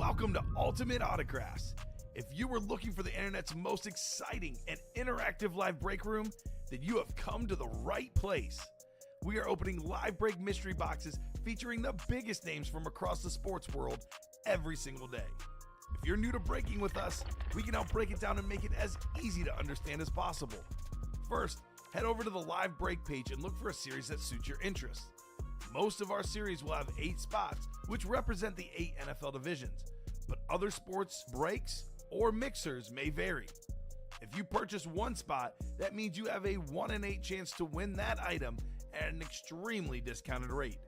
Welcome to Ultimate Autographs. If you were looking for the internet's most exciting and interactive live break room, then you have come to the right place. We are opening live break mystery boxes featuring the biggest names from across the sports world every single day. If you're new to breaking with us, we can help break it down and make it as easy to understand as possible. First, head over to the live break page and look for a series that suits your interests. Most of our series will have 8 spots, which represent the 8 NFL divisions, but other sports breaks or mixers may vary. If you purchase one spot, that means you have a 1 in 8 chance to win that item at an extremely discounted rate.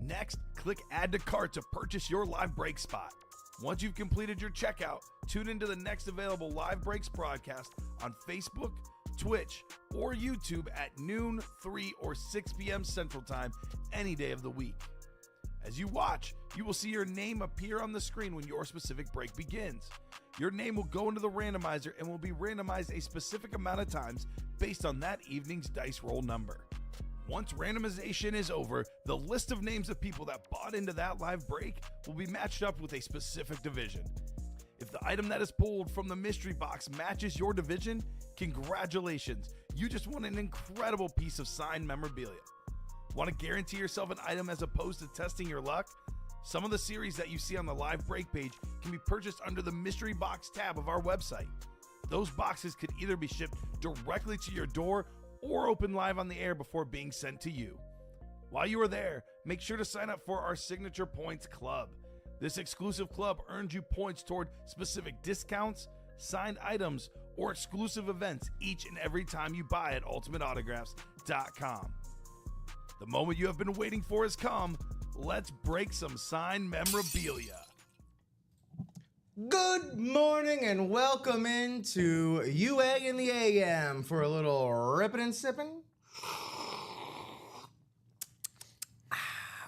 Next, click Add to Cart to purchase your live break spot. Once you've completed your checkout, tune into the next available live breaks broadcast on Facebook, Twitch, or YouTube at noon, 3, or 6 p.m. Central Time any day of the week. As you watch, you will see your name appear on the screen when your specific break begins. Your name will go into the randomizer and will be randomized a specific amount of times based on that evening's dice roll number. Once randomization is over, the list of names of people that bought into that live break will be matched up with a specific division. If the item that is pulled from the mystery box matches your division, congratulations, you just won an incredible piece of signed memorabilia. Want to guarantee yourself an item as opposed to testing your luck? Some of the series that you see on the live break page can be purchased under the mystery box tab of our website. Those boxes could either be shipped directly to your door or open live on the air before being sent to you. While you are there, make sure to sign up for our Signature Points Club. This exclusive club earns you points toward specific discounts, signed items, or exclusive events each and every time you buy at ultimateautographs.com. The moment you have been waiting for has come. Let's break some signed memorabilia. Good morning and welcome into UA in the AM for a little ripping and sipping.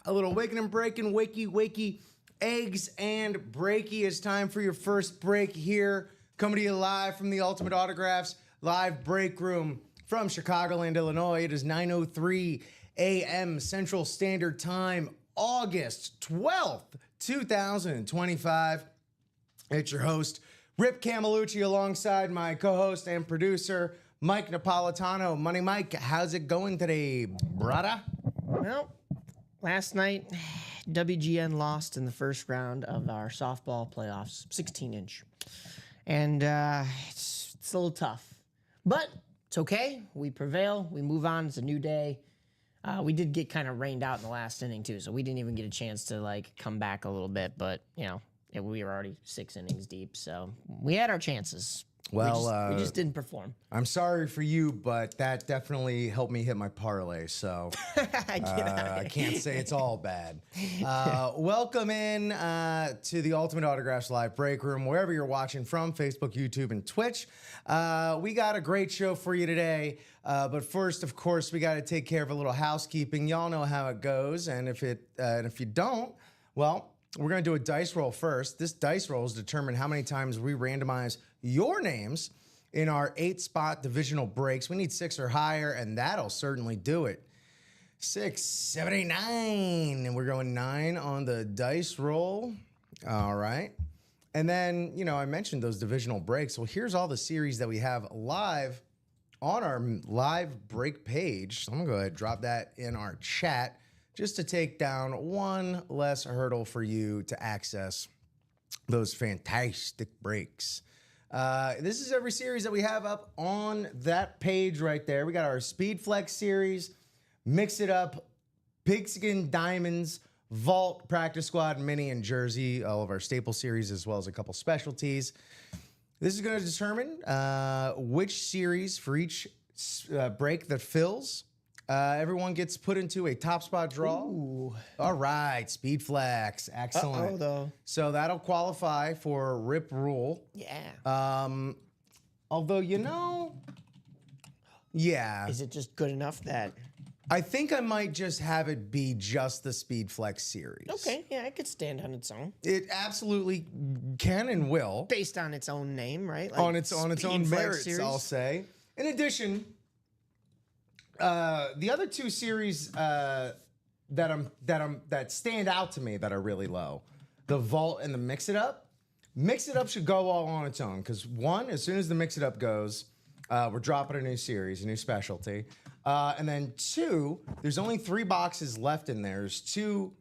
A little waking and breaking, wakey, eggs and breaky. It's time for your first break here. Coming to you live from the Ultimate Autographs live break room from Chicagoland, Illinois. It is 9:03 a.m. Central Standard Time, August 12th, 2025. It's your host, Rip Camelucci, alongside my co-host and producer, Mike Napolitano. Money Mike, how's it going today, brother? Well, last night, WGN lost in the first round of our softball playoffs, 16-inch. And it's a little tough. But it's okay. We prevail. We move on. It's a new day. We did get kind of rained out in the last inning, too, so we didn't even get a chance to, come back a little bit. But, we were already 6 innings deep, so we had our chances. Well, we just didn't perform. I'm sorry for you, but that definitely helped me hit my parlay, so I can't say it's all bad. Welcome in to the Ultimate Autographs live break room, wherever you're watching from, Facebook, YouTube, and Twitch. We got a great show for you today, but first, of course, we got to take care of a little housekeeping. Y'all know how it goes, and if you don't, well, we're going to do a dice roll first. This dice roll is determine how many times we randomize your names in our 8-spot divisional breaks. We need 6 or higher, and that'll certainly do it. 6, 79, and we're going 9 on the dice roll. All right. And then, I mentioned those divisional breaks. Well, here's all the series that we have live on our live break page. So I'm going to go ahead and drop that in our chat, just to take down one less hurdle for you to access those fantastic breaks. This is every series that we have up on that page right there. We got our Speed Flex series, Mix It Up, Pigskin Diamonds, Vault, Practice Squad, Mini, and Jersey, all of our staple series, as well as a couple specialties. This is going to determine which series for each break that fills. Everyone gets put into a top spot draw. Ooh. All right, Speed Flex. Excellent. Uh-oh, though. So that'll qualify for Rip Rule. Yeah. Although, yeah. Is it just good enough that... I think I might just have it be just the Speed Flex series. Okay, yeah, it could stand on its own. It absolutely can and will. Based on its own name, right? On its own Speed Flex merits, series. I'll say. In addition, the other 2 series that stand out to me that are really low, the Vault and the Mix It Up, Mix It Up should go all on its own because one, as soon as the Mix It Up goes, we're dropping a new series, a new specialty. And then two, there's only 3 boxes left in there. There's 2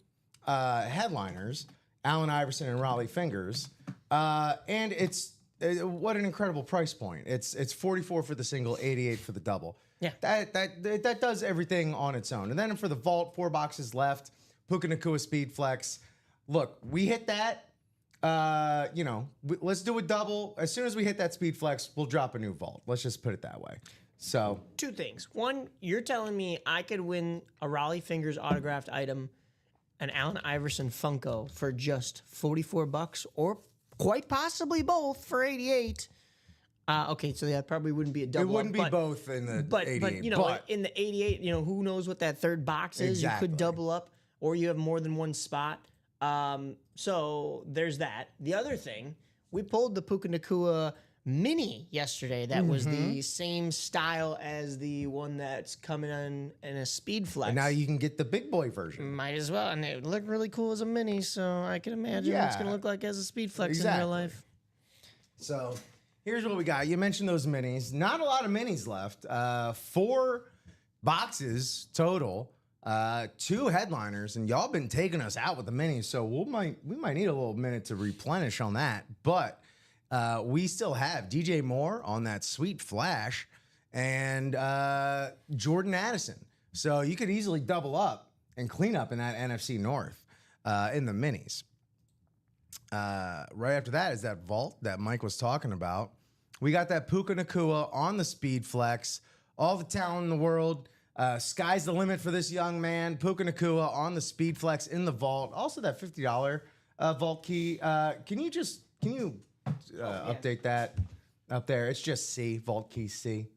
headliners, Allen Iverson and Raleigh Fingers. And it's what an incredible price point. It's 44 for the single, 88 for the double. Yeah. That does everything on its own. And then for the vault, 4 boxes left, Puka Nacua Speed Flex. Look, we hit that. Let's do a double. As soon as we hit that Speed Flex, we'll drop a new vault. Let's just put it that way. So 2 things. One, you're telling me I could win a Raleigh Fingers autographed item, an Allen Iverson Funko for just $44, or quite possibly both for 88. Okay, so that probably wouldn't be a double. it wouldn't be both in the 88. But in the 88, who knows what that third box is? Exactly. You could double up, or you have more than one spot. So there's that. The other thing, we pulled the Puka Nacua Mini yesterday. That was the same style as the one that's coming in a Speed Flex. And now you can get the big boy version. Might as well, and it looked really cool as a Mini. So I can imagine what it's Yeah. gonna look like as a Speed Flex in Exactly. real life. So here's what we got. You mentioned those minis. Not a lot of minis left. 4 boxes total. 2 headliners, and y'all been taking us out with the minis, so we might need a little minute to replenish on that. But we still have DJ Moore on that sweet flash, and Jordan Addison. So you could easily double up and clean up in that NFC North in the minis. Right after that is that vault that Mike was talking about. We got that Puka Nacua on the Speed Flex. All the talent in the world. Sky's the limit for this young man. Puka Nacua on the Speed Flex in the vault. Also that $50 vault key. Can you update that up there? It's just C, vault key C.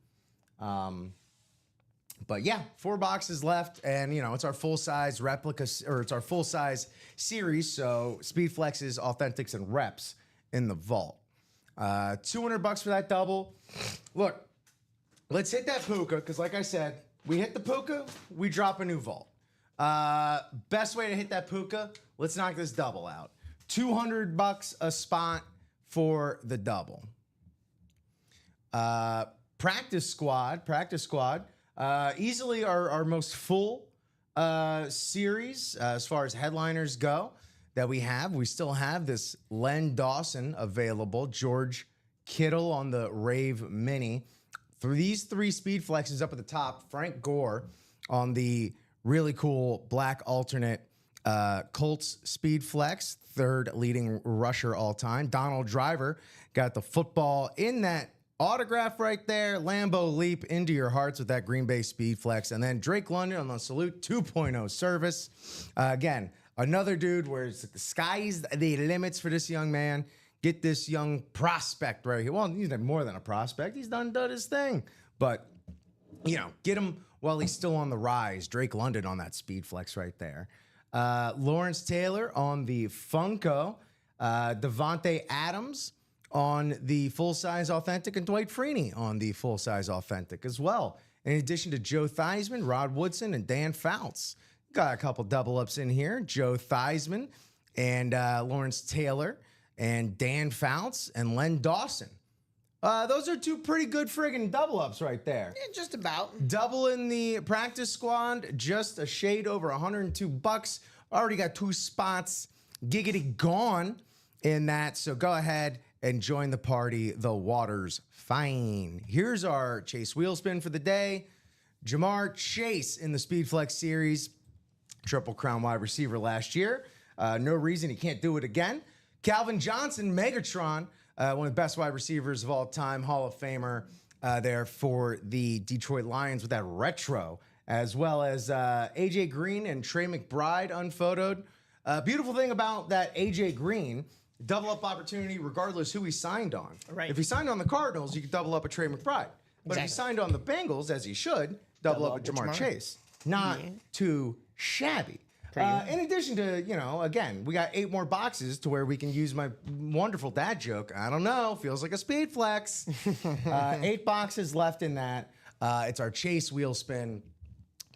But yeah, 4 boxes left, and it's our full size replica, or it's our full size series. So Speed Flexes, Authentics, and Reps in the vault. $200 for that double. Look, let's hit that Puka, because like I said, we hit the Puka, we drop a new vault. Best way to hit that Puka, let's knock this double out. $200 a spot for the double. Practice squad, easily our most full series as far as headliners go that we have. We still have this Len Dawson available, George Kittle on the Rave Mini. For these 3 Speed Flexes up at the top, Frank Gore on the really cool black alternate Colts Speed Flex, 3rd leading rusher all time. Donald Driver got the football in that autograph right there. Lambeau Leap into your hearts with that Green Bay Speed Flex. And then Drake London on the Salute 2.0 service. Again, another dude where the sky's the limits for this young man. Get this young prospect right here. Well, he's more than a prospect. He's done his thing. But, get him while he's still on the rise. Drake London on that Speed Flex right there. Lawrence Taylor on the Funko. Devontae Adams on the full-size Authentic. And Dwight Freeney on the full-size Authentic as well. In addition to Joe Theismann, Rod Woodson, and Dan Fouts. Got a couple double-ups in here. Joe Theismann and Lawrence Taylor. And Dan Fouts and Len Dawson. Those are 2 pretty good friggin' double-ups right there. Yeah, just about. Double in the practice squad, just a shade over $102. Already got 2 spots giggity gone in that. So go ahead and join the party. The water's fine. Here's our Chase Wheelspin for the day. Jamar Chase in the Speed Flex series. Triple Crown wide receiver last year. No reason he can't do it again. Calvin Johnson, Megatron, one of the best wide receivers of all time, Hall of Famer there for the Detroit Lions with that retro, as well as A.J. Green and Trey McBride unphotoed. Beautiful thing about that A.J. Green, double up opportunity regardless who he signed on. Right. If he signed on the Cardinals, you could double up a Trey McBride. But if he signed on the Bengals, as he should, double up a Jamar Chase. Not too shabby. In addition to, again, we got 8 more boxes to where we can use my wonderful dad joke. I don't know. Feels like a Speed Flex. 8 boxes left in that. It's our Chase wheel spin.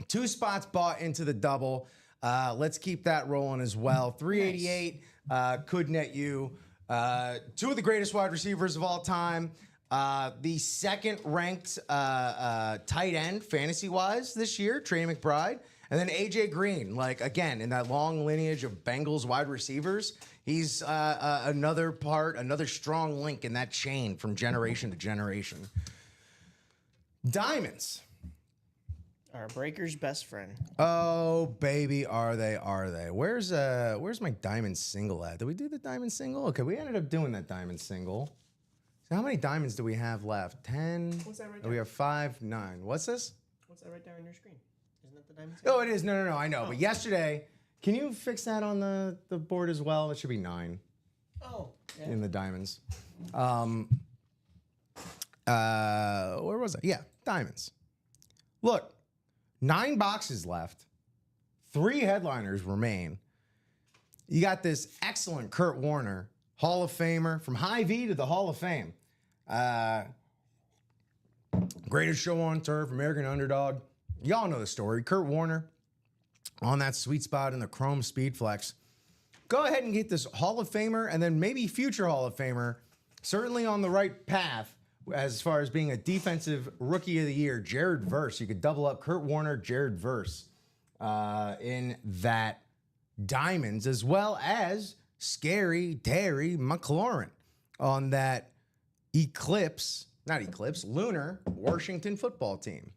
2 spots bought into the double. Let's keep that rolling as well. 388 could net you Two of the greatest wide receivers of all time. The second-ranked tight end, fantasy-wise, this year, Trey McBride. And then A.J. Green, like, again, in that long lineage of Bengals wide receivers, he's another strong link in that chain from generation to generation. Diamonds. Our breaker's best friend. Oh, baby, are they? Where's my diamond single at? Did we do the diamond single? Okay, we ended up doing that diamond single. So how many diamonds do we have left? 10? What's that right there? We have 5, 9. What's this? What's that right there on your screen? Isn't that the diamond single? Oh, it is. No, I know. But yesterday, can you fix that on the board as well? It should be 9 in the diamonds. Where was I? Yeah, diamonds. Look, 9 boxes left. 3 headliners remain. You got this excellent Kurt Warner, Hall of Famer, from Hy-Vee to the Hall of Fame. Greatest show on turf, American Underdog. Y'all know the story. Kurt Warner on that sweet spot in the Chrome Speed Flex. Go ahead and get this Hall of Famer and then maybe future Hall of Famer, certainly on the right path as far as being a defensive rookie of the year, Jared Verse. You could double up Kurt Warner, Jared Verse in that diamonds, as well as Scary Terry McLaurin on that lunar Washington football team.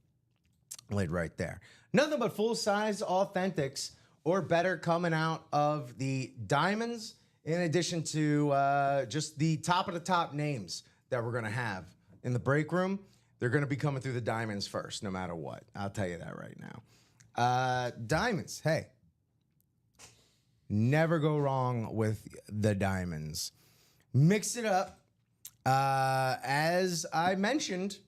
Laid right there. Nothing but full-size authentics or better coming out of the diamonds, in addition to just the top of the top names that we're going to have in the break room. They're going to be coming through the diamonds first, no matter what. I'll tell you that right now. Diamonds, hey. Never go wrong with the diamonds. Mix it up. As I mentioned,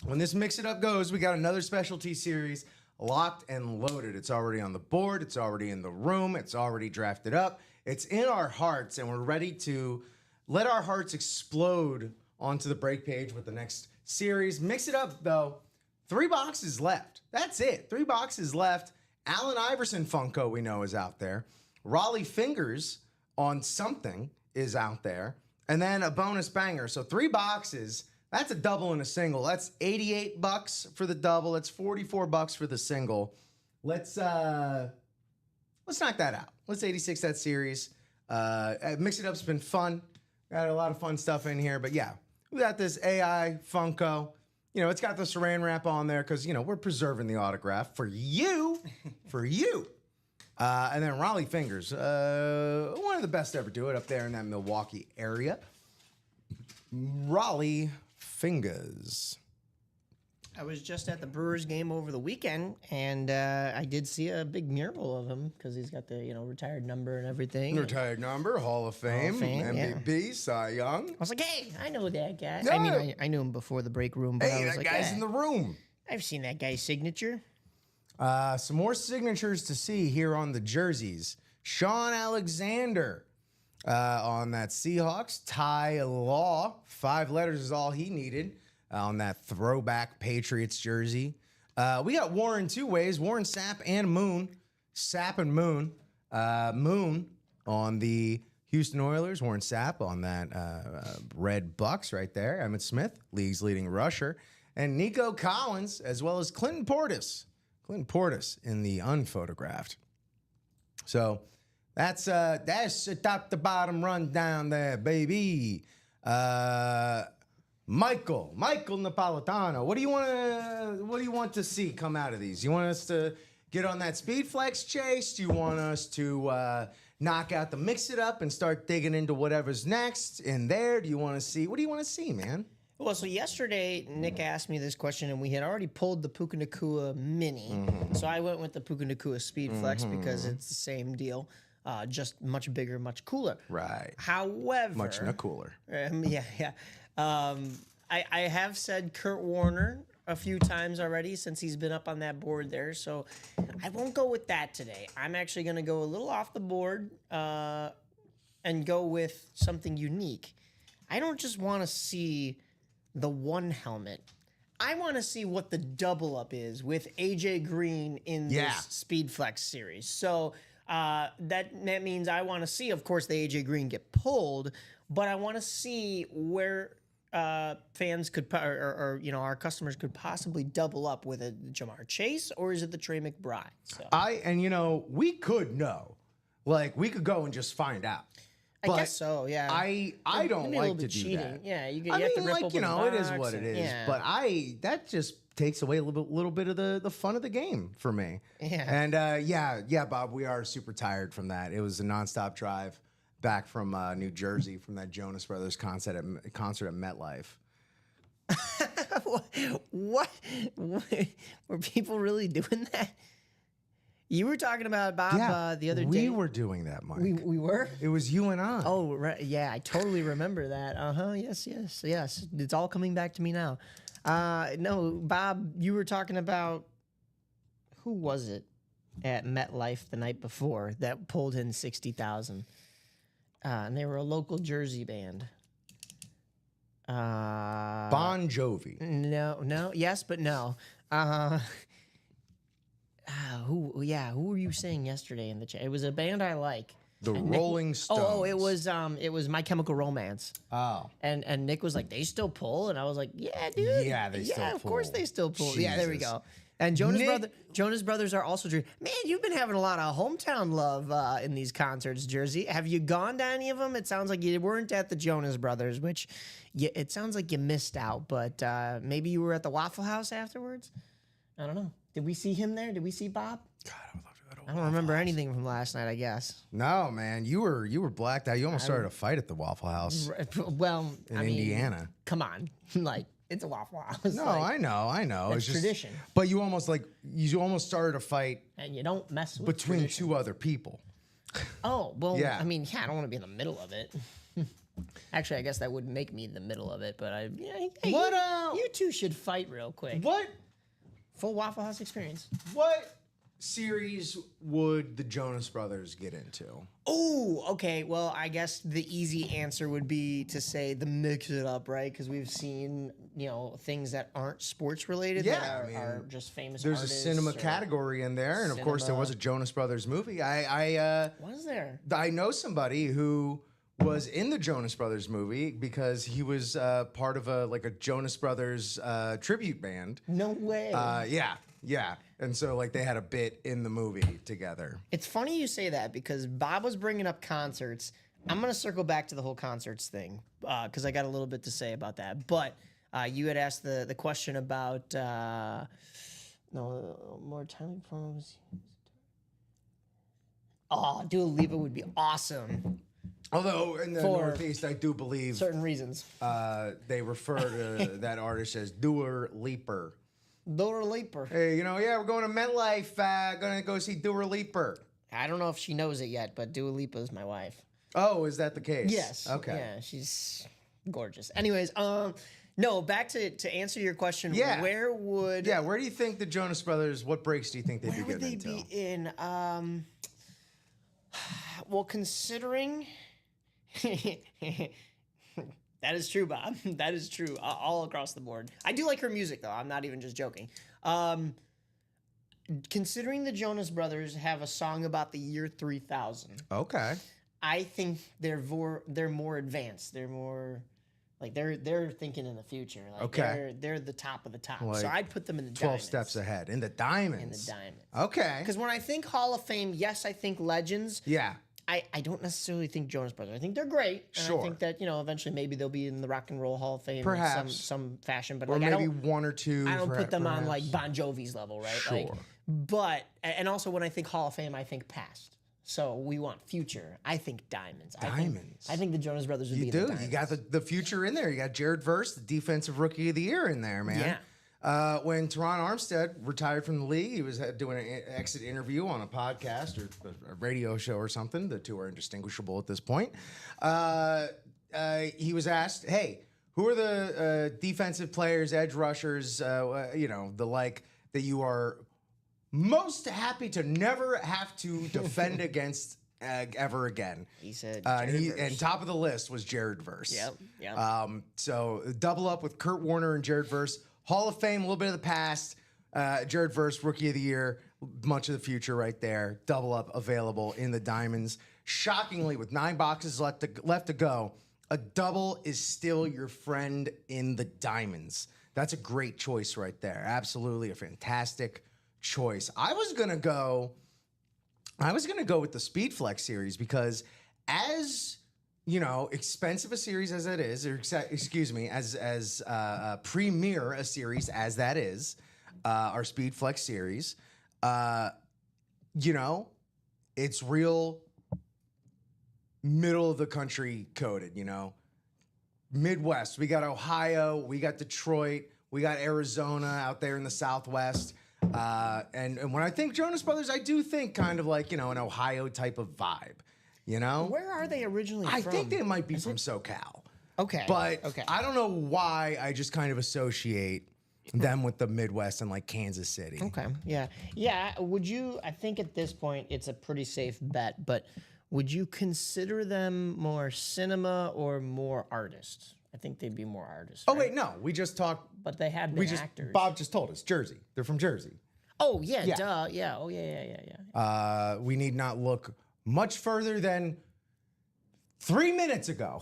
when this Mix It Up goes, we got another specialty series locked and loaded. It's already on the board. It's already in the room. It's already drafted up. It's in our hearts, and we're ready to let our hearts explode onto the break page with the next series. Mix It Up, though. 3 boxes left. That's it. 3 boxes left. Allen Iverson Funko, we know, is out there. Raleigh Fingers on something is out there. And then a bonus banger. So 3 boxes. That's a double and a single. That's $88 for the double. It's $44 for the single. Let's knock that out. Let's 86 that series. Mix It Up's been fun. Got a lot of fun stuff in here. But yeah, we got this AI Funko. You know, it's got the saran wrap on there because, you know, we're preserving the autograph for you. For you. And then Raleigh Fingers. One of the best to ever do it up there in that Milwaukee area. Raleigh Fingers. I was just at the Brewers game over the weekend, and I did see a big mural of him because he's got the retired number and everything. Retired number, Hall of Fame, MVP, Cy Young. I was like, hey, I know that guy. No. I mean, I knew him before the break room, but I was That like, guy's in the room. I've seen that guy's signature. Some more signatures to see here on the jerseys. Sean Alexander on that Seahawks. Ty Law, 5 letters is all he needed on that throwback Patriots jersey. We got Warren 2 ways. Warren Sapp and Moon. Sapp and Moon. Moon on the Houston Oilers. Warren Sapp on that Red Bucks right there. Emmitt Smith, league's leading rusher. And Nico Collins, as well as Clinton Portis. Clinton Portis in the unphotographed. So that's a top to bottom rundown there, baby. Michael Napolitano. What do you want to see come out of these? You want us to get on that Speed Flex chase? Do you want us to knock out the Mix It Up and start digging into whatever's next in there? Do you want to see? What do you want to see, man? Well, so yesterday, Nick asked me this question, and we had already pulled the Puka Nacua Mini. Mm-hmm. So I went with the Puka Nacua Speed Flex because it's the same deal, just much bigger, much cooler. Right. However... Much cooler. Yeah. I have said Kurt Warner a few times already since he's been up on that board there, so I won't go with that today. I'm actually going to go a little off the board and go with something unique. I don't just want to see the one helmet. I want to see what the double up is with AJ Green in this Speed Flex series. So That means I want to see, of course, the AJ Green get pulled, but I want to see where fans could, or our customers could possibly double up with a Jamar Chase, or is it the Trey McBride? So we could know, like we could go and just find out. I guess so, yeah. I don't Maybe a like little to bit do cheating. that. Yeah, you I have to mean, rip like, open the it is box what it and- is. yeah. But that just takes away a little bit of the fun of the game for me. Yeah. And yeah, Bob, we are super tired from that. It was a nonstop drive back from New Jersey from that Jonas Brothers concert at MetLife. What? Were people really doing that? You were talking about Bob the other day. We were doing that, Mike. We were? It was you and I. Oh, right. Yeah, I totally remember that. Yes. It's all coming back to me now. No, Bob, you were talking about, who was it at MetLife the night before that pulled in 60,000? And they were a local Jersey band. Bon Jovi. No, yes, but no. Who were you saying yesterday in the chat? It was a band I like. The Rolling Stones. Oh, it was My Chemical Romance. Oh. And Nick was like, they still pull, and I was like, yeah, dude. Yeah, they still of course pull. they still pull. Yeah, there we Jesus. go. And Jonas Brothers are also Jersey. Man, you've been having a lot of hometown love in these concerts, Jersey. Have you gone to any of them? It sounds like you weren't at the Jonas Brothers, which it sounds like you missed out. But maybe you were at the Waffle House afterwards. I don't know. Did we see him there? Did we see Bob? God, I would love to go to I don't remember anything from last night, I guess. No, man, you were blacked out. You almost started a fight at the Waffle House Well, in Indiana. Come on. Like, it's a Waffle House. No, like, I know. It's It's just tradition. But you almost started a fight and you don't mess with between tradition. two other people. Oh, well, Yeah. I mean, I don't want to be in the middle of it. Actually, I guess that would make me in the middle of it, but you two should fight real quick. What Full Waffle House experience. series would the Jonas Brothers get into? Oh, okay. Well, I guess the easy answer would be to say the mix it up, right? Because we've seen, things that aren't sports related Yeah, that I mean, are just famous There's a artists cinema or- category in there, and of course there Cinema. was a Jonas Brothers movie. I Was there? know somebody who was in the Jonas Brothers movie because he was part of a Jonas Brothers tribute band. No way. Yeah. And so they had a bit in the movie together. It's funny you say that because Bob was bringing up concerts. I'm going to circle back to the whole concerts thing because I got a little bit to say about that. But you had asked the question about more time performance. Oh, Dua Lipa would be awesome. Although in the For Northeast, I do believe Certain reasons. they refer to that artist as Dua Lipa. Dua Lipa. Hey, we're going to MetLife. Going to go see Dua Lipa. I don't know if she knows it yet, but Dua Lipa is my wife. Oh, is that the case? Yes. Okay. Yeah, she's gorgeous. Anyways, no, back to answer your question. Yeah. Where would Yeah, where do you think the Jonas Brothers, what breaks do you think they'd be where would getting they into? be in? Well, considering that is true, Bob. That is true all across the board. I do like her music, though. I'm not even just joking. Considering the Jonas Brothers have a song about the year 3000, Okay. I think they're more advanced. They're more like they're thinking in the future. Like Okay. they're the top of the top. Like so I'd put them in the 12 diamonds. steps ahead. In the In diamonds. the diamonds. Okay. Because when I think Hall of Fame, yes, I think legends. Yeah. I don't necessarily think Jonas Brothers. I think they're great. And Sure. I think that, eventually maybe they'll be in the Rock and Roll Hall of Fame in Perhaps. some fashion. But Or like, maybe one or two. I don't put them on perhaps. like Bon Jovi's level, right? Like, Sure. but and also when I think Hall of Fame, I think past. So we want future. I think diamonds. Diamonds. I think the Jonas Brothers would be You in the do. diamonds. You got the future in there. You got Jared Verse, the defensive rookie of the year in there, man. Yeah. When Teron Armstead retired from the league, he was doing an exit interview on a podcast or a radio show or something. The two are indistinguishable at this point. He was asked, "Hey, who are the defensive players, edge rushers, the like that you are most happy to never have to defend against ever again?" He said, And top of the list was Jared Verse. Yep. So double up with Kurt Warner and Jared Verse. Hall of Fame, a little bit of the past. Jared Verse, Rookie of the Year. Much of the Future right there. Double Up available in the diamonds. Shockingly, with 9 boxes left to go, a double is still your friend in the diamonds. That's a great choice right there. Absolutely a fantastic choice. I was gonna go with the Speed Flex series because, as you know, expensive a series as that is, or excuse me, as premier a series as that is, our Speed Flex series, you know, it's real middle of the country coded, you know. Midwest, we got Ohio, we got Detroit, we got Arizona out there in the Southwest. And when I think Jonas Brothers, I do think kind of like, you know, an Ohio type of vibe, you know? Where are they originally from? I think they might be from SoCal. Okay. But okay. I don't know why I just kind of associate them with the Midwest and like Kansas City. Okay. Yeah. Yeah. Would you, I think at this point it's a pretty safe bet, but would you consider them more cinema or more artists? I think they'd be more artists. Oh, right? wait, no. We just talked. But they have been actors. Bob just told us. Jersey. They're from Jersey. Oh, yeah, duh. Yeah. Oh, yeah. We need not look much further than 3 minutes ago.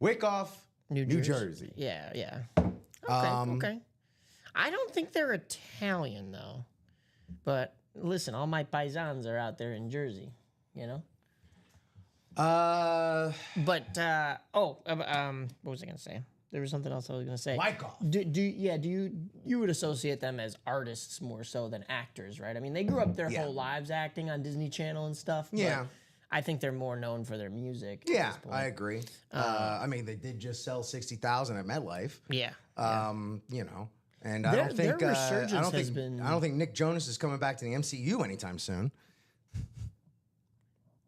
Wyckoff, New Jersey. Yeah. Okay, okay. I don't think they're Italian, though. But listen, all my paisans are out there in Jersey, you know? But what was I gonna say? There was something else I was gonna say. Wyckoff. You would associate them as artists more so than actors, right? I mean, they grew up their whole lives acting on Disney Channel and stuff. Yeah. But I think they're more known for their music. Yeah, I agree. I mean, they did just sell 60,000 at MetLife. Yeah. You know, and I don't think their resurgence has I been- don't think Nick Jonas is coming back to the MCU anytime soon.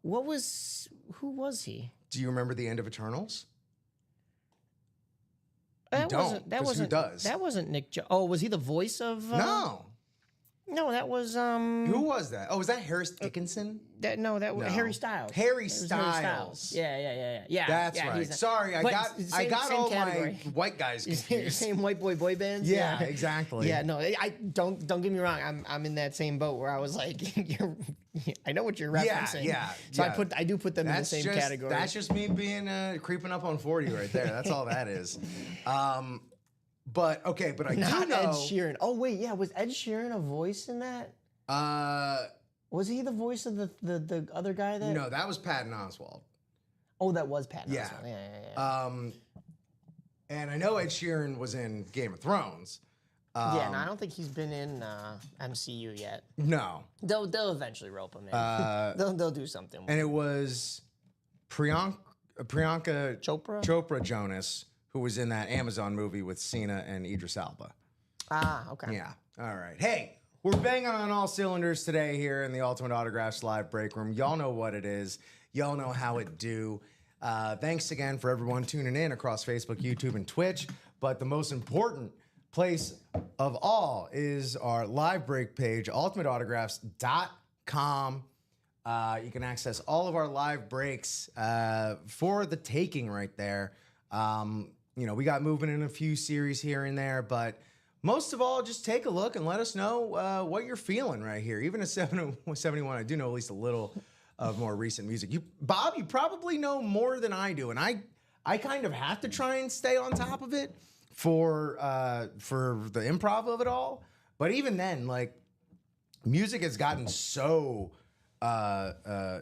Who was he? Do you remember the end of Eternals? That don't, wasn't. That 'cause who wasn't. does? That wasn't Nick. Oh, was he the voice of? No. No, that was Who was that? Oh, was that Harris Dickinson? that was No. Harry Styles. Harry It was Styles. Yeah. That's yeah, right. he's not- Sorry, I but got same all category. my white guys confused. Same white boy bands. Yeah, exactly. Yeah, no, I don't get me wrong. I'm in that same boat where I was like, I know what you're referencing. Yeah. So I do put them in the same just, category. That's just me being creeping up on 40 right there. That's all that is. But I do Not know. Ed Sheeran. Oh wait, yeah, was Ed Sheeran a voice in that? Was he the voice of the other guy that? No, that was Patton Oswalt. Oh, that was Patton Yeah. Oswalt. Yeah. And I know Ed Sheeran was in Game of Thrones. Yeah, no, I don't think he's been in MCU yet. No. They'll eventually rope him in. They'll do something. And it was Priyanka Chopra? Jonas, who was in that Amazon movie with Cena and Idris Elba. Okay. Yeah. All right. Hey, we're banging on all cylinders today here in the Ultimate Autographs live break room. Y'all know what it is. Y'all know how it do. Thanks again for everyone tuning in across Facebook, YouTube, and Twitch. But the most important place of all is our live break page, ultimateautographs.com. You can access all of our live breaks for the taking right there. You know, we got moving in a few series here and there, but most of all, just take a look and let us know what you're feeling right here. Even at 71, I do know at least a little of more recent music. Bob, you probably know more than I do, and I kind of have to try and stay on top of it for the improv of it all. But even then, like, music has gotten so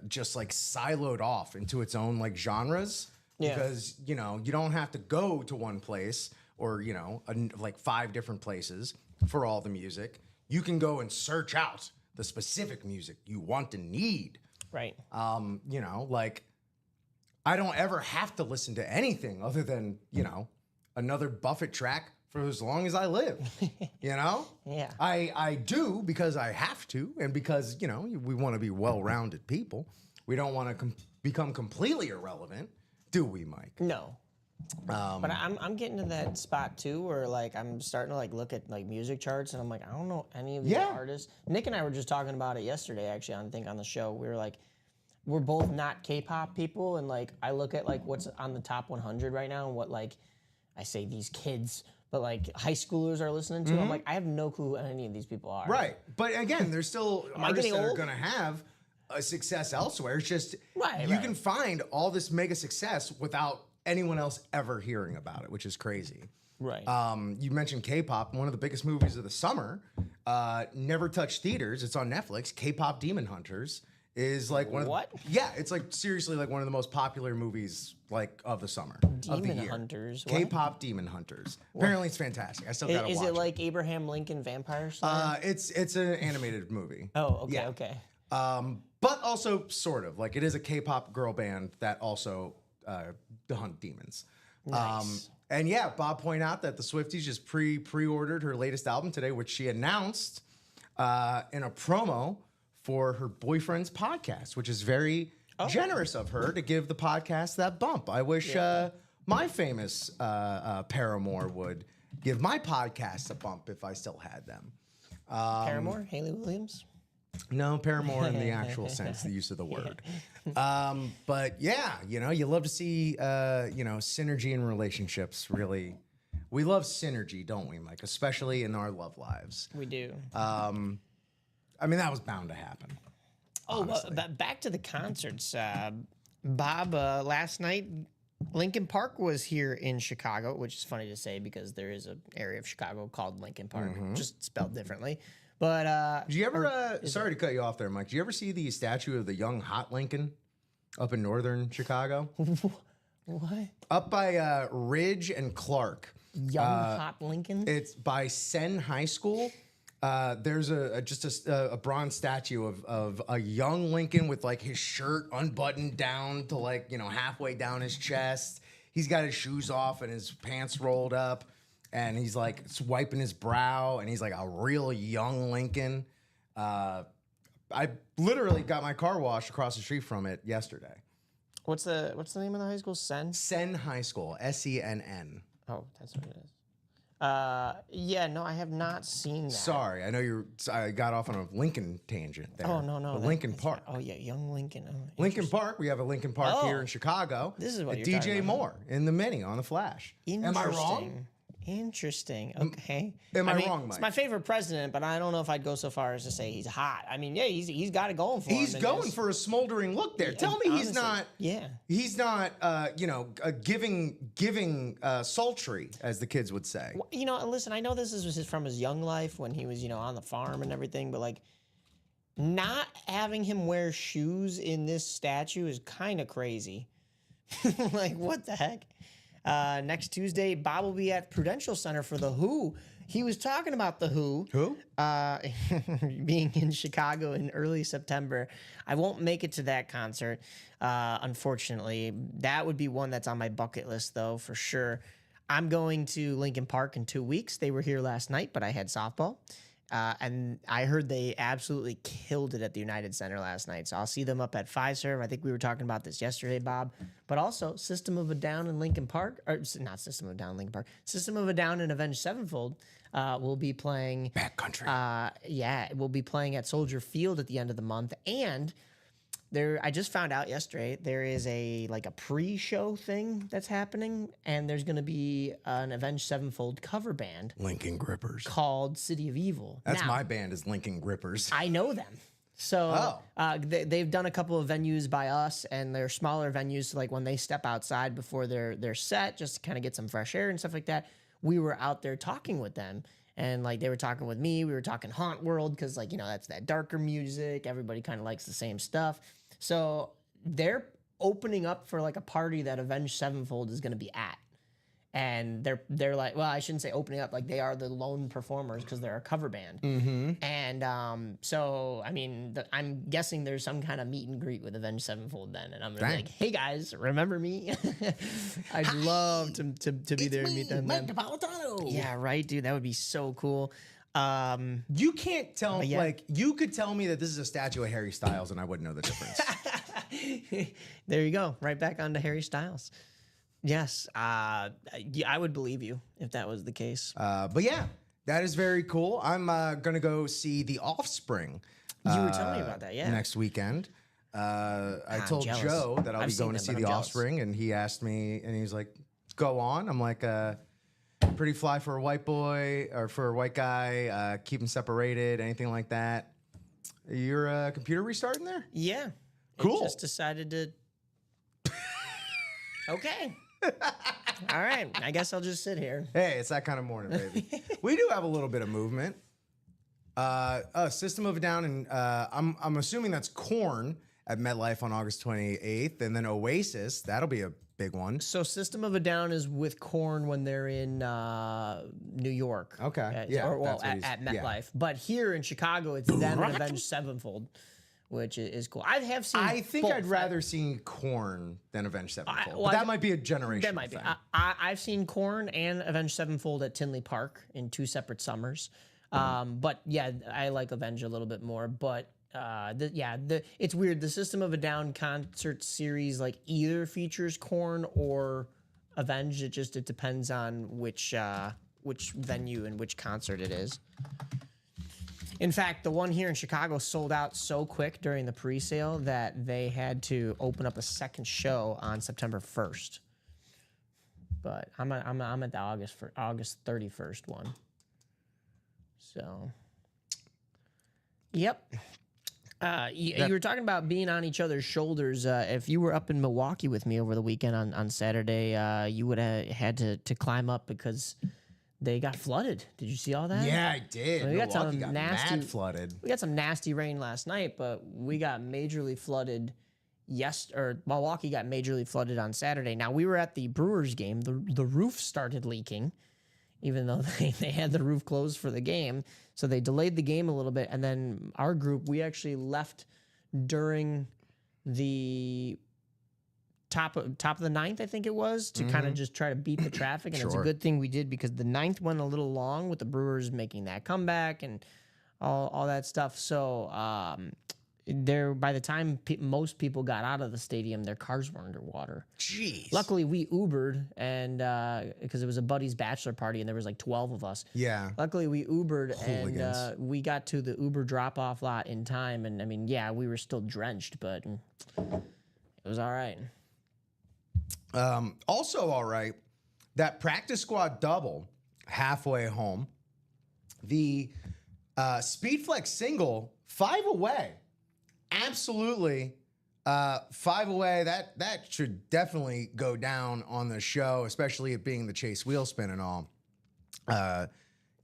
just like siloed off into its own like genres. Yeah. Because, you know, you don't have to go to one place or, you know, like 5 different places for all the music. You can go and search out the specific music you want and need. Right. You know, like, I don't ever have to listen to anything other than, you know, another Buffett track for as long as I live, you know? Yeah. I do because I have to, and because, you know, we want to be well-rounded people. We don't want to become completely irrelevant. Do we, Mike? No. But I'm getting to that spot too where like I'm starting to like look at like music charts and I'm like, I don't know any of these artists. Nick and I were just talking about it yesterday actually on the show. We were like, we're both not K-pop people, and like I look at like what's on the top 100 right now and what like I say these kids but like high schoolers are listening to. I'm like, I have no clue who any of these people are. Right. But again, there's still I artists getting that are old? going to have a success elsewhere. It's just Right, you right. can find all this mega success without anyone else ever hearing about it, which is crazy. Right. You mentioned K-pop, one of the biggest movies of the summer. Never touched theaters. It's on Netflix. K-pop Demon Hunters is like one of What? Yeah, it's like seriously like one of the most popular movies like of the summer of the Demon year. Hunters. What? K-pop Demon Hunters. Apparently, it's fantastic. I still gotta Is watch it like Abraham Lincoln Vampire Slayer? It's an animated movie. Oh, okay, yeah. okay. But also sort of like it is a K-pop girl band that also hunt demons. Nice. And yeah, Bob pointed out that the Swifties just pre-ordered her latest album today, which she announced in a promo for her boyfriend's podcast, which is very generous of her to give the podcast that bump. I wish my famous paramour would give my podcast a bump if I still had them. Paramore, Haley Williams. No, paramour in the actual sense, the use of the word. But yeah, you know, you love to see, you know, synergy in relationships. Really, we love synergy, don't we, Mike? Especially in our love lives. We do. I mean, that was bound to happen. Well, back to the concerts. Bob, last night, Lincoln Park was here in Chicago, which is funny to say because there is an area of Chicago called Lincoln Park, just spelled differently. But Did you ever? Sorry to cut you off there, Mike. Did you ever see the statue of the young hot Lincoln up in northern Chicago? what? Up by Ridge and Clark. Young hot Lincoln? It's by Senn High School. There's just a bronze statue of a young Lincoln with like his shirt unbuttoned down to like, you know, halfway down his chest. He's got his shoes off and his pants rolled up, and he's like wiping his brow, and he's like a real young Lincoln. I literally got my car washed across the street from it yesterday. What's the name of the high school? Senn High School, SENN. Oh, that's what it is. Yeah, no, I have not seen that. Sorry, I know I got off on a Lincoln tangent there. Oh, no. But Lincoln Park. Oh, yeah, young Lincoln. Oh, Lincoln Park. We have a Lincoln Park Oh. here in Chicago. This is what At you're DJ talking about. Moore in the Mini on the Flash. Am I wrong? Interesting. Okay. Am I mean, wrong, It's Mike? my favorite president, but I don't know if I'd go so far as to say he's hot. I mean, yeah, he's got it going for him. He's and going it's- for a smoldering look there. Tell me he's honestly, not. Yeah. He's not. You know, giving sultry, as the kids would say. You know, and listen, I know this is from his young life when he was, you know, on the farm and everything, but like not having him wear shoes in this statue is kind of crazy. Like, what the heck? Next Tuesday, Bob will be at Prudential Center for The Who. He was talking about The Who. Who? Being in Chicago in early September. I won't make it to that concert, unfortunately. That would be one that's on my bucket list, though, for sure. I'm going to Lincoln Park in 2 weeks. They were here last night, but I had softball. And I heard they absolutely killed it at the United Center last night. So I'll see them up at Fiserv. I think we were talking about this yesterday, Bob. But also, System of a Down in Lincoln Park, or not System of a Down in Lincoln Park, System of a Down and Avenged Sevenfold will be playing. Backcountry. Yeah, we'll be playing at Soldier Field at the end of the month. And I just found out yesterday there is a pre-show thing that's happening, and there's going to be an Avenged Sevenfold cover band Lincoln Grippers. called City of Evil. That's Now, my band is Lincoln Grippers. I know them. So they've done a couple of venues by us, and they're smaller venues. So like when they step outside before their set, just to kind of get some fresh air and stuff like that. We were out there talking with them, and like they were talking with me. We were talking Haunt World because like, you know, that's that darker music. Everybody kind of likes the same stuff. So they're opening up for like a party that Avenged Sevenfold is going to be at. And they're like, well, I shouldn't say opening up, like they are the lone performers because they're a cover band. Mm-hmm. And so, I mean, I'm guessing there's some kind of meet and greet with Avenged Sevenfold then. And I'm gonna be like, hey guys, remember me? I'd love to be there and meet them. Mike Napolitano. Yeah, right, dude. That would be so cool. You can't tell, yeah. like, you could tell me that this is a statue of Harry Styles and I wouldn't know the difference. There you go. Right back onto Harry Styles. Yes. Yeah, I would believe you if that was the case. But yeah, that is very cool. I'm going to go see The Offspring. You were telling me about that, yeah. Next weekend. I told jealous. Joe that I'll I've be seen going to them, see but The I'm jealous. Offspring, and he asked me, and he's like, go on. I'm like, Pretty fly for a white boy or for a white guy. Keep them separated. Anything like that. Your computer restarting there? Yeah. Cool. It just decided to. Okay. All right. I guess I'll just sit here. Hey, it's that kind of morning, baby. We do have a little bit of movement. System of a Down, and I'm assuming that's Korn at MetLife on August 28th, and then Oasis. That'll be a big one. So System of a Down is with Korn when they're in New York. Okay. Yeah, Or, well, that's what at he's- yeah. MetLife. But here in Chicago, it's them and Avenged Sevenfold, which is cool. I have seen. I think both. I'd rather see Korn than Avenged Sevenfold. well, But I- that might be a generation. That might be. I've seen Korn and Avenged Sevenfold at Tinley Park in 2 separate summers. But yeah, I like Avenged a little bit more. But it's weird. The System of a Down concert series like either features Korn or Avenged. It depends on which venue and which concert it is. In fact, the one here in Chicago sold out so quick during the pre-sale that they had to open up a second show on September 1st. But I'm at the August 31st one. So, yep. You were talking about being on each other's shoulders. If you were up in Milwaukee with me over the weekend on Saturday, you would have had to climb up because they got flooded. Did you see all that? Yeah, I did. We got some Milwaukee got nasty- mad flooded. We got some nasty rain last night, but we got majorly flooded. Milwaukee got majorly flooded on Saturday. Now we were at the Brewers game. The roof started leaking, even though they had the roof closed for the game. So they delayed the game a little bit. And then our group, we actually left during the top of the ninth, I think it was, to kind of just try to beat the traffic. And it's a Sure. good thing we did because the ninth went a little long with the Brewers making that comeback and all that stuff. So by the time most people got out of the stadium, their cars were underwater. Jeez. Luckily, we Ubered, and because it was a buddy's bachelor party, and there was like 12 of us. Yeah. Luckily, we Ubered, Hooligans. and we got to the Uber drop-off lot in time. And I mean, yeah, we were still drenched, but it was all right. Also, all right, that practice squad double halfway home. The Speedflex single 5 away. Absolutely. 5 away. That should definitely go down on the show, especially it being the Chase wheel spin and all.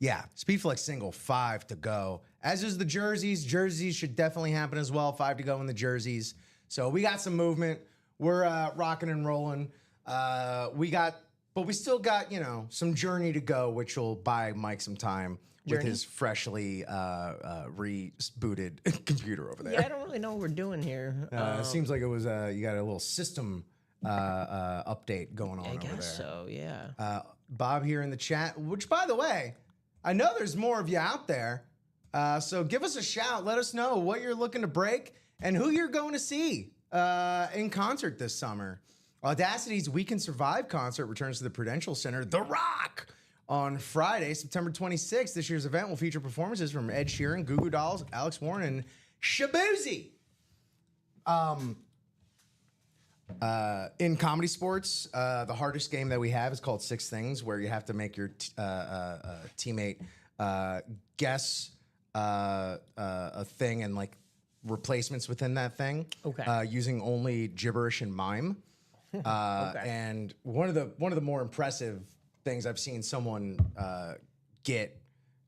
Yeah, Speedflex single 5 to go. As is the jerseys. Jerseys should definitely happen as well. 5 to go in the jerseys. So we got some movement. We're rocking and rolling. But we still got, some journey to go, which will buy Mike some time with his freshly rebooted computer over there. Yeah, I don't really know what we're doing here. It seems like it was you got a little system update going on I over there. guess so, yeah. Bob here in the chat, which by the way, I know there's more of you out there. So give us a shout. Let us know what you're looking to break and who you're going to see in concert this summer. Audacity's We Can Survive concert returns to the Prudential Center, The Rock, on Friday, September 26th. This year's event will feature performances from Ed Sheeran, Goo Goo Dolls, Alex Warren, and Shaboozey. In comedy sports, the hardest game that we have is called Six Things, where you have to make your teammate guess a thing and like replacements within that thing. Okay. Using only gibberish and mime. And one of the more impressive things I've seen someone get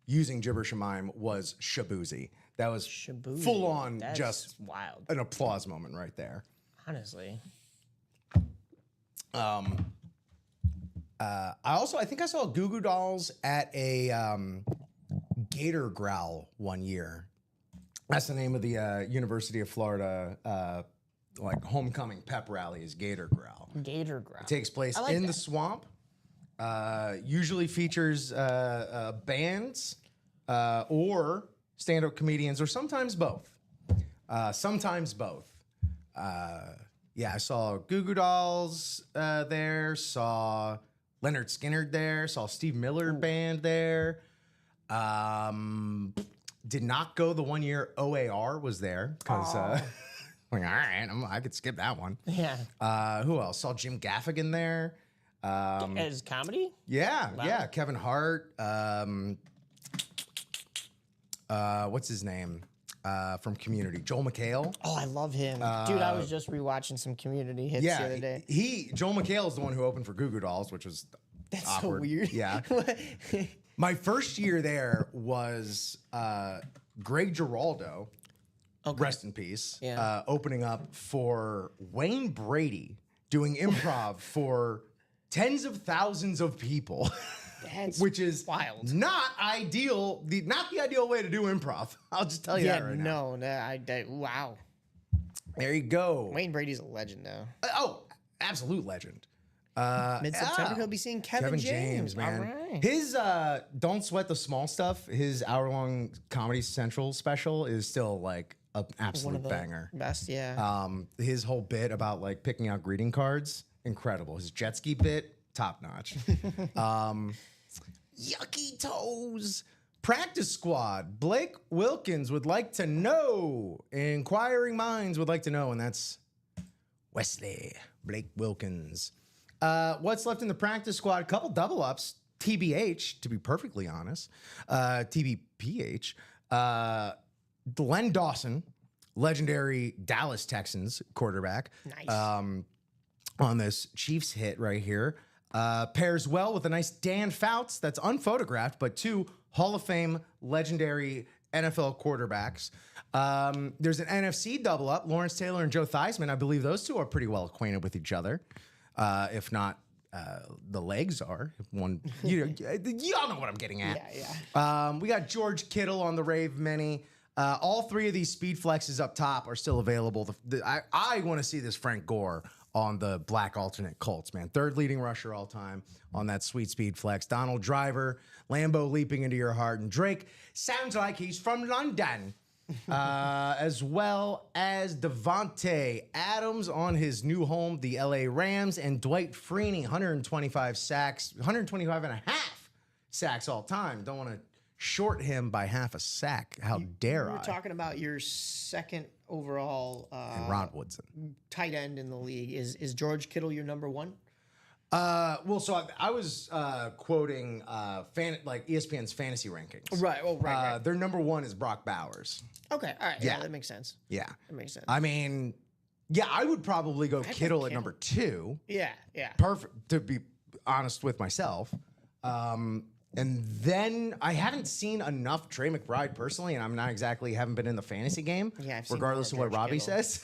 using gibberish and mime was Shaboozey. That was Shaboozey. full on, That's just wild. an applause moment right there. Honestly. I think I saw Goo Goo Dolls at a Gator Growl one year. That's the name of the University of Florida homecoming pep rally is Gator Growl. Gator Growl. It takes place I like in that. the swamp. Usually features bands or stand-up comedians, or sometimes both. Yeah, I saw Goo Goo Dolls there, saw Leonard Skinner there, saw Steve Miller Band there. Did not go the one year OAR was there because like, all right, I could skip that one. Yeah. Who else? Saw Jim Gaffigan there. As comedy? Yeah. Kevin Hart. What's his name? From Community, Joel McHale. Oh, I love him. Dude, I was just rewatching some Community hits the other day. Joel McHale is the one who opened for Goo Goo Dolls, which was That's awkward. so weird. Yeah. My first year there was Greg Giraldo, rest in peace, opening up for Wayne Brady, doing improv for tens of thousands of people. Which is wild. Not ideal. Not the ideal way to do improv. I'll just tell you that right now. Wow. There you go. Wayne Brady's a legend, though. Absolute legend. Mid-September, he'll be seeing Kevin James, man. All right. His Don't Sweat the Small Stuff, his hour-long Comedy Central special is still like an absolute banger. Best, yeah. His whole bit about like picking out greeting cards, incredible. His jet ski bit, top notch. Yucky Toes. Practice Squad. Blake Wilkins would like to know. Inquiring minds would like to know, and that's Wesley Blake Wilkins. What's left in the Practice Squad? A couple double ups. TBH, to be perfectly honest. TBPH. Glenn Dawson, legendary Dallas Texans quarterback. Nice. On this Chiefs hit right here. Pairs well with a nice Dan Fouts that's unphotographed, but two Hall of Fame legendary NFL quarterbacks. There's an NFC double up, Lawrence Taylor and Joe Theismann. I believe those two are pretty well acquainted with each other. If not, the legs are. One, y'all know what I'm getting at. Yeah. We got George Kittle on the Rave Mini. All three of these speed flexes up top are still available. I want to see this Frank Gore on the black alternate Colts, man. Third leading rusher all time on that sweet speed flex. Donald Driver, Lambo leaping into your heart. And Drake sounds like he's from London. As well as Devontae Adams on his new home, the LA Rams, and Dwight Freeney, 125 sacks, 125 and a half sacks all time. Don't want to short him by half a sack. How dare I? We're talking about your second overall And Ron Woodson. tight end in the league. Is George Kittle your number one? So I was quoting like ESPN's fantasy rankings. Right. Oh, right. Their number one is Brock Bowers. Okay. All right. Yeah, that makes sense. Yeah. That makes sense. I mean, yeah, I would probably go Kittle at number two. Yeah. Perfect, to be honest with myself. And then I haven't seen enough Trey McBride personally, and I'm not exactly haven't been in the fantasy game. Yeah, I've seen regardless of more what George Robbie Kittle. says.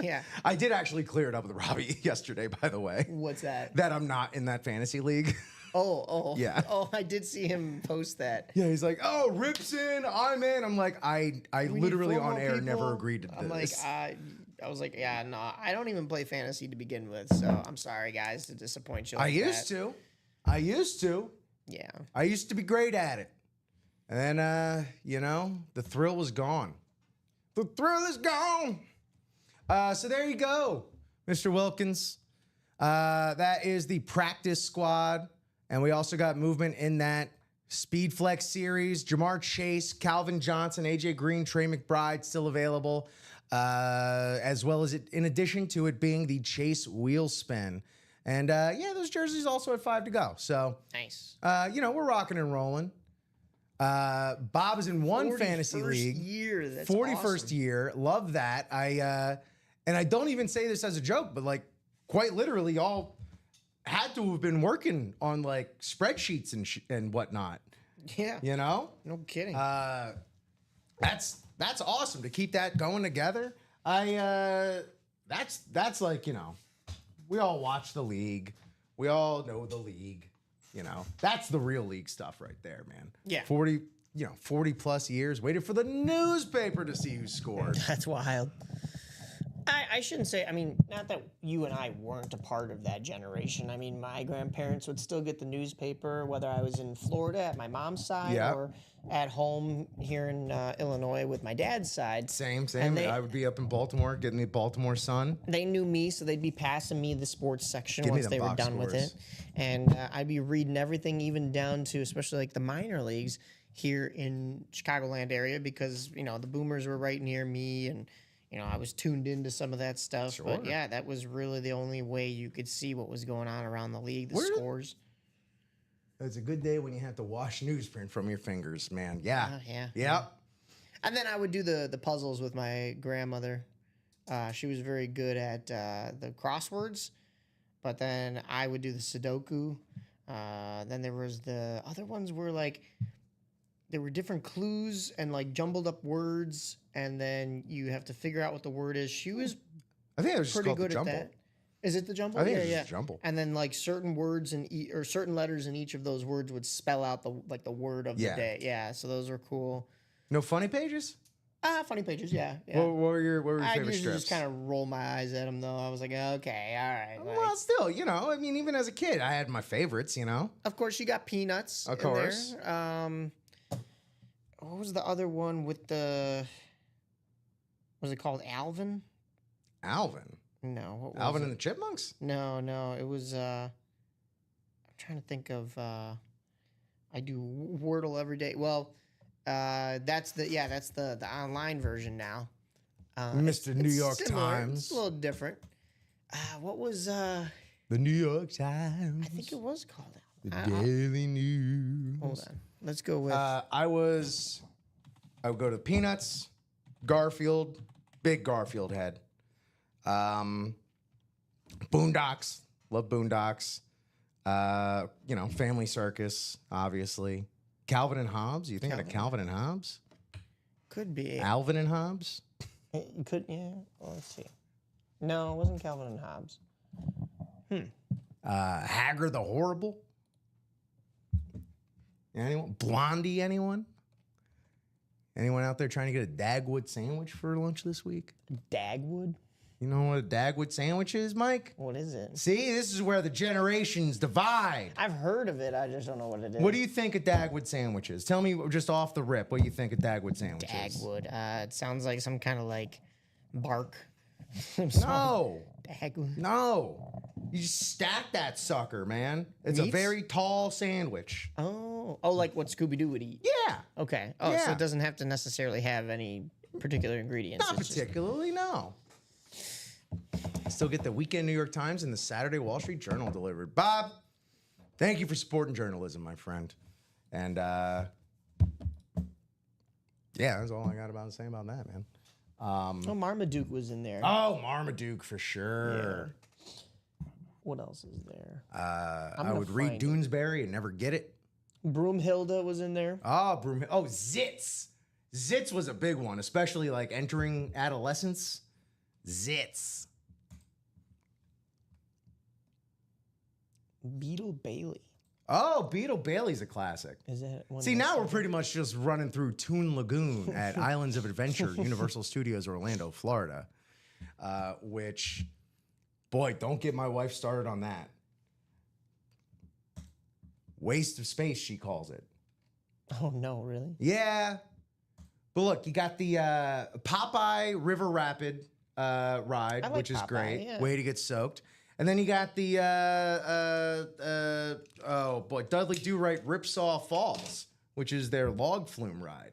Yeah. I did actually clear it up with Robbie yesterday, by the way. What's that? That I'm not in that fantasy league. Oh. Yeah. Oh, I did see him post that. Yeah, he's like, "Oh, Rip's in, I'm in." I'm like, I We literally need four on more air people. never agreed to I'm this. like, I was like, yeah, no, I don't even play fantasy to begin with, so I'm sorry, guys, to disappoint you. I used to. Yeah. I used to be great at it. And then, the thrill was gone. The thrill is gone. So there you go, Mr. Wilkins. That is the practice squad. And we also got movement in that Speed Flex series. Jamar Chase, Calvin Johnson, AJ Green, Trey McBride still available. As well as in addition to it being the Chase wheel spin. And those jerseys also at 5 to go. So Nice. we're rocking and rolling. Bob is in one fantasy 41st league. year. That's 41st awesome. year. Love that. And I don't even say this as a joke, but like quite literally, y'all had to have been working on like spreadsheets and whatnot. Yeah. No kidding. That's awesome to keep that going together. That's like, we all watch the league. We all know the league. That's the real league stuff right there, man. Yeah. 40 plus years waited for the newspaper to see who scored. That's wild. I shouldn't say, not that you and I weren't a part of that generation. My grandparents would still get the newspaper, whether I was in Florida at my mom's side Yeah. or at home here in Illinois with my dad's side. Same. And I would be up in Baltimore getting the Baltimore Sun. They knew me, so they'd be passing me the sports section Give me once them they were box done with scores. it. And I'd be reading everything, even down to especially like the minor leagues here in Chicagoland area, because the Boomers were right near me, and I was tuned into some of that stuff. Sure. But yeah, that was really the only way you could see what was going on around the league, the Where did- scores. It's a good day when you have to wash newsprint from your fingers, man. Yeah. Yeah. Yep. And then I would do the puzzles with my grandmother. She was very good at the crosswords, but then I would do the Sudoku. Then there was the other ones were like there were different clues and like jumbled up words, and then you have to figure out what the word is. She was I think it was just pretty called good the at jumble. that. Is it the jumble? I think yeah, it's yeah. just jumble. And then like certain words or certain letters in each of those words would spell out the word of Yeah. the day. Yeah, so those were cool. No funny pages? Funny pages, yeah. Yeah. What were your I favorite usually strips? just kind of roll my eyes at them, though. I was like, okay, all right. Well, still, I mean, even as a kid, I had my favorites, Of course, you got Peanuts. Of in course. there. What was the other one with was it called Alvin? Alvin. No. What was Alvin it? and the Chipmunks? No. It was, I'm trying to think of, I do Wordle every day. Well, that's the online version now. Mr. New York similar. Times. It's a little different. What was, The New York Times. I think it was called The Alvin. Daily News. Hold on. Let's go with. I would go to Peanuts, Garfield, big Garfield head. Boondocks, love Boondocks. Family Circus, obviously. Calvin and Hobbes. You think of Calvin and Hobbes? Could be. Alvin and Hobbes? It could, yeah. Well, let's see. No, it wasn't Calvin and Hobbes. Hagrid the Horrible? Anyone? Blondie, anyone? Anyone out there trying to get a Dagwood sandwich for lunch this week? Dagwood? You know what a Dagwood sandwich is, Mike? What is it? See, this is where the generations divide. I've heard of it. I just don't know what it is. What do you think a Dagwood sandwich is? Tell me just off the rip what you think a Dagwood sandwich is. Dagwood. It sounds like some kind of like bark. No. Dagwood. No. You just stack that sucker, man. It's a Meats? very tall sandwich. Oh, like what Scooby Doo would eat. Yeah. Okay. Oh, so Yeah. it doesn't have to necessarily have any particular ingredients. Not It's just- particularly, no. Still get the Weekend New York Times and the Saturday Wall Street Journal delivered. Bob, thank you for supporting journalism, my friend. And yeah, that's all I got to say about that, man. Oh, Marmaduke was in there. Oh, Marmaduke for sure. What else is there? I gonna would read find it. Doonesbury and never get it. Broomhilda was in there. Oh, Zitz. Zitz was a big one, especially like entering adolescence. Zitz. Beetle Bailey. Oh, Beetle Bailey's a classic. Is that one? See, that's- now we're pretty much just running through Toon Lagoon at Islands of Adventure, Universal Studios, Orlando, Florida. Which, boy, don't get my wife started on that. Waste of space, she calls it. Oh no, really? Yeah. But look, you got the Popeye River Rapid ride, like which is Popeye, great. yeah. Way to get soaked. And then you got the Dudley Do-Right Ripsaw Falls, which is their log flume ride.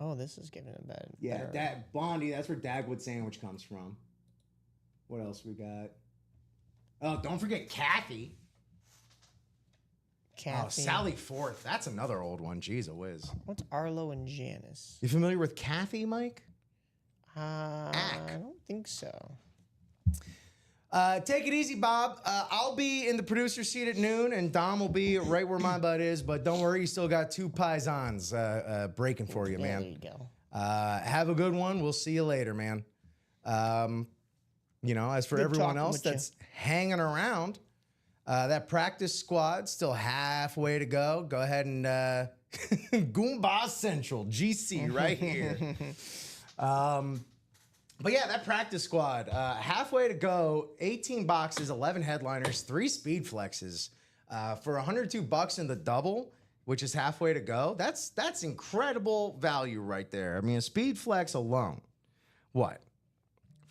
Oh, this is giving it bad. Yeah, Blondie, that's where Dagwood sandwich comes from. What else we got? Oh, don't forget Kathy. Kathy. Oh, Sally Forth. That's another old one. Jeez, a whiz. What's Arlo and Janice? You familiar with Kathy, Mike? I don't think so. Take it easy, Bob. I'll be in the producer seat at noon, and Dom will be right where my butt is. But don't worry, you still got two paisans breaking for you, Yeah, man. there you go. Have a good one. We'll see you later, man. As for Good everyone talking else with you. that's hanging around, that practice squad still halfway to go. Go ahead and Goomba Central GC right here. But yeah, that practice squad, halfway to go, 18 boxes, 11 headliners, 3 speed flexes, for $102 in the double, which is halfway to go. That's incredible value right there. I mean, a speed flex alone, what?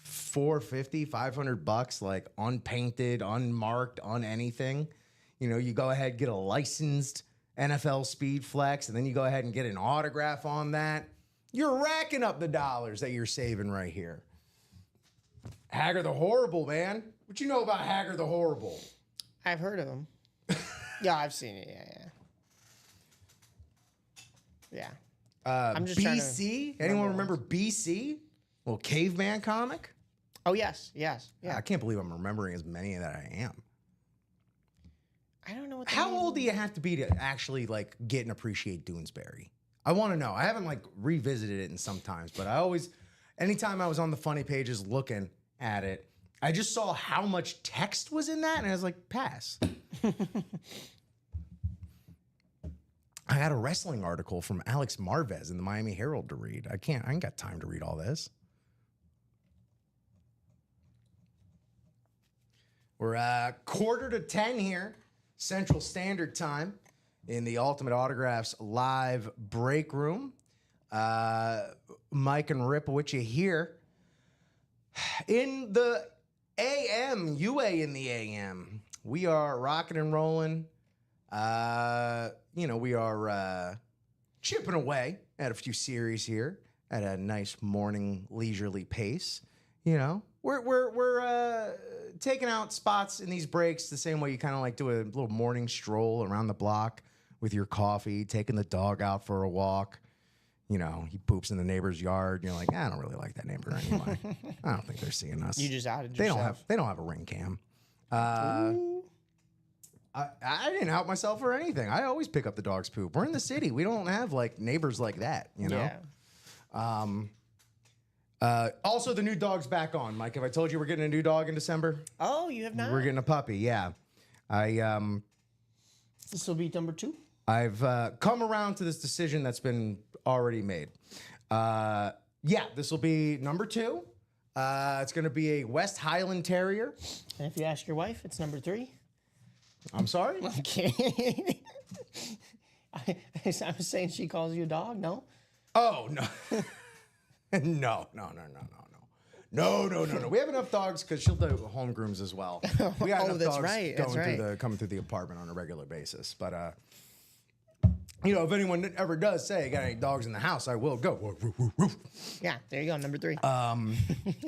$450, $500, like unpainted, unmarked, on anything. You go ahead, get a licensed NFL speed flex, and then you go ahead and get an autograph on that. You're racking up the dollars that you're saving right here. Hager the Horrible, man. What you know about Hager the Horrible? I've heard of him. Yeah, I've seen it. Yeah. I'm just BC? Anyone remember BC? Little caveman comic? Oh, yes. Yeah. I can't believe I'm remembering as many that I am. I don't know what. How old do you have to be to actually like get and appreciate Doonesbury? I want to know. I haven't like revisited it in some times, but I always, anytime I was on the funny pages looking at it, I just saw how much text was in that, and I was like, pass. I got a wrestling article from Alex Marvez in the Miami Herald to read. I ain't got time to read all this. We're 9:45 here, Central Standard Time, in the Ultimate Autographs live break room. Mike and Rip with you here. In the AM, UA in the AM, we are rocking and rolling. We are chipping away at a few series here at a nice morning leisurely pace. You know, we're taking out spots in these breaks the same way you kind of like do a little morning stroll around the block with your coffee, taking the dog out for a walk. You know, he poops in the neighbor's yard. And you're like, I don't really like that neighbor anyway. I don't think they're seeing us. You just outed They yourself. don't have a ring cam. I didn't out myself or anything. I always pick up the dog's poop. We're in the city. We don't have like neighbors like that, you know? Yeah. Also, the new dog's back on. Mike, have I told you we're getting a new dog in December? Oh, you have not? We're getting a puppy, yeah. This will be number 2? I've come around to this decision that's been already made. This will be number 2. It's going to be a West Highland Terrier. And if you ask your wife, it's number 3. I'm sorry? Okay. I was saying she calls you a dog, no? Oh, no. No. We have enough dogs because she'll do home grooms as well. We got enough dogs coming through the apartment on a regular basis. But, if anyone ever does say, got any dogs in the house, I will go. Woof, woof, woof, woof. Yeah, there you go, number 3.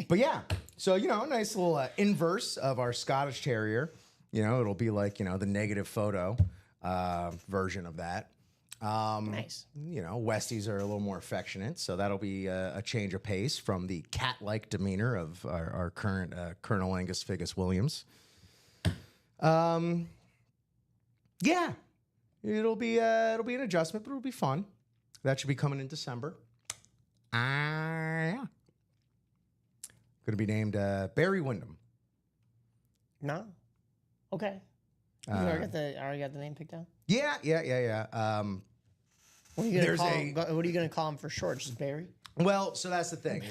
But yeah, so, a nice little inverse of our Scottish Terrier. It'll be like, the negative photo version of that. Nice. Westies are a little more affectionate, so that'll be a change of pace from the cat-like demeanor of our current Colonel Angus Figgis Williams. Yeah, it'll be an adjustment, but it'll be fun. That should be coming in December. Yeah. Going to be named Barry Windham. No. Okay. You already got the name picked out? Yeah. What are you gonna call him for short? Just Barry? Well, so that's the thing.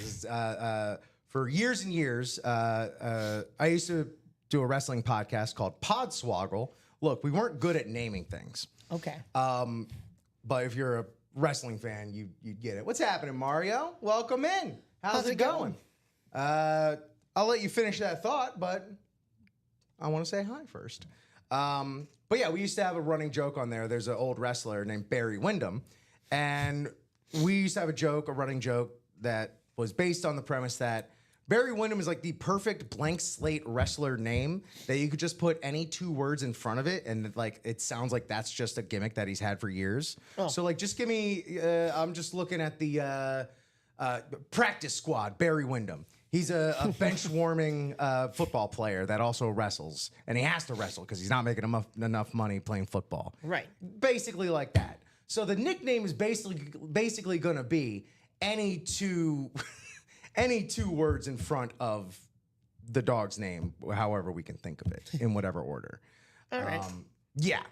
For years and years, I used to do a wrestling podcast called Podswoggle. Look, we weren't good at naming things. Okay. But if you're a wrestling fan, you'd get it. What's happening, Mario? Welcome in. How's it going? I'll let you finish that thought, but I want to say hi first. But yeah, we used to have a running joke on there. There's an old wrestler named Barry Windham, and we used to have a running joke that was based on the premise that Barry Windham is like the perfect blank slate wrestler name that you could just put any 2 words in front of it, and like it sounds like that's just a gimmick that he's had for years. Oh. So like, just give me. I'm just looking at the practice squad. Barry Windham. He's a bench warming football player that also wrestles, and he has to wrestle because he's not making enough money playing football. Right. Basically like that. So the nickname is basically going to be any 2 words in front of the dog's name, however we can think of it, in whatever order. All right. Yeah.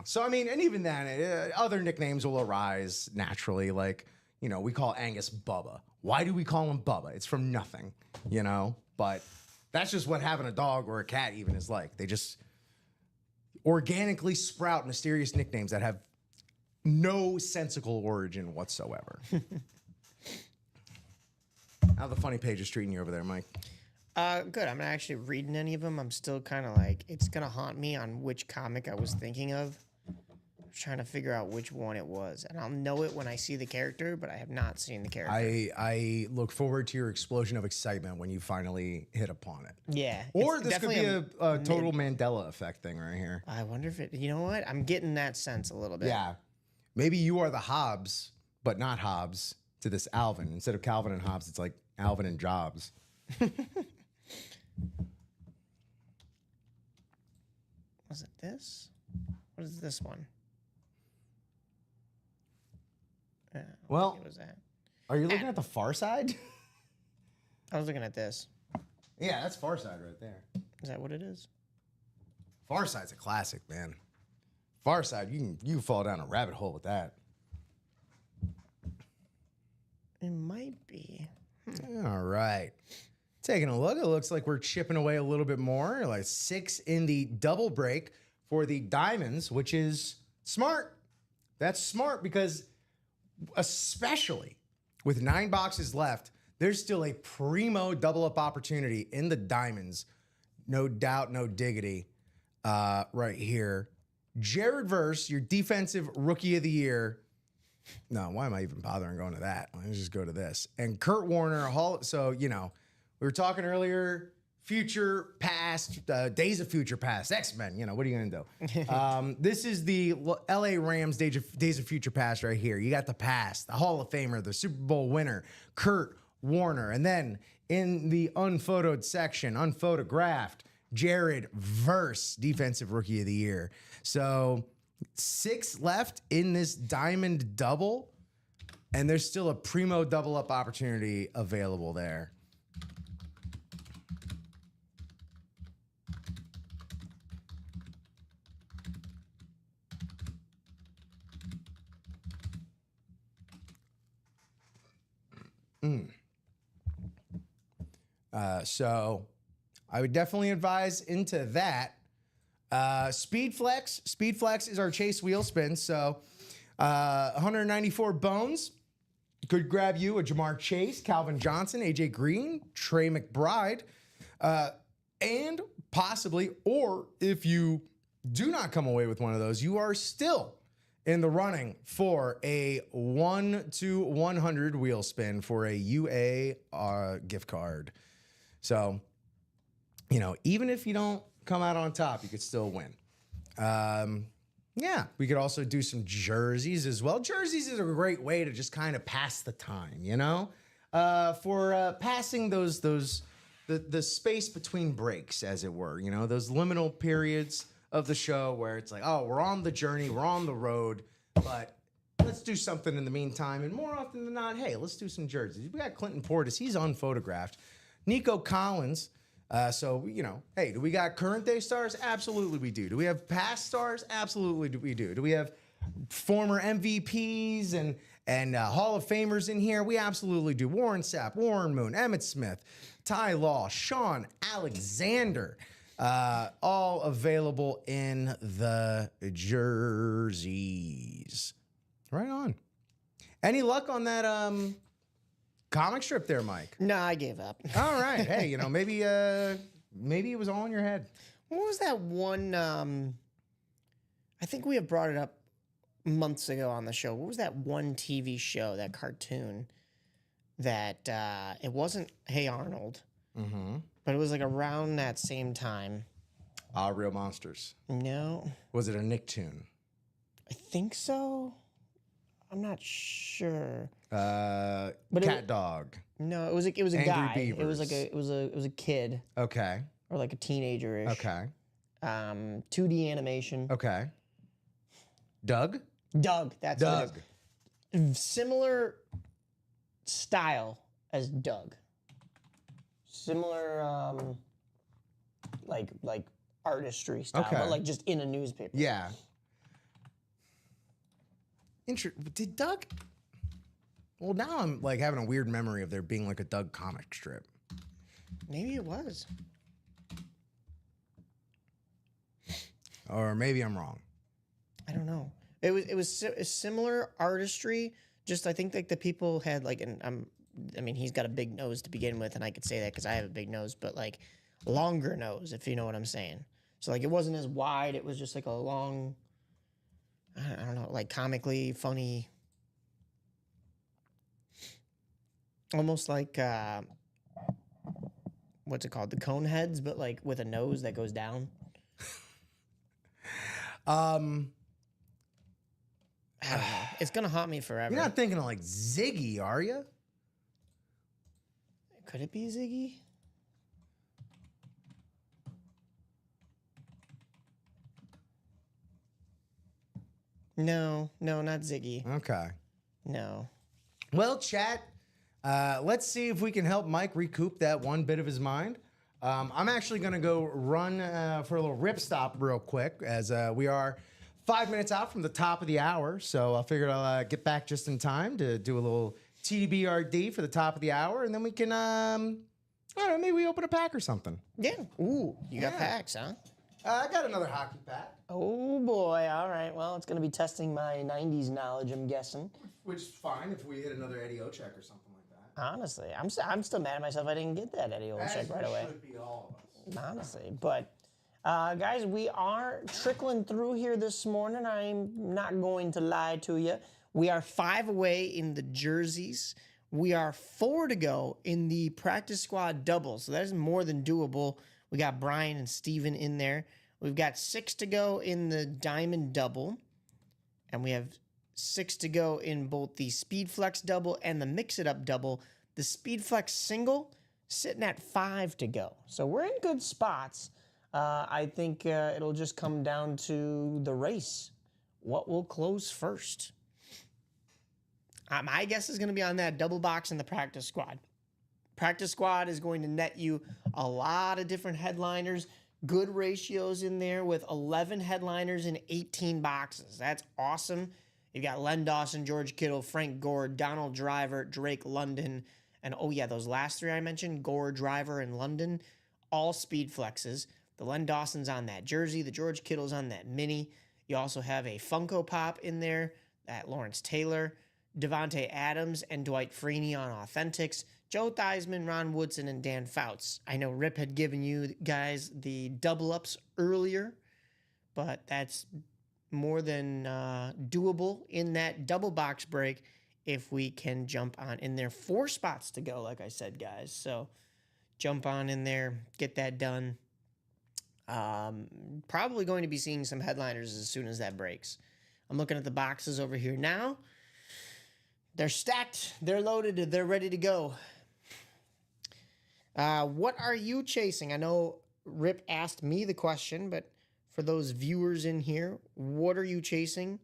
So I mean, and even then, other nicknames will arise naturally. Like, we call Angus Bubba. Why do we call him Bubba? It's from nothing, But that's just what having a dog or a cat even is like. They just organically sprout mysterious nicknames that have no sensical origin whatsoever. How the funny page is treating you over there, Mike? Good. I'm not actually reading any of them. I'm still kind of like, it's going to haunt me on which comic I was thinking of. trying to figure out which one it was, and I'll know it when I see the character, but I have not seen the character. I look forward to your explosion of excitement when you finally hit upon it. Yeah. Or it's this could be definitely a total Mandela effect thing right here. I wonder if it. You know what? I'm getting that sense a little bit. Yeah. Maybe you are the Hobbes, but not Hobbes to this Alvin. Instead of Calvin and Hobbes, it's like Alvin and Jobs. Was it this? What is this one? Well, What was that? are you looking at the Far Side? I was looking at this. Yeah, that's Far Side right there. Is that what it is? Far Side's a classic, man. Far Side, you can fall down a rabbit hole with that. It might be. All right. Taking a look, it looks like we're chipping away a little bit more. Like 6 in the double break for the Diamonds, which is smart. That's smart because especially with 9 boxes left, there's still a primo double up opportunity in the Diamonds. No doubt, no diggity. Right here. Jared Verse, your defensive rookie of the year. No, why am I even bothering going to that? Let's just go to this. And Kurt Warner, so, we were talking earlier, future, past, Days of Future Past, X-Men, what are you going to do? This is the LA Rams Days of Future Past right here. You got the past, the Hall of Famer, the Super Bowl winner, Kurt Warner. And then in the unphotoed section, unphotographed, Jared Verse, defensive rookie of the year. So 6 left in this diamond double, and there's still a primo double up opportunity available there. So I would definitely advise into that. Speed Flex is our chase wheel spin. So 194 bones could grab you a Jamar Chase, Calvin Johnson, AJ Green, Trey McBride, and possibly, or if you do not come away with one of those, you are still in the running for a 1-100 wheel spin for a UA gift card. So, even if you don't come out on top, you could still win. Yeah, we could also do some jerseys as well. Jerseys is a great way to just kind of pass the time, for passing the space between breaks, as it were. Those liminal periods of the show where it's like, oh, we're on the journey, we're on the road, but let's do something in the meantime. And more often than not, hey, let's do some jerseys. We got Clinton Portis, he's unphotographed. Nico Collins. Hey, do we got current day stars? Absolutely we do. Do we have past stars? Absolutely we do. Do we have former MVPs and Hall of Famers in here? We absolutely do. Warren Sapp, Warren Moon, Emmitt Smith, Ty Law, Sean Alexander, all available in the jerseys. Right on. Any luck on that comic strip there, Mike? No, I gave up. All right. Hey, maybe it was all in your head. What was that one? I think we have brought it up months ago on the show. What was that one TV show, that cartoon that it wasn't Hey Arnold, but it was like around that same time? Real Monsters. No. Was it a Nicktoon? I think so. I'm not sure. Cat Dog. No, it was a Angry guy. Beavers. It was like it was a kid Okay. or like a teenager-ish. Okay. 2D animation. Okay. Doug? Doug, that's Doug. what it is. Similar style as Doug. Similar like artistry style, Okay. but like just in a newspaper. Yeah. Did Doug? Well, now I'm like having a weird memory of there being like a Doug comic strip. Maybe it was. Or maybe I'm wrong. I don't know. It was similar artistry. Just I think like the people had like I mean he's got a big nose to begin with, and I could say that because I have a big nose, but like longer nose, if you know what I'm saying. So like it wasn't as wide. It was just like a long. I don't know, like comically funny, almost like what's it called? The cone heads, but like with a nose that goes down. I don't know. It's gonna haunt me forever. You're not thinking of like Ziggy, are you? Could it be Ziggy? No, not Ziggy. Okay. No. Well, chat, let's see if we can help Mike recoup that one bit of his mind. I'm actually going to go run for a little rip stop real quick, as we are 5 minutes out from the top of the hour. So I figured I'll get back just in time to do a little TBRD for the top of the hour, and then we can, I don't know, maybe we open a pack or something. Yeah. Ooh, you got packs, huh? I got another hockey pack. Oh boy. All right. Well, it's going to be testing my 90s knowledge, I'm guessing. Which is fine if we hit another Eddie Olczyk or something like that. Honestly, I'm still mad at myself I didn't get that Eddie Olczyk right away. Should be all of us. Honestly, but guys, we are trickling through here this morning. I'm not going to lie to you. We are 5 away in the jerseys. We are 4 to go in the practice squad double, so that is more than doable. We got Brian and Steven in there. We've got 6 to go in the diamond double, and we have 6 to go in both the Speed Flex double and the Mix It Up double. The Speed Flex single sitting at 5 to go. So we're in good spots. I think it'll just come down to the race. What will close first? My guess is going to be on that double box in the practice squad. Practice squad is going to net you a lot of different headliners. Good ratios in there with 11 headliners and 18 boxes. That's awesome. You got Len Dawson, George Kittle, Frank Gore, Donald Driver, Drake London, and oh yeah, those last 3 I mentioned, Gore, Driver, and London, all speed flexes. The Len Dawson's on that jersey. The George Kittle's on that mini. You also have a Funko Pop in there, that Lawrence Taylor, Devontae Adams, and Dwight Freeney on Authentics. Joe Theismann, Ron Woodson, and Dan Fouts. I know Rip had given you guys the double ups earlier, but that's more than doable in that double box break if we can jump on in there. 4 spots to go, like I said, guys. So jump on in there, get that done. Probably going to be seeing some headliners as soon as that breaks. I'm looking at the boxes over here now. They're stacked, they're loaded, they're ready to go. What are you chasing? I know Rip asked me the question, but for those viewers in here, what are you chasing?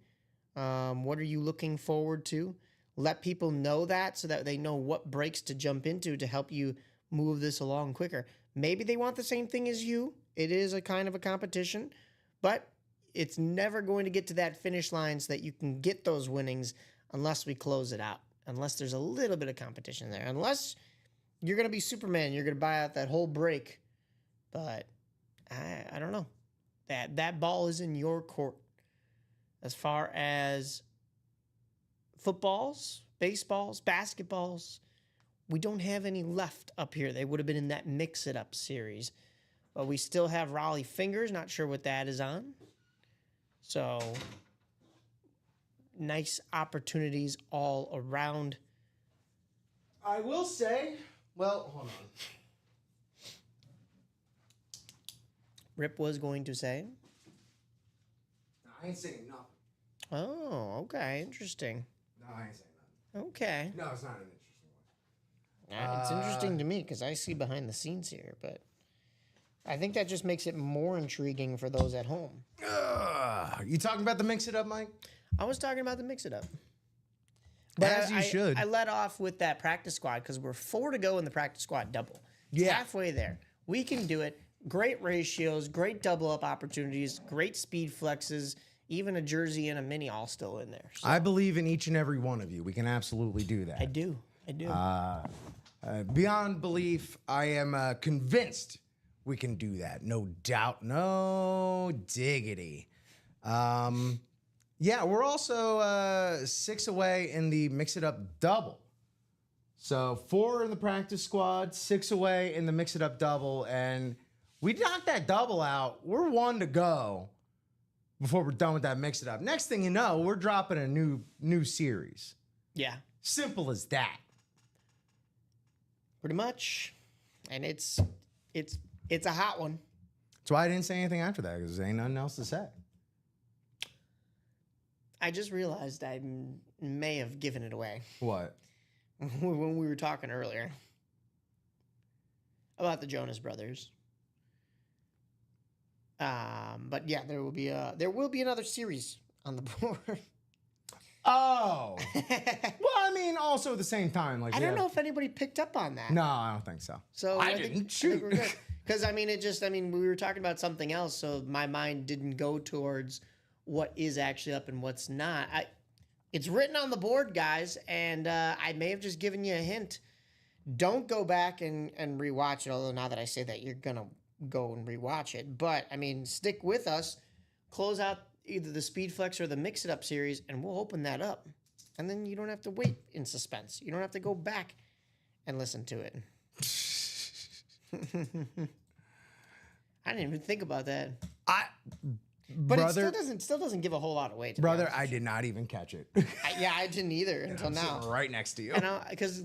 What are you looking forward to? Let people know that so that they know what breaks to jump into to help you move this along quicker. Maybe they want the same thing as you. It is a kind of a competition, but it's never going to get to that finish line so that you can get those winnings unless we close it out, unless there's a little bit of competition there, unless you're going to be Superman, you're going to buy out that whole break. But I don't know. That ball is in your court. As far as footballs, baseballs, basketballs, we don't have any left up here. They would have been in that Mix It Up series. But we still have Raleigh Fingers. Not sure what that is on. So, nice opportunities all around. I will say, well, hold on. Rip was going to say. I ain't saying nothing. Oh, okay. Interesting. No, I ain't saying nothing. Okay. No, it's not an interesting one. It's interesting to me because I see behind the scenes here, but I think that just makes it more intriguing for those at home. You talking about the Mix It Up, Mike? I was talking about the Mix It Up. As you should. I let off with that practice squad because we're 4 to go in the practice squad double. Yeah. Halfway there. We can do it. Great ratios, great double up opportunities, great speed flexes, even a jersey and a mini all still in there. So I believe in each and every one of you. We can absolutely do that. I do. Beyond belief, I am convinced we can do that. No doubt. No diggity. Yeah, we're also 6 away in the Mix It Up double. So 4 in the practice squad, 6 away in the Mix It Up double, and we knocked that double out. We're 1 to go. before we're done with that mix it up. Next thing you know, we're dropping a new series. Yeah. Simple as that. Pretty much. And it's a hot one. That's why I didn't say anything after that, because there ain't nothing else to say. I just realized I may have given it away What? when we were talking earlier about the Jonas Brothers. But yeah, there will be another series on the board. Oh. Well, I mean, also at the same time, like I don't know if anybody picked up on that. No, I don't think so. So I didn't. Shoot. Because we were talking about something else, so my mind didn't go towards what is actually up and what's not. It's written on the board, guys, and I may have just given you a hint. Don't go back and rewatch it, although now that I say that, you're going to go and rewatch it. But, I mean, stick with us. Close out either the Speed Flex or the Mix It Up series, and we'll open that up. And then you don't have to wait in suspense. You don't have to go back and listen to it. I didn't even think about that. But brother, it still doesn't give a whole lot away. Brother, I did not even catch it. I didn't either until now. Right next to you. Because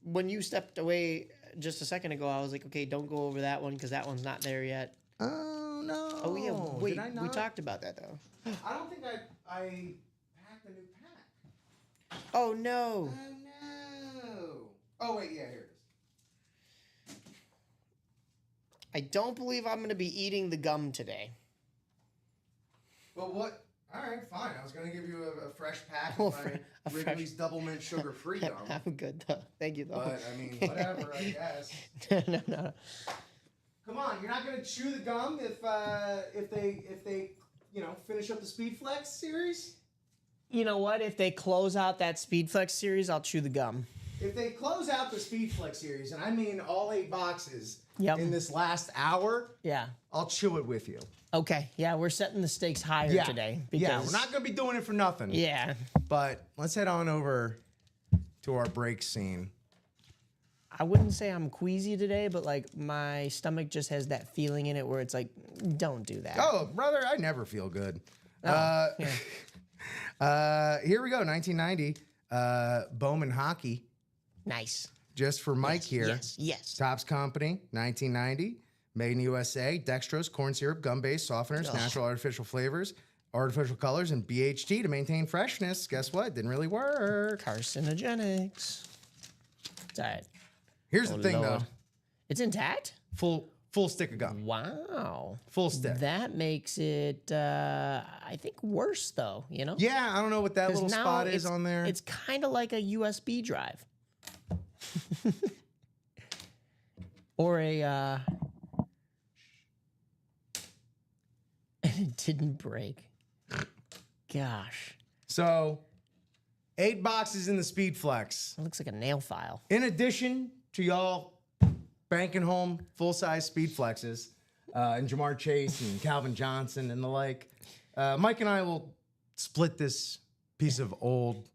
when you stepped away just a second ago, I was like, okay, don't go over that one because that one's not there yet. Oh, no. Oh, yeah. Wait, Did I not? we talked about that, though. I don't think I packed a new pack. Oh, no. Oh, no. Oh, wait, yeah, here it is. I don't believe I'm going to be eating the gum today. Well, what? All right, fine. I was going to give you a fresh pack Oh, of my Wrigley's Double Mint Sugar-Free gum. I'm good, though. Thank you, though. But, I mean, whatever, I guess. No. Come on, you're not going to chew the gum if they finish up the Speed Flex series? You know what? If they close out that Speed Flex series, I'll chew the gum. If they close out the Speed Flex series, and I mean all 8 boxes Yep. in this last hour, Yeah. I'll chew it with you. Okay. Yeah, we're setting the stakes higher today. Yeah, we're not going to be doing it for nothing. Yeah. But let's head on over to our break scene. I wouldn't say I'm queasy today, but like my stomach just has that feeling in it where it's like, don't do that. Oh, brother, I never feel good. Yeah. Here we go, 1990. Bowman Hockey. Nice. Just for Mike here. Yes. Topps Company, 1990. Made in the USA. Dextrose, corn syrup, gum-based softeners, natural artificial flavors, artificial colors, and BHT to maintain freshness. Guess what? Didn't really work. Carcinogenics. It's all right. Here's the thing, Lord. though. It's intact? Full stick of gum. Wow. Full stick. That makes it, I think, worse, though, you know? Yeah, I don't know what that 'Cause little now spot is on there. It's kind of like a USB drive. Or a, and it didn't break. Gosh. So, 8 boxes in the Speed Flex. It looks like a nail file. In addition to y'all banking home full-size Speed Flexes, and Jamar Chase and Calvin Johnson and the like, Mike and I will split this piece of old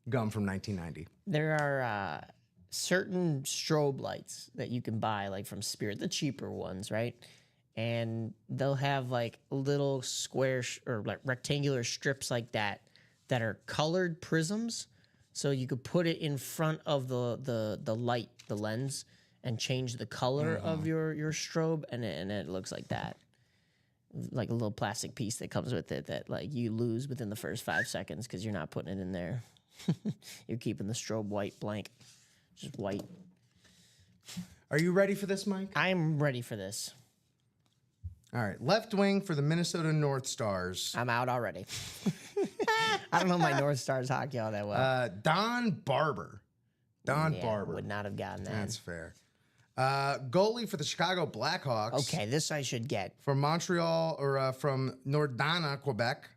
gum from 1990. There are certain strobe lights that you can buy, like from Spirit, the cheaper ones, right? And they'll have like little square or like rectangular strips like that are colored prisms. So you could put it in front of the light, the lens, and change the color of your strobe, and it looks like that. Like a little plastic piece that comes with it that like you lose within the first 5 seconds because you're not putting it in there. You're keeping the strobe white blank. Just white. Are you ready for this, Mike? I'm ready for this. All right. Left wing for the Minnesota North Stars. I'm out already. I don't know my North Stars hockey all that well. Don Barber. Don Barber. Would not have gotten that. That's fair. Goalie for the Chicago Blackhawks. Okay, this I should get. From Montreal, or from Nordana, Quebec.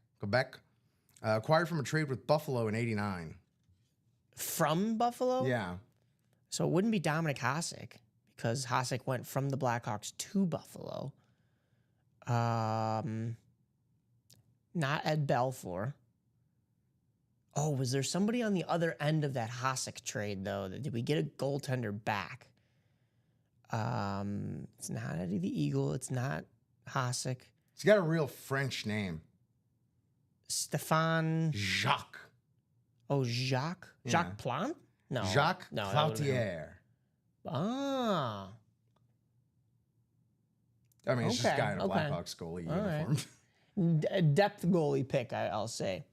Acquired from a trade with Buffalo in '89. From Buffalo? Yeah. So it wouldn't be Dominic Hasek because Hasek went from the Blackhawks to Buffalo. Not Ed Belfour. Oh, was there somebody on the other end of that Hasek trade, though? Did we get a goaltender back? It's not Eddie the Eagle. It's not Hasek. He's got a real French name. Stefan. Jacques. Oh, Jacques. Yeah. Jacques Plante? No. Jacques No, that would've been him. Cloutier. Ah. I mean, it's just a Okay, guy in a okay. Blackhawks goalie All right. uniform. Depth goalie pick, I'll say.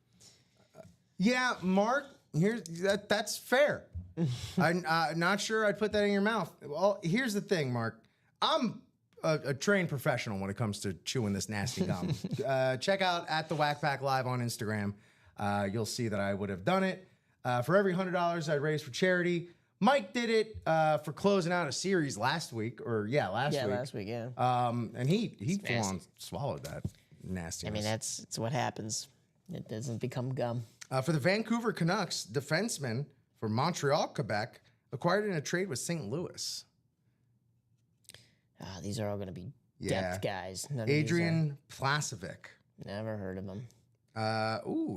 Yeah, Mark, that's fair. I'm not sure I'd put that in your mouth. Well, here's the thing, Mark. I'm a trained professional when it comes to chewing this nasty gum. Check out at the Whack Pack Live on Instagram. You'll see that I would have done it. For every $100 I'd raised for charity, Mike did it for closing out a series last week. Last week, yeah. And he full nasty. on swallowed that nastiness. I mean, it's what happens. It doesn't become gum. For the Vancouver Canucks, defenseman for Montreal, Quebec, acquired in a trade with St. Louis. These are all going to be Yeah. depth guys. None of these Adrian Plasovic. are- never heard of them.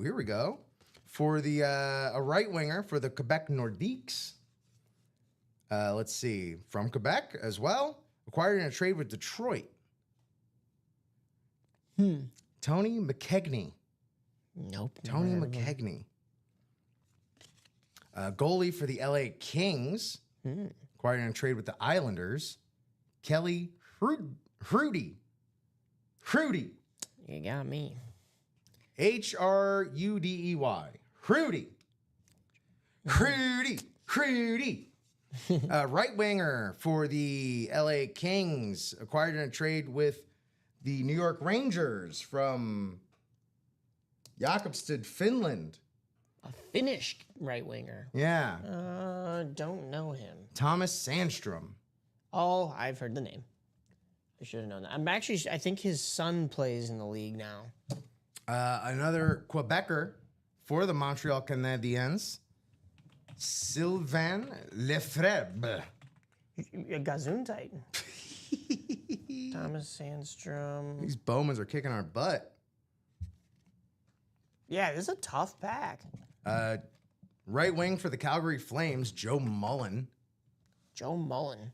Here we go. For the a right winger for the Quebec Nordiques. Let's see. From Quebec as well. Acquired in a trade with Detroit. Tony McKegney. Nope. never Tony heard of them. McKegney. Goalie for the LA Kings. Acquired in a trade with the Islanders. Kelly Hrudey. You got me. Hrudey. Hrudey. Right winger for the LA Kings. Acquired in a trade with the New York Rangers from Jakobstad, Finland. A Finnish right winger. Yeah. Don't know him. Thomas Sandstrom. Oh, I've heard the name. I should have known that. I think his son plays in the league now. Another Quebecer for the Montreal Canadiens. Sylvain Lefebvre. Gesundheit. Thomas Sandstrom. These Bowmans are kicking our butt. Yeah, this is a tough pack. Right wing for the Calgary Flames, Joe Mullen. Joe Mullen.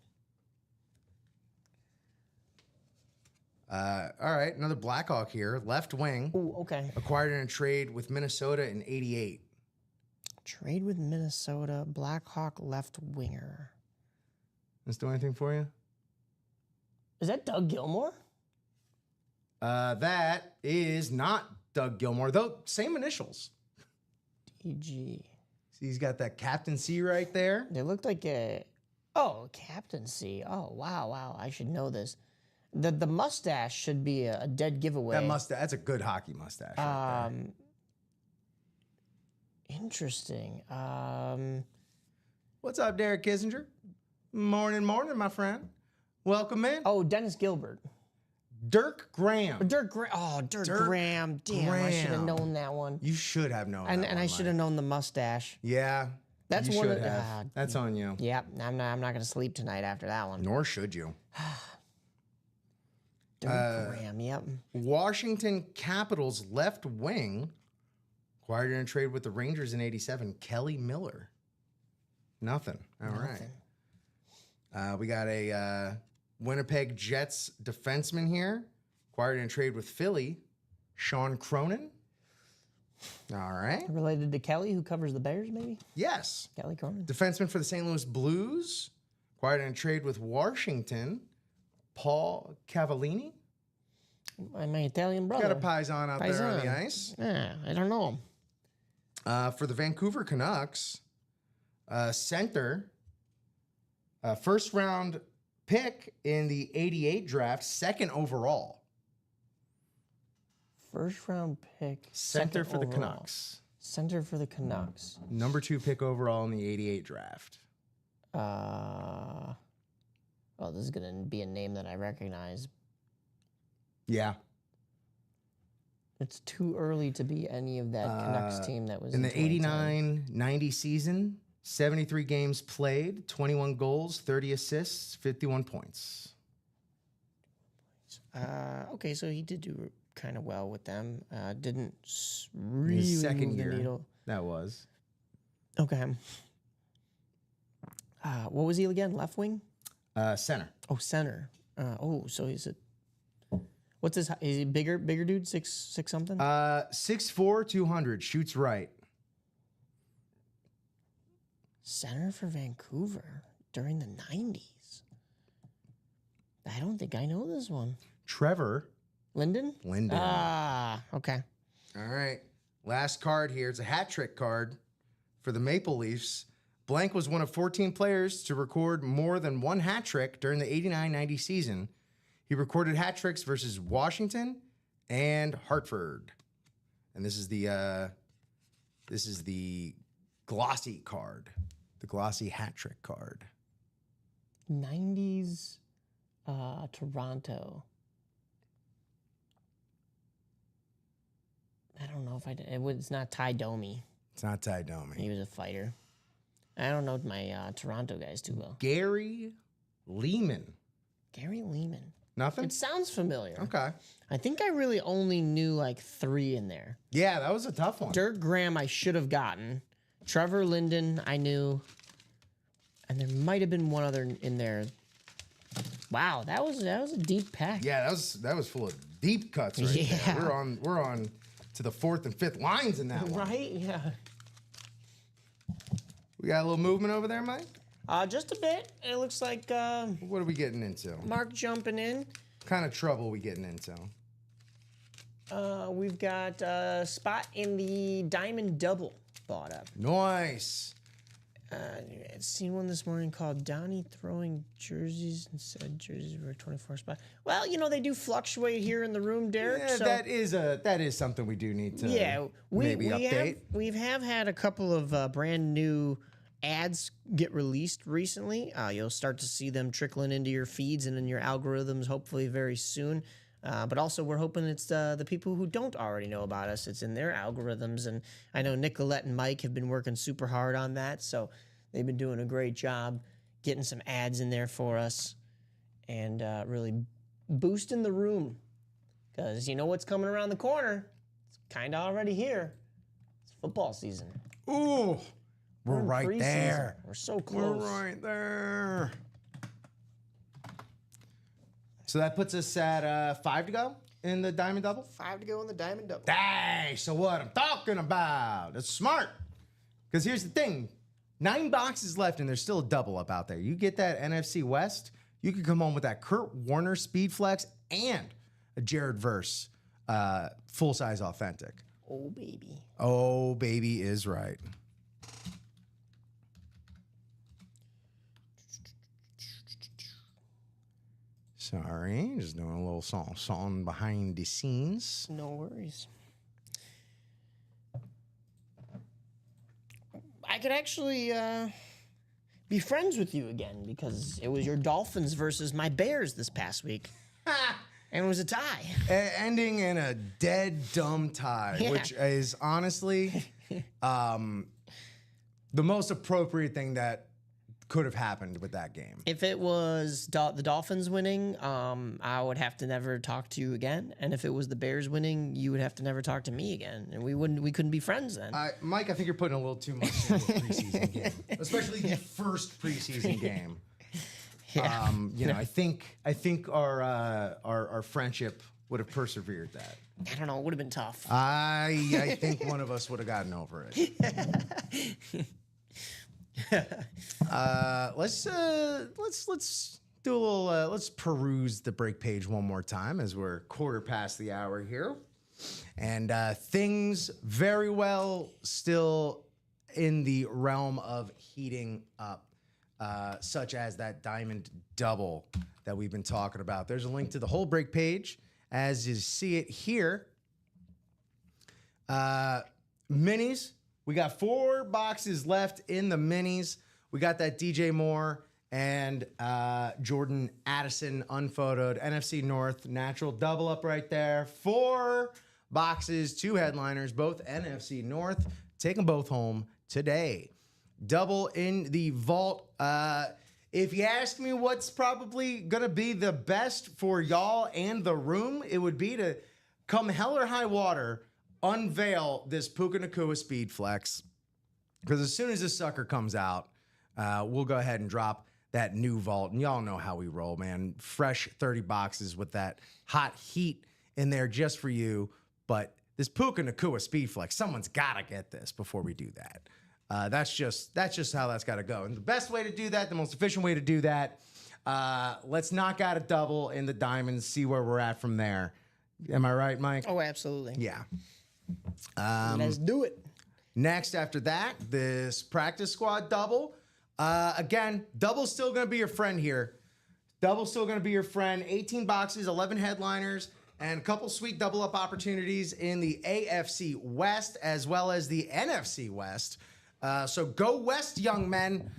All right, another Blackhawk here. Left wing. Ooh, okay. Acquired in a trade with Minnesota in '88. Trade with Minnesota, Blackhawk left winger. Does this do anything for you? Is that Doug Gilmore? That is not Doug Gilmore, though same initials. DG. See, he's got that Captain C right there. They looked like a. Oh, captaincy. Oh, wow. I should know this. The mustache should be a dead giveaway. That's a good hockey mustache. Right there. Interesting. What's up, Derek Kissinger? Morning, my friend. Welcome in. Oh, Dennis Gilbert. Dirk Graham. Dirk Graham. Damn, I should have Graham. known that one. You should have known. And that I one, should have known the mustache. Yeah, That's you one should of- have. That's on you. Yep, I'm not going to sleep tonight after that one. Nor should you. Dirk Graham. Yep. Washington Capitals left wing acquired in a trade with the Rangers in '87. Kelly Miller. Nothing. All right. We got a Winnipeg Jets defenseman here. Acquired in a trade with Philly. Sean Cronin. All right. Related to Kelly, who covers the Bears, maybe? Yes. Kelly Cronin. Defenseman for the St. Louis Blues. Acquired in a trade with Washington. Paul Cavallini. My Italian brother. Got a Paisan out there on the Paisan. ice. Yeah, I don't know him. For the Vancouver Canucks, center, first round pick in the '88 draft, second overall. First round pick. Center second for the overall. Canucks. Center for the Canucks. Number 2 pick overall in the '88 draft. Oh, this is going to be a name that I recognize. Yeah. It's too early to be any of that Canucks team that was In the 2010. 89-90 season, 73 games played, 21 goals, 30 assists, 51 points. Okay, so he did do kind of well with them. Didn't really His second move the year, needle. that was. Okay. What was he again? Left wing? Center. Oh, center. So he's a. What's his? Is he bigger dude? Six something? 6'4", 200, shoots right. Center for Vancouver during the 90s. I don't think I know this one. Trevor Linden? Linden. Ah, okay. All right. Last card here. It's a hat trick card for the Maple Leafs. Blank was one of 14 players to record more than one hat trick during the 89-90 season. He recorded hat tricks versus Washington and Hartford. And this is the glossy card. The glossy hat trick card. 90s Toronto. I don't know if I did. It's not Ty Domi. It's not Ty Domi. He was a fighter. I don't know my Toronto guys too well. Gary Lehman. Gary Lehman. Nothing? It sounds familiar. Okay. I think I really only knew like 3 in there. Yeah, that was a tough one. Dirk Graham I should have gotten. Trevor Linden I knew. And there might have been one other in there. Wow, that was a deep pack. Yeah, that was full of deep cuts right Yeah. there. We're on to the 4th and 5th lines in that one. Right? Yeah. We got a little movement over there, Mike? Just a bit. It looks like What are we getting into? Mark jumping in. What kind of trouble we getting into? We've got a spot in the Diamond Double bought up. Nice. I seen one this morning called Donnie Throwing Jerseys and said jerseys were 24 spot. Well, they do fluctuate here in the room, Derek. Yeah, so that is something we do need to we update. We have had a couple of brand new ads get released recently. You'll start to see them trickling into your feeds and in your algorithms hopefully very soon. But also we're hoping it's the people who don't already know about us. It's in their algorithms. And I know Nicolette and Mike have been working super hard on that. So they've been doing a great job getting some ads in there for us and really boosting the room. Because you know what's coming around the corner? It's kind of already here. It's football season. Ooh, we're in right preseason. there. We're so close. We're right there. So that puts us at 5 to go in the Diamond Double? 5 to go in the Diamond Double. Dang, so what I'm talking about. That's smart. Because here's the thing. 9 boxes left, and there's still a double up out there. You get that NFC West, you can come home with that Kurt Warner Speed Flex and a Jared Verse full-size authentic. Oh, baby. Oh, baby is right. Sorry, just doing a little song behind the scenes. No worries. I could actually be friends with you again because it was your Dolphins versus my Bears this past week. And it was a tie. Ending in a dead, dumb tie, Yeah. which is honestly the most appropriate thing that could have happened with that game. If it was the Dolphins winning, I would have to never talk to you again. And if it was the Bears winning, you would have to never talk to me again. And we couldn't be friends then. Mike, I think you're putting a little too much into a preseason game, especially the first preseason game. Yeah. I think our friendship would have persevered that. I don't know. It would have been tough. I think one of us would have gotten over it. Let's do a little. Let's peruse the break page one more time as we're quarter past the hour here, and things very well still in the realm of heating up, such as that Diamond Double that we've been talking about. There's a link to the whole break page as you see it here. Minis. We got 4 boxes left in the minis. We got that DJ Moore and Jordan Addison unphotoed NFC North natural double up right there. 4 boxes, 2 headliners, both NFC North. Take them both home today. Double in the vault. If you ask me what's probably going to be the best for y'all and the room, it would be to come hell or high water, unveil this Puka Nacua Speed Flex, because as soon as this sucker comes out, we'll go ahead and drop that new vault. And y'all know how we roll, man. Fresh 30 boxes with that hot heat in there just for you. But this Puka Nacua Speed Flex, someone's got to get this before we do that. That's just how that's got to go. And the best way to do that, the most efficient way to do that, let's knock out a double in the diamonds, see where we're at from there. Am I right, Mike? Oh, absolutely. Yeah. Let's do it. Next, after that, this practice squad double. Again, double's still going to be your friend here. Double's still going to be your friend. 18 boxes, 11 headliners, and a couple sweet double-up opportunities in the AFC West as well as the NFC West. So go West, young men,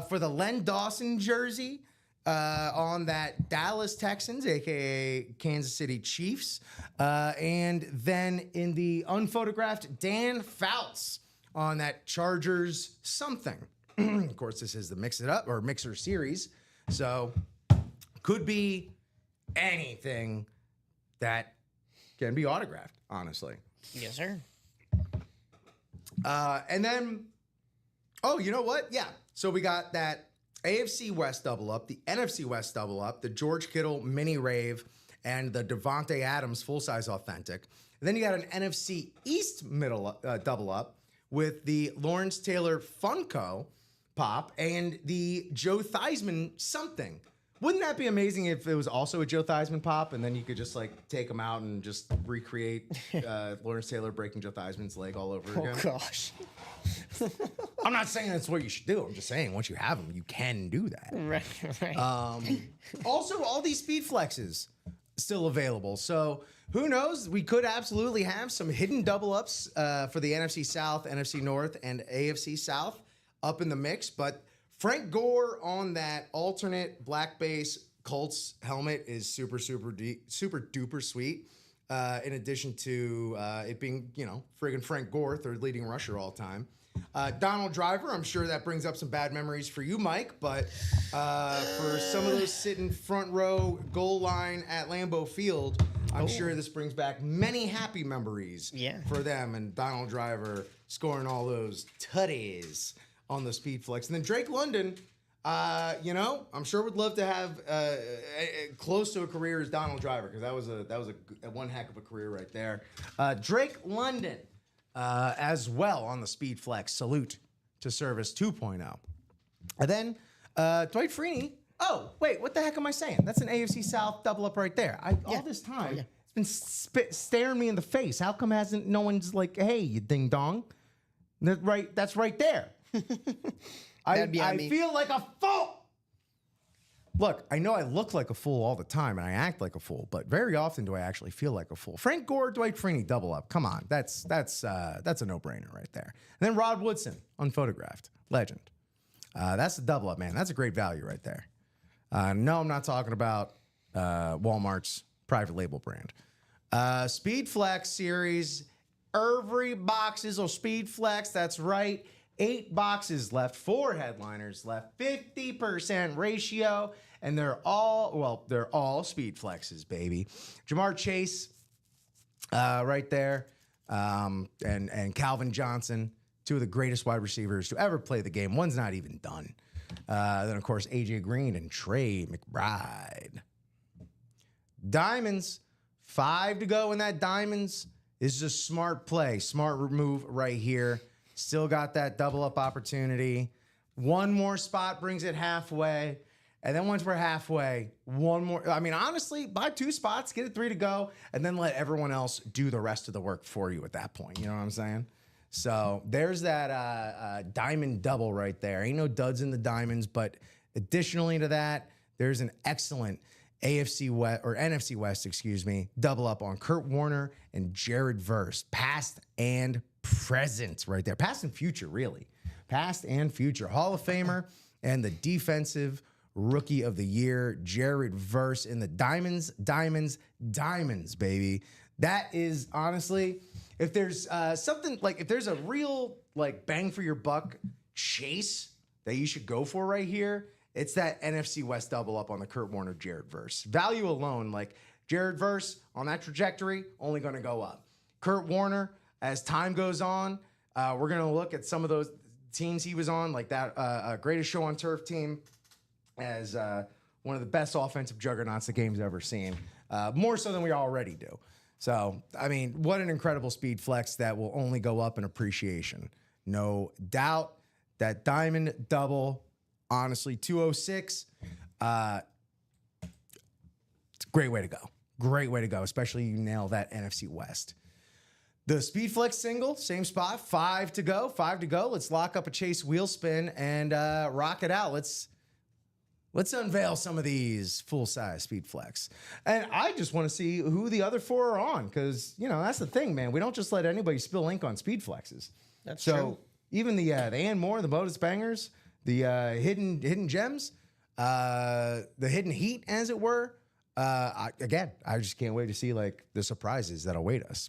for the Len Dawson jersey on that Dallas Texans, a.k.a. Kansas City Chiefs. And then in the unphotographed Dan Fouts on that Chargers something. Of course, this is the Mix It Up or Mixer series. So could be anything that can be autographed, honestly. Yes, sir. And then, oh, you know what? Yeah. So we got that AFC West double up, the NFC West double up, the George Kittle mini rave, and the Devontae Adams full-size authentic. And then you got an NFC East middle double up with the Lawrence Taylor Funko pop and the Joe Theismann something. Wouldn't that be amazing if it was also a Joe Theismann pop and then you could just like take them out and just recreate Lawrence Taylor breaking Joe Theismann's leg all over again? Oh, gosh. I'm not saying that's what you should do. I'm just saying once you have them, you can do that. Right. Also, all these speed flexes still available. So who knows? We could absolutely have some hidden double ups for the NFC South, NFC North, and AFC South up in the mix. But Frank Gore on that alternate black base Colts helmet is super duper sweet. In addition to it being, friggin' Frank Gore, third leading rusher all time. Donald Driver, I'm sure that brings up some bad memories for you, Mike, but for some of those sitting front row goal line at Lambeau Field, I'm sure this brings back many happy memories for them and Donald Driver scoring all those tutties on the speed flex. And then Drake London, I'm sure would love to have close to a career as Donald Driver, because that was a one heck of a career right there. Drake London as well on the speed flex. Salute to Service 2.0. And then Dwight Freeney. Oh, wait, what the heck am I saying? That's an AFC South double up right there. All this time, it's been staring me in the face. How come no one's like, hey, you ding dong? That's right there. I feel like a fool. Look, I know I look like a fool all the time and I act like a fool, but very often do I actually feel like a fool. Frank Gore, Dwight Freeney, double up. Come on, that's a no-brainer right there. And then Rod Woodson, unphotographed, legend. That's a double up, man. That's a great value right there. No, I'm not talking about Walmart's private label brand. Speed Flex series. Every box is a Speed Flex. That's right. 8 boxes left, 4 headliners left, 50% ratio, and they're all speed flexes, baby. Jamar Chase, right there, and Calvin Johnson, 2 of the greatest wide receivers to ever play the game. One's not even done. Then, of course, AJ Green and Trey McBride. Diamonds, 5 to go in that diamonds. This is a smart play, smart move right here. Still got that double up opportunity. One more spot brings it halfway. And then once we're halfway, one more. I mean, honestly, buy 2 spots, get it 3 to go, and then let everyone else do the rest of the work for you at that point. You know what I'm saying? So there's that diamond double right there. Ain't no duds in the diamonds, but additionally to that, there's an excellent NFC West, double up on Kurt Warner and Jared Verse, past and present right there. Past and future, really. Past and future. Hall of Famer and the defensive rookie of the year, Jared Verse in the diamonds, baby. That is honestly, if there's something like, if there's a real like bang for your buck chase that you should go for right here, it's that NFC West double up on the Kurt Warner, Jared Verse. Value alone, like Jared Verse on that trajectory, only going to go up. Kurt Warner, as time goes on, we're going to look at some of those teams he was on, like that Greatest Show on Turf team, as one of the best offensive juggernauts the game's ever seen. more so than we already do. So, I mean, what an incredible speed flex that will only go up in appreciation. No doubt. That diamond double, honestly, 206. It's a great way to go. Great way to go, especially you nail that NFC West. The Speed Flex single, same spot, 5 to go. Let's lock up a Chase wheel spin and rock it out. Let's unveil some of these full-size Speed Flex. And I just want to see who the other 4 are on, because, you know, that's the thing, man. We don't just let anybody spill ink on Speed Flexes. That's true. Even the and more, the bonus bangers, the hidden gems, the hidden heat, as it were. I just can't wait to see like the surprises that await us.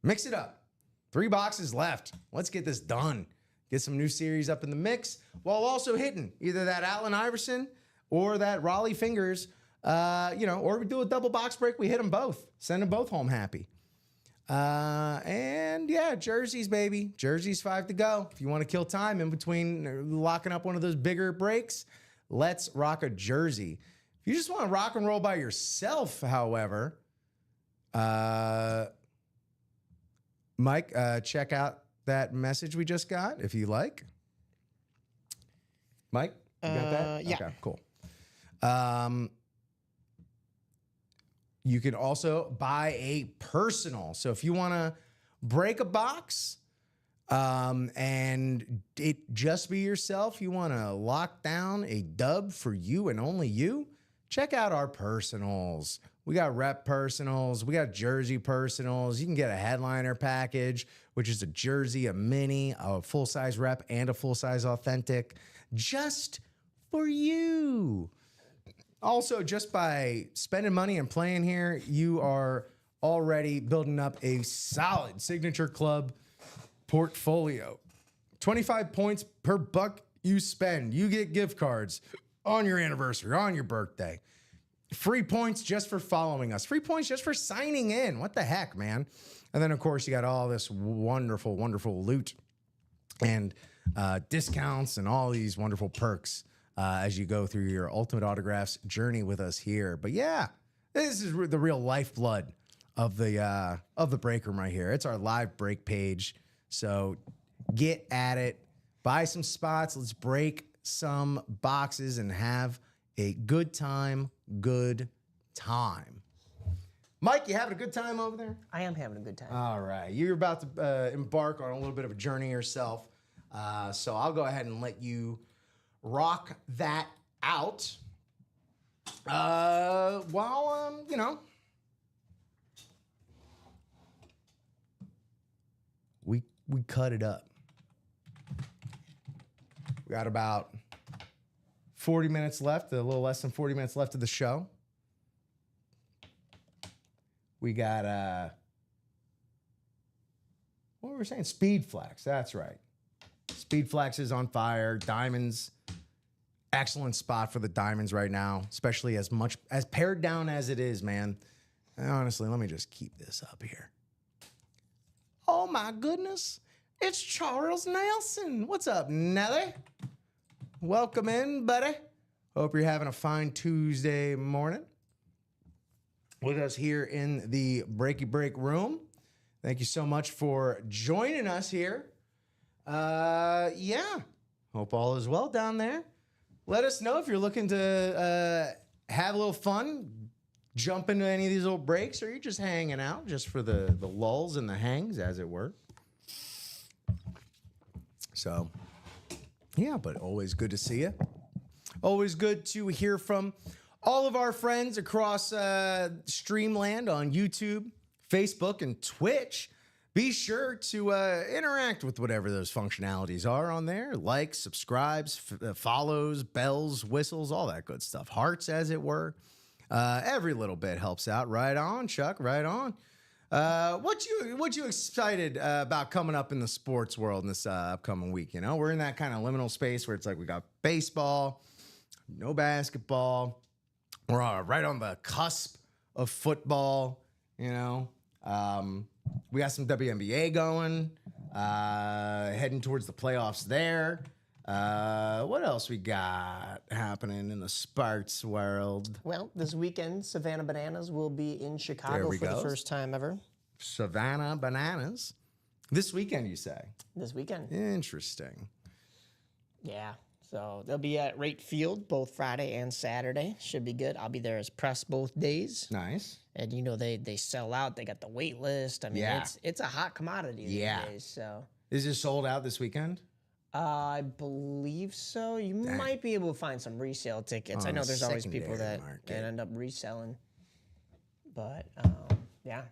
Mix it up. 3 boxes left. Let's get this done. Get some new series up in the mix while also hitting either that Allen Iverson or that Raleigh Fingers. Or we do a double box break. We hit them both. Send them both home happy. And yeah, jerseys, baby. Jerseys 5 to go. If you want to kill time in between locking up one of those bigger breaks, let's rock a jersey. If you just want to rock and roll by yourself, however, Mike, check out that message we just got if you like. Mike, you got that? Yeah. Okay, cool. You can also buy a personal. So if you want to break a box and it just be yourself, you want to lock down a dub for you and only you, check out our personals. We got rep personals. We got jersey personals. You can get a headliner package, which is a jersey, a mini, a full-size rep, and a full-size authentic just for you. Also, just by spending money and playing here, you are already building up a solid Signature Club portfolio. 25 points per buck you spend. You get gift cards on your anniversary, on your birthday. Free points just for following us. Free points just for signing in. What the heck, man? And then, of course, you got all this wonderful, wonderful loot and discounts and all these wonderful perks as you go through your Ultimate Autographs journey with us here. But yeah, this is the real lifeblood of the break room right here. It's our live break page. So get at it, buy some spots. Let's break some boxes and have a good time. Mike, you having a good time over there? I am having a good time. All right. You're about to embark on a little bit of a journey yourself. So I'll go ahead and let you rock that out. While, we cut it up. We got about 40 minutes left, a little less than 40 minutes left of the show. We got, what were we saying? Speed Flex, that's right. Speed Flex is on fire. Diamonds, excellent spot for the diamonds right now, especially as much, as pared down as it is, man. And honestly, let me just keep this up here. Oh my goodness, it's Charles Nelson. What's up, Nelly? Welcome in, buddy. Hope you're having a fine Tuesday morning with us here in the Breaky Break room. Thank you so much for joining us here. Yeah, hope all is well down there. Let us know if you're looking to have a little fun, jump into any of these little breaks, or you're just hanging out just for the lulls and the hangs, as it were. So, yeah, but always good to see you. Always good to hear from all of our friends across Streamland on YouTube, Facebook, and Twitch. Be sure to interact with whatever those functionalities are on there. Likes, subscribes, follows, bells, whistles, all that good stuff. Hearts, as it were. Every little bit helps out. Right on, Chuck. Right on. What you excited about coming up in the sports world in this upcoming week? You know, we're in that kind of liminal space where it's like we got baseball, no basketball. We're right on the cusp of football. You know, we got some WNBA going, heading towards the playoffs there. What else we got happening in the Sparks world? Well, this weekend, Savannah Bananas will be in Chicago we for the go. first time ever. Savannah Bananas. This weekend, you say? This weekend. Interesting. Yeah. So they'll be at Rate Field both Friday and Saturday. Should be good. I'll be there as press both days. Nice. And you know they sell out. They got the wait list. I mean, Yeah. it's a hot commodity these days. So Is it sold out this weekend? I believe so. You might be able to find some resale tickets. I On know the there's always people secondary that market. end up reselling. But yeah.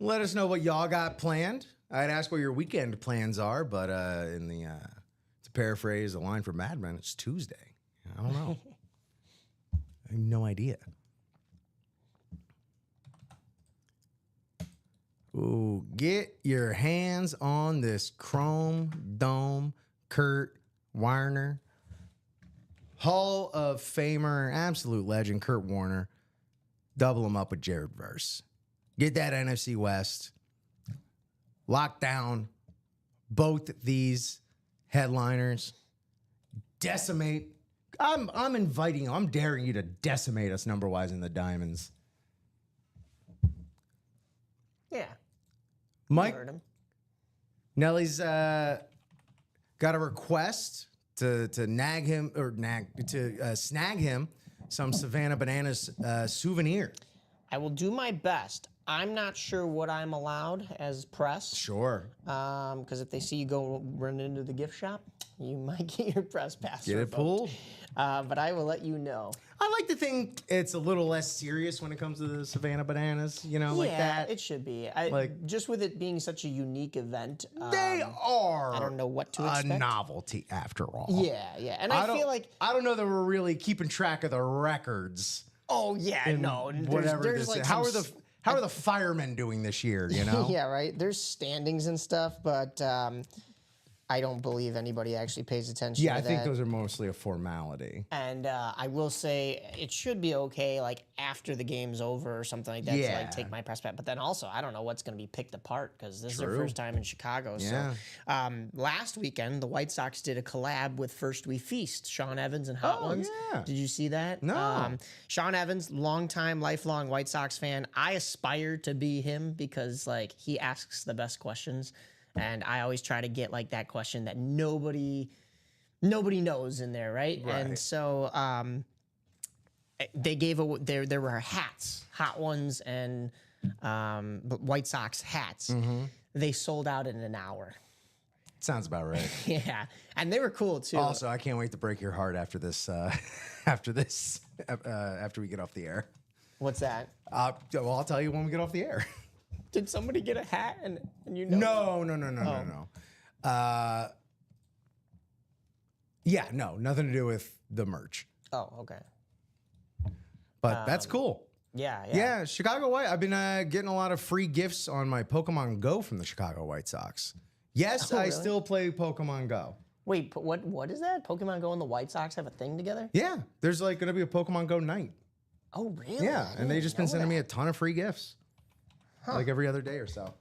Let us know what y'all got planned. I'd ask what your weekend plans are, but to paraphrase a line from Mad Men, it's Tuesday. I don't know. I have no idea. Ooh, get your hands on this Chrome Dome Kurt Warner. Hall of Famer, absolute legend, Kurt Warner. Double him up with Jared Verse. Get that NFC West. Lock down both these headliners. Decimate. I'm inviting you. I'm daring you to decimate us number-wise in the Diamonds. Yeah. Mike, Heard him. Nelly's got a request to snag him some Savannah Bananas souvenir. I will do my best. I'm not sure what I'm allowed as press. Sure. Because if they see you go run into the gift shop, you might get your press pass. Get it revoked. pulled. But I will let you know. I like to think it's a little less serious when it comes to the Savannah Bananas, like that. It should be. Just with it being such a unique event. They are. I don't know what to a expect. Novelty after all. Yeah. And I feel like. I don't know that we're really keeping track of the records. Oh, yeah, no. Whatever there's this like is. How are the firemen doing this year, Yeah, right. There's standings and stuff, but I don't believe anybody actually pays attention to I that. think those are mostly a formality. And I will say it should be okay, like after the game's over or something like that, to like take my press back. But then also, I don't know what's going to be picked apart because this is their first time in Chicago. Yeah. So last weekend, the White Sox did a collab with First We Feast, Sean Evans and Hot Ones. Yeah. Did you see that? No. Sean Evans, longtime, lifelong White Sox fan. I aspire to be him because like he asks the best questions. And I always try to get like that question that nobody knows in there, right? And so they gave there were hats, Hot Ones and White Sox hats. They sold out in an hour. Sounds about right. Yeah, and they were cool too. Also, I can't wait to break your heart after this. After we get off the air. What's that? Well, I'll tell you when we get off the air. Did somebody get a hat and you know? No. No, nothing to do with the merch. Oh, okay. But that's cool. Yeah. Chicago White. I've been getting a lot of free gifts on my Pokemon Go from the Chicago White Sox. Yes, I really? still play Pokemon Go. Wait, what is that? Pokemon Go and the White Sox have a thing together? Yeah, there's like going to be a Pokemon Go night. Oh, really? Yeah, I and they didn't just been know sending that. me a ton of free gifts. Like every other day or so.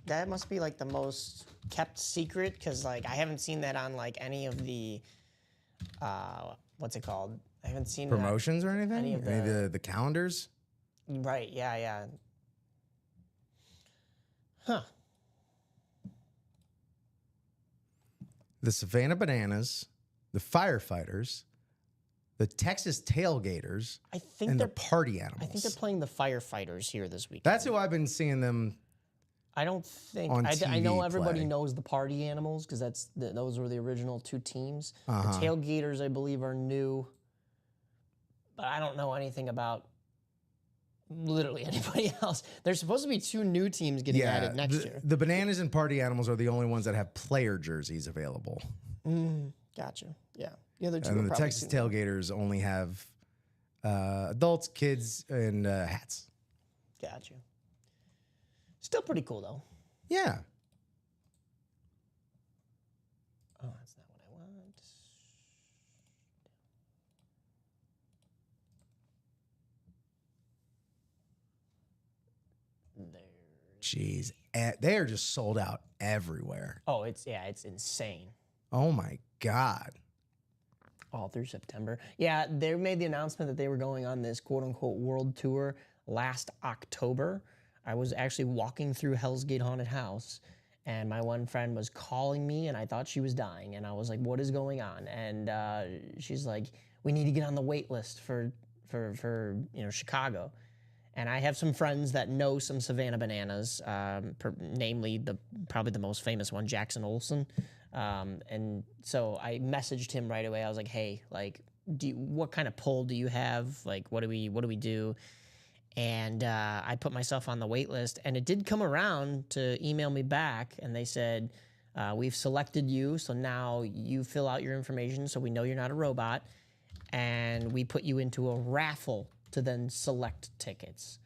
That must be like the most kept secret because like I haven't seen that on like any of the what's it called? I haven't seen Promotions or anything? any of the calendars? Right, yeah. Huh. The Savannah Bananas, the Firefighters, the Texas Tailgaters, I think and the they're Party Animals. I think they're playing the Firefighters here this week. That's who I've been seeing them. I don't think on I know TV everybody play. knows the Party Animals because those were the original two teams. Uh-huh. The Tailgaters, I believe, are new, but I don't know anything about literally anybody else. There's supposed to be two new teams getting added next year. The Bananas and Party Animals are the only ones that have player jerseys available. Gotcha. Yeah. The other two And are the probably Texas too new. Tailgaters only have adults, kids, and hats. Gotcha. Still pretty cool though. Yeah. Oh, that's not what I want. Jeez. They are just sold out everywhere. Oh, it's insane. Oh my God. All through September. Yeah, they made the announcement that they were going on this quote unquote world tour last October. I was actually walking through Hell's Gate Haunted House, and my one friend was calling me, and I thought she was dying. And I was like, what is going on? And she's like, we need to get on the wait list for Chicago. And I have some friends that know some Savannah Bananas, namely probably the most famous one, Jackson Olsen. And so I messaged him right away. I was like, hey, like, what kind of pull do you have? Like, what do we do? And I put myself on the wait list, and it did come around to email me back, and they said, we've selected you, so now you fill out your information so we know you're not a robot, and we put you into a raffle to then select tickets.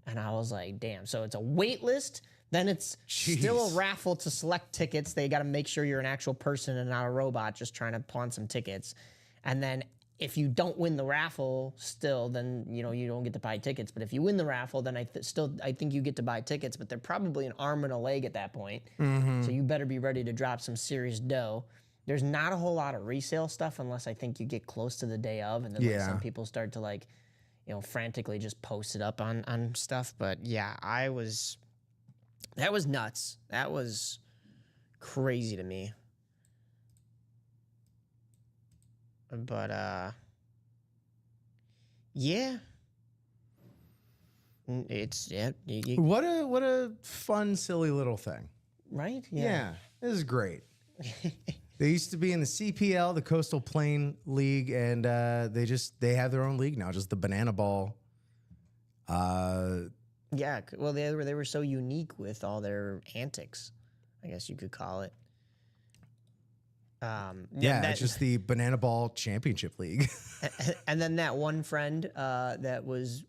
And I was like, damn, so it's a wait list, then it's still a raffle to select tickets. They got to make sure you're an actual person and not a robot just trying to pawn some tickets. And then if you don't win the raffle still, then you don't get to buy tickets. But if you win the raffle, then I think you get to buy tickets, but they're probably an arm and a leg at that point. Mm-hmm. So you better be ready to drop some serious dough. There's not a whole lot of resale stuff unless I think you get close to the day of, and then like, some people start to frantically just post it up on stuff. But yeah, that was nuts. That was crazy to me. But yeah, it's What a fun, silly little thing, right? Yeah, this is great. They used to be in the CPL, the Coastal Plain League, and they have their own league now, just the Banana Ball. Yeah, well, they were so unique with all their antics, I guess you could call it. It's just the Banana Ball Championship League. And then that one friend that was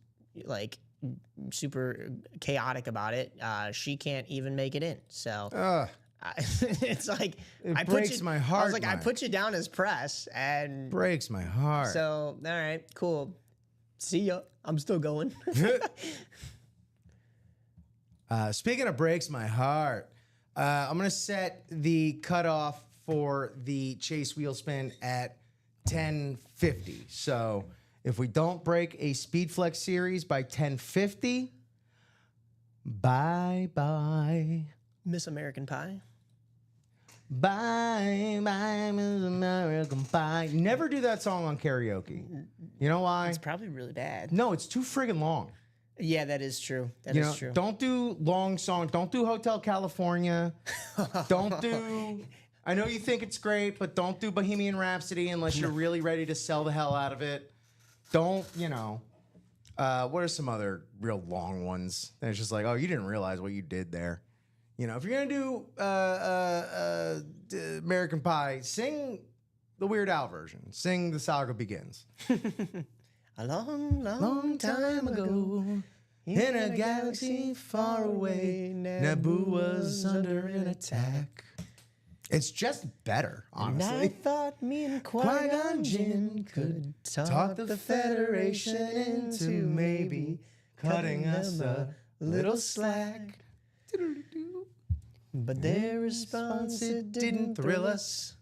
like super chaotic about it, she can't even make it in. So it's like it breaks my heart. I was like, I put you down as press, and breaks my heart. So all right, cool. See ya. I'm still going. Speaking of breaks my heart, I'm gonna set the cutoff for the Chase wheel spin at 10:50. So if we don't break a Speed Flex series by 10:50, bye. Miss American Pie. Bye, Miss American Pie. Never do that song on karaoke. You know why? It's probably really bad. No, it's too friggin' long. Yeah, that is true. That is true. Don't do long songs. Don't do Hotel California. Don't do... I know you think it's great, but don't do Bohemian Rhapsody unless you're really ready to sell the hell out of it. Don't, what are some other real long ones? And it's just like, oh, you didn't realize what you did there. If you're going to do American Pie, sing the Weird Al version. Sing The Saga Begins. A long time ago, in a galaxy far away, Naboo was under an attack. It's just better, honestly. And I thought me and Qui-Gon Jinn could talk the Federation into maybe cutting us a little slack. But their response, it didn't thrill us.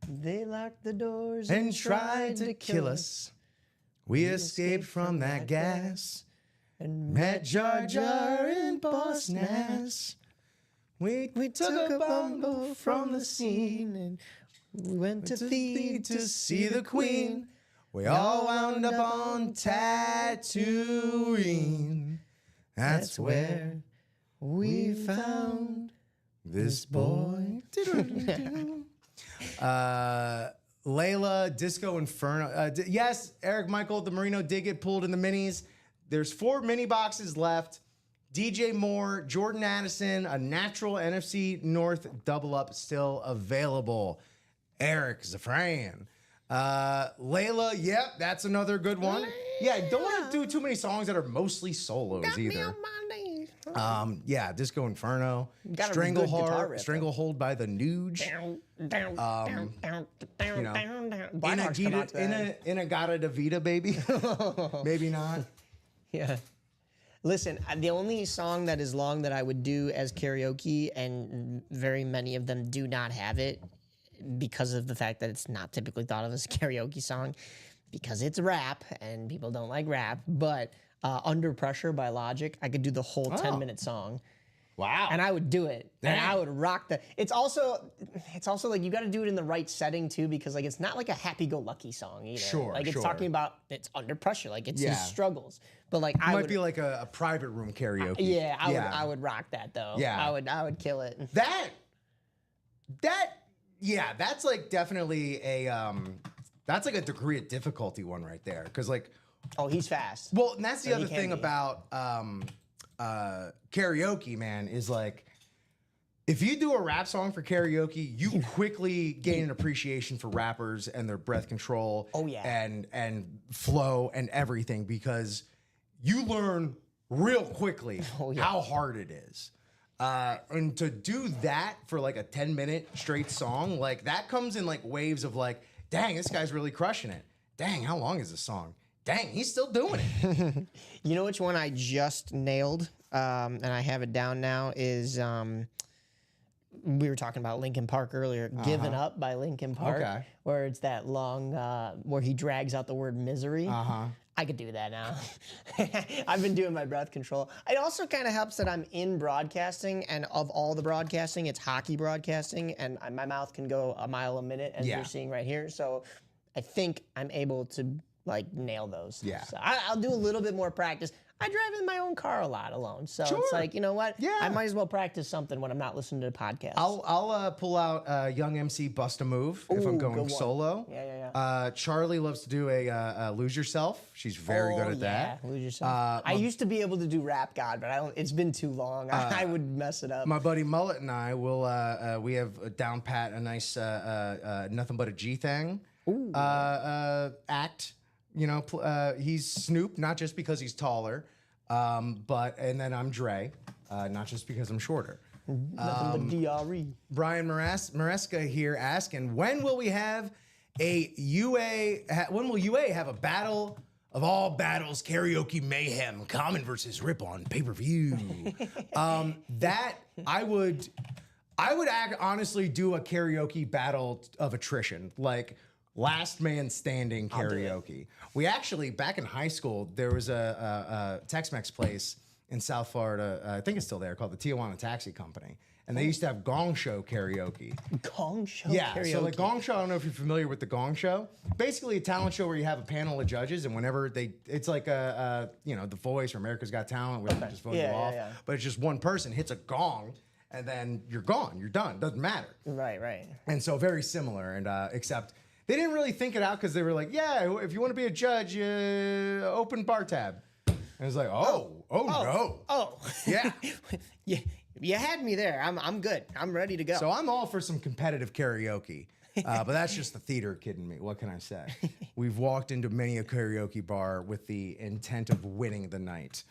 They locked the doors and tried to kill us. We escaped from that gas and met Jar Jar and Boss Nass. We took a bumble from the scene and we went to Theed to see the Queen. We all wound up on Tatooine. That's where we found this boy. Layla, Disco Inferno. Yes, Eric Michael, the Marino did get pulled in the minis. There's 4 mini boxes left. DJ Moore, Jordan Addison, a natural NFC North double up still available. Eric Zafran. Layla, yep, that's another good one. Yeah, don't want to do too many songs that are mostly solos either. Yeah, Disco Inferno, Stranglehold by the Nuge. Inagata Davida, baby. Maybe not. Yeah. Listen, the only song that is long that I would do as karaoke, and very many of them do not have it because of the fact that it's not typically thought of as a karaoke song, because it's rap and people don't like rap. But Under Pressure by Logic, I could do the whole 10-minute song. Wow. And I would do it. Dang. And I would rock the. It's also like you got to do it in the right setting too, because like it's not like a happy-go-lucky song either. Sure, like it's sure. talking about it's under pressure, like it's Yeah. his struggles. But like I Might would be like a private room karaoke. yeah, I would rock that though. Yeah. I would kill it. Yeah, that's like definitely that's like a degree of difficulty one right there. Cause like, Oh, he's fast. well, and that's the He other can thing be. about karaoke, man, is like, if you do a rap song for karaoke, you quickly gain an appreciation for rappers and their breath control. Oh, yeah. And flow and everything, because you learn real quickly Oh, yeah. how hard it is. And to do that for like a 10-minute straight song, like that comes in like waves of like, dang, this guy's really crushing it. Dang, how long is this song? Dang, he's still doing it. You know which one I just nailed, and I have it down now, is we were talking about Linkin Park earlier. Given Up by Linkin Park, Okay. where it's that long, where he drags out the word misery. Uh-huh. I could do that now. I've been doing my breath control. It also kind of helps that I'm in broadcasting, and of all the broadcasting, it's hockey broadcasting, and my mouth can go a mile a minute, as Yeah. you're seeing right here. So I think I'm able to like nail those. Yeah. So I'll do a little bit more practice. I drive in my own car a lot alone, so Sure. it's like, you know what? Yeah. I might as well practice something when I'm not listening to podcasts. I'll pull out Young MC Bust a Move if Ooh, I'm good going one. solo. Yeah. Charlie loves to do a Lose Yourself. She's very good at that. Lose yourself. I used to be able to do Rap God, but I don't. It's been too long. I would mess it up. My buddy Mullet and I will. We have a down pat a nice Nothing But a G Thing act. You know, he's Snoop, not just because he's taller, and then I'm Dre, not just because I'm shorter. Nothing but DRE. Brian Maresca here asking, when will we have a UA? When will UA have a battle of all battles karaoke mayhem? Common versus Rip on pay-per-view. That I would honestly do a karaoke battle of attrition, like last man standing karaoke. We actually, back in high school, there was a Tex-Mex place in South Florida, I think it's still there, called the Tijuana Taxi Company. And they used to have Gong Show karaoke. Gong Show Yeah, karaoke. so the Gong Show, I don't know if you're familiar with the Gong Show. Basically a talent show where you have a panel of judges, and whenever it's like The Voice or America's Got Talent, where they just vote you off. Yeah. But it's just one person hits a gong, and then you're gone, you're done, doesn't matter. Right. And so very similar, and except they didn't really think it out because they were like, yeah, if you want to be a judge, open bar tab. And it's like, no. Oh. Yeah. Yeah. You had me there. I'm good. I'm ready to go. So I'm all for some competitive karaoke, but that's just the theater kid in me. What can I say? We've walked into many a karaoke bar with the intent of winning the night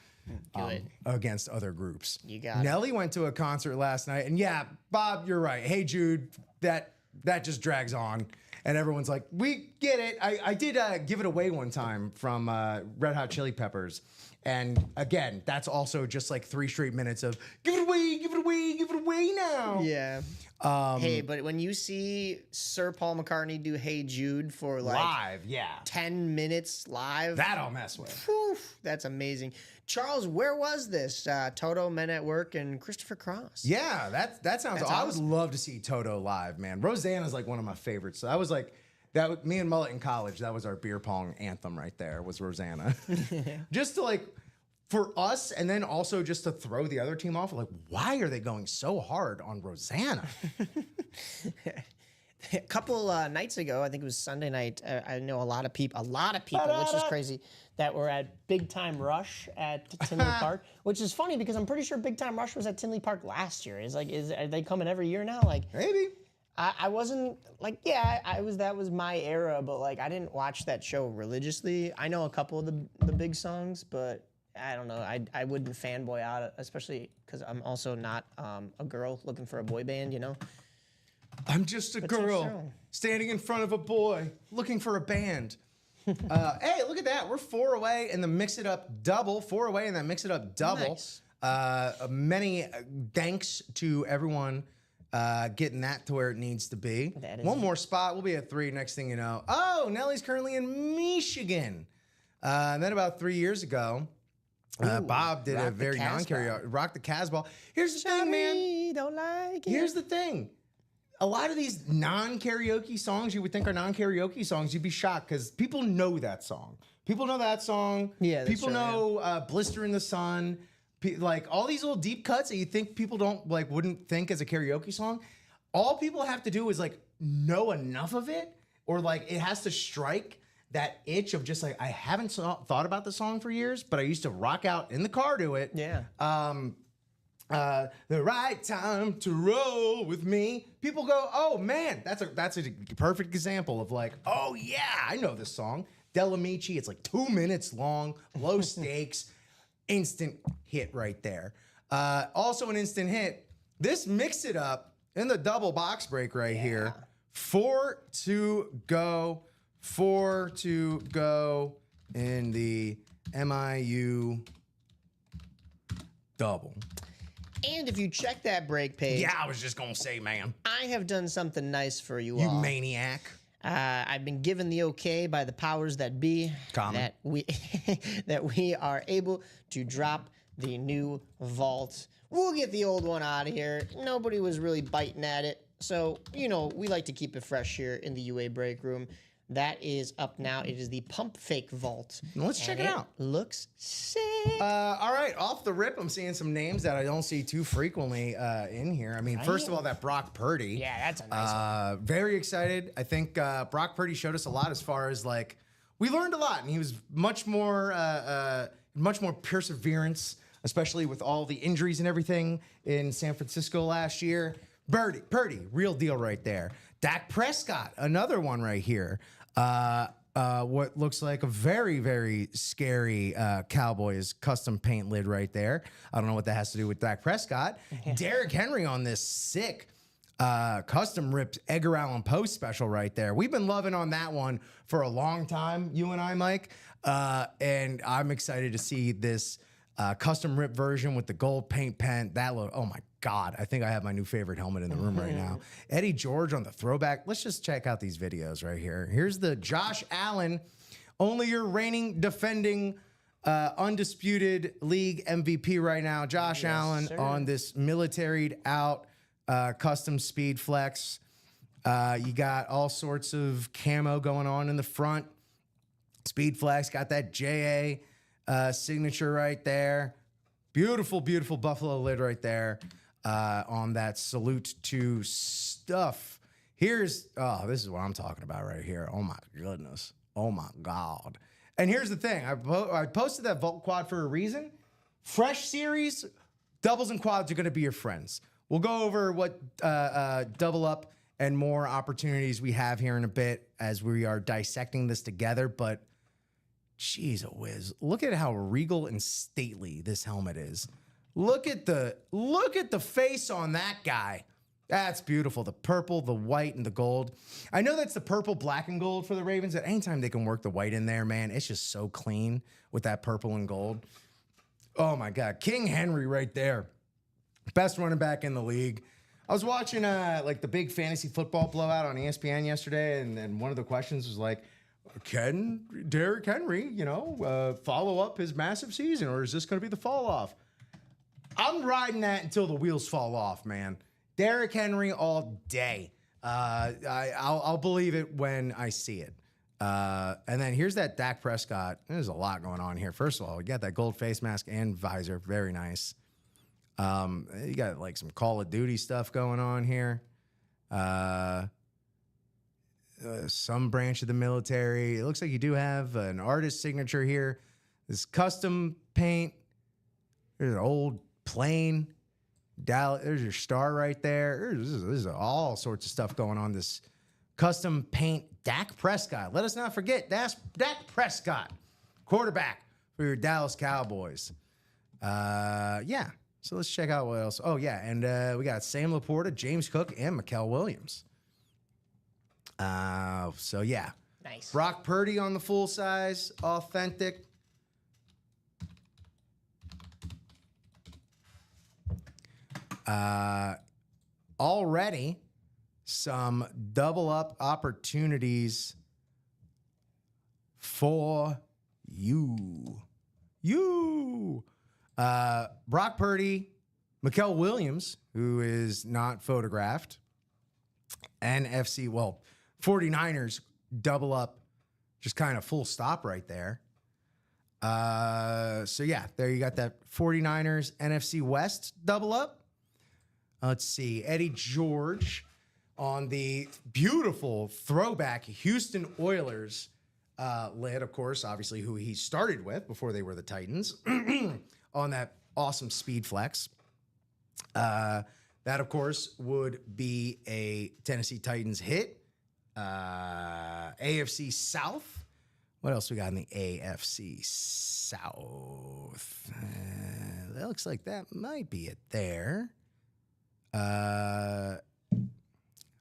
against other groups. You got it. Nelly went to a concert last night, and yeah, Bob, you're right. Hey, Jude, that just drags on. And everyone's like, we get it. I did give it away one time from Red Hot Chili Peppers. And again, that's also just like 3 straight minutes of give it away now. Yeah. Hey, but when you see Sir Paul McCartney do Hey Jude for like Live, yeah. 10 minutes live, That I'll mess with. whew, that's amazing. Charles, where was this? Toto, Men at Work, and Christopher Cross. Yeah, that sounds. That's I would awesome. love to see Toto live, man. Rosanna's like one of my favorites. So that was like me and Mullet in college. That was our beer pong anthem right there. Was Rosanna, just to like for us, and then also just to throw the other team off. Like, why are they going so hard on Rosanna? A couple nights ago, I think it was Sunday night. I know a lot of people, which is crazy, that were at Big Time Rush at Tinley Park. Which is funny because I'm pretty sure Big Time Rush was at Tinley Park last year. Are they coming every year now? Like, Maybe. I wasn't like, yeah, I was. That was my era, but like, I didn't watch that show religiously. I know a couple of the big songs, but I don't know. I wouldn't fanboy out, especially because I'm also not a girl looking for a boy band. You know. I'm just a But it's girl true. standing in front of a boy looking for a band. Hey, look at that. We're 4 away in the Mix It Up double. 4 away in that Mix It Up double. Nice. Many thanks to everyone getting that to where it needs to be. One more spot. We'll be at 3 next thing you know. Oh, Nellie's currently in Michigan. And then about 3 years ago, Bob did a very non-karaoke, Rock the Casbah. Here's the thing, man. Don't like it. Here's the thing. A lot of these non-karaoke songs you would think are non-karaoke songs, you'd be shocked because people know that song. People know that song. Yeah, that's people true, know Blister in the Sun. Like all these little deep cuts that you think people don't like wouldn't think as a karaoke song. All people have to do is like know enough of it, or like it has to strike that itch of just like I haven't thought about the song for years, but I used to rock out in the car to it. Yeah. The right time to roll with me. People go, oh man, that's a perfect example of like, oh yeah, I know this song. Del Amici, it's like 2 minutes long, low stakes, instant hit right there. Also an instant hit. This Mix It Up in the double box break right here. 4 to go. 4 to go in the MIU double. And if you check that break page, Yeah, I was just gonna say, man. I have done something nice for you You all. maniac. I've been given the okay by the powers that be Common. that we that we are able to drop the new vault. We'll get the old one out of here. Nobody was really biting at it. So, you know, we like to keep it fresh here in the UA break room. That is up now. It is the Pump Fake Vault. Let's check it out. Looks sick. All right, off the rip, I'm seeing some names that I don't see too frequently in here. I mean, first of all, that Brock Purdy. Yeah, that's a nice one. Very excited. I think Brock Purdy showed us a lot as far as like we learned a lot, and he was much more perseverance, especially with all the injuries and everything in San Francisco last year. Purdy, real deal right there. Dak Prescott, another one right here. What looks like a very, very scary Cowboys custom paint lid right there. I don't know what that has to do with Dak Prescott. Derrick Henry on this sick custom ripped Edgar Allan Poe special right there. We've been loving on that one for a long time, you and I, Mike. And I'm excited to see this custom rip version with the gold paint pen. That look, oh my God, I think I have my new favorite helmet in the room right now. Eddie George on the throwback. Let's just check out these videos right here. Here's the Josh Allen, only your reigning, defending, undisputed league MVP right now. Josh Allen on this militaried out custom speed flex. You got all sorts of camo going on in the front. Speed flex, got that JA signature right there. Beautiful, beautiful buffalo lid right there on that salute to stuff. Here's, this is what I'm talking about right here. Oh my goodness. Oh my God. And here's the thing. I posted that Vault Quad for a reason. Fresh series, doubles and quads are going to be your friends. We'll go over what double up and more opportunities we have here in a bit as we are dissecting this together, but jeez, a whiz. Look at how regal and stately this helmet is. Look at the face on that guy. That's beautiful. The purple, the white, and the gold. I know that's the purple, black, and gold for the Ravens. At any time they can work the white in there, man, it's just so clean with that purple and gold. Oh my God. King Henry right there. Best running back in the league. I was watching like the big fantasy football blowout on ESPN yesterday, and one of the questions was like, can Derrick Henry, follow up his massive season, or is this going to be the fall off? I'm riding that until the wheels fall off, man. Derrick Henry all day. I'll believe it when I see it. And then here's that Dak Prescott. There's a lot going on here. First of all, you got that gold face mask and visor. Very nice. You got like some Call of Duty stuff going on here. Some branch of the military. It looks like you do have an artist signature here. This custom paint. There's an old plane. There's your star right there. There's all sorts of stuff going on. This custom paint Dak Prescott. Let us not forget that's Dak Prescott, quarterback for your Dallas Cowboys. Yeah. So let's check out what else. Oh yeah, and we got Sam Laporta, James Cook, and Mikael Williams. So yeah. Nice. Brock Purdy on the full size, authentic. Already some double up opportunities for you. Brock Purdy, Mikael Williams, who is not photographed, NFC, 49ers double up, just kind of full stop right there. So yeah, there you got that 49ers NFC West double up. Let's see, Eddie George on the beautiful throwback Houston Oilers lid, of course, obviously who he started with before they were the Titans, on that awesome speed flex. That, of course, would be a Tennessee Titans hit. AFC South. What else we got in the AFC South? That looks like that might be it there. All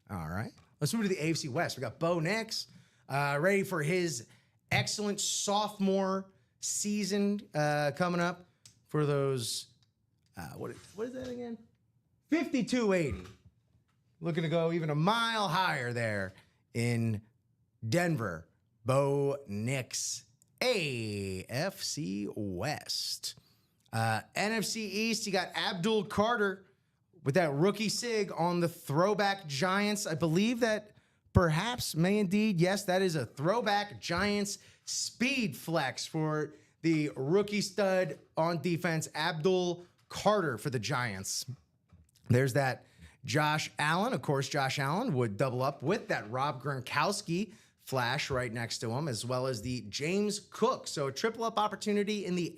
right. Let's move to the AFC West. We got Bo Nix ready for his excellent sophomore season coming up for those. What is that again? 5280. Looking to go even a mile higher there in Denver. Bo Nix, AFC West. NFC East, you got Abdul Carter with that rookie sig on the throwback Giants. I believe that perhaps may indeed, yes, that is a throwback Giants speed flex for the rookie stud on defense, Abdul Carter for the Giants. There's that Josh Allen. Of course, Josh Allen would double up with that Rob Gronkowski flash right next to him, as well as the James Cook. So a triple up opportunity in the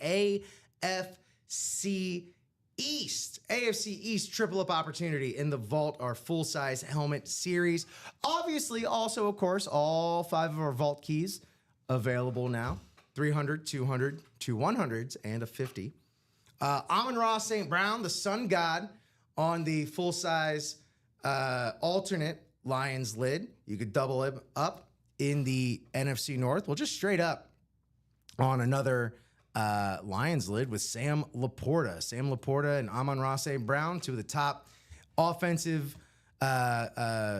AFC East. AFC East triple up opportunity in the Vault, our full-size helmet series. Obviously, also, of course, all 5 of our Vault keys available now. 300, 200, 2 100s, and a 50. Amon-Ra St. Brown, the Sun God, on the full-size alternate Lions lid. You could double him up in the NFC North. Well, just straight up on another Lions lid with Sam Laporta. Sam Laporta and Amon-Ra St. Brown, 2 of the top offensive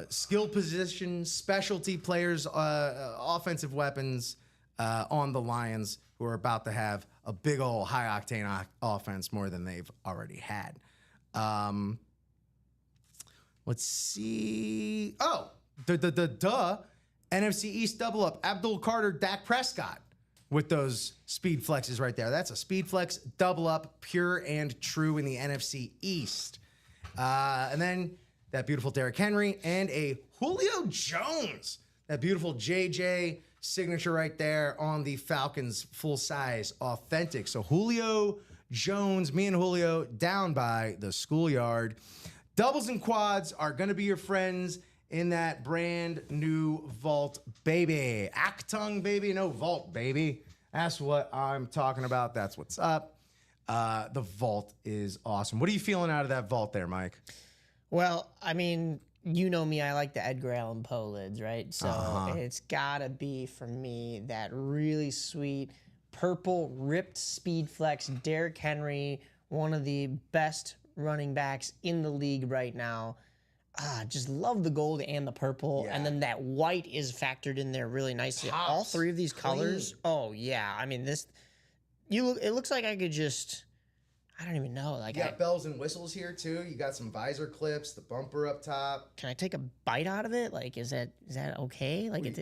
skill position, specialty players, offensive weapons on the Lions, who are about to have a big old high-octane offense more than they've already had. Let's see. Oh, NFC East double up. Abdul Carter, Dak Prescott with those speed flexes right there. That's a speed flex double up, pure and true in the NFC East. And then that beautiful Derrick Henry and a Julio Jones. That beautiful JJ signature right there on the Falcons full-size authentic. So Julio Jones, me and Julio down by the schoolyard. Doubles and quads are going to be your friends in that brand new Vault, baby. Actung, baby, no Vault, baby. That's what I'm talking about. That's what's up. The Vault is awesome. What are you feeling out of that Vault there, Mike? Well, I mean, you know me, I like the Edgar Allan Poe lids, right? So it's got to be, for me, that really sweet purple ripped speed flex Derrick Henry, one of the best running backs in the league right now. Just love the gold and the purple, and then that white is factored in there really nicely. Pops. All 3 of these colors. Oh yeah, I mean this. It looks like I could just. I don't even know. Like you got bells and whistles here too. You got some visor clips, the bumper up top. Can I take a bite out of it? Like, is that okay? Like, You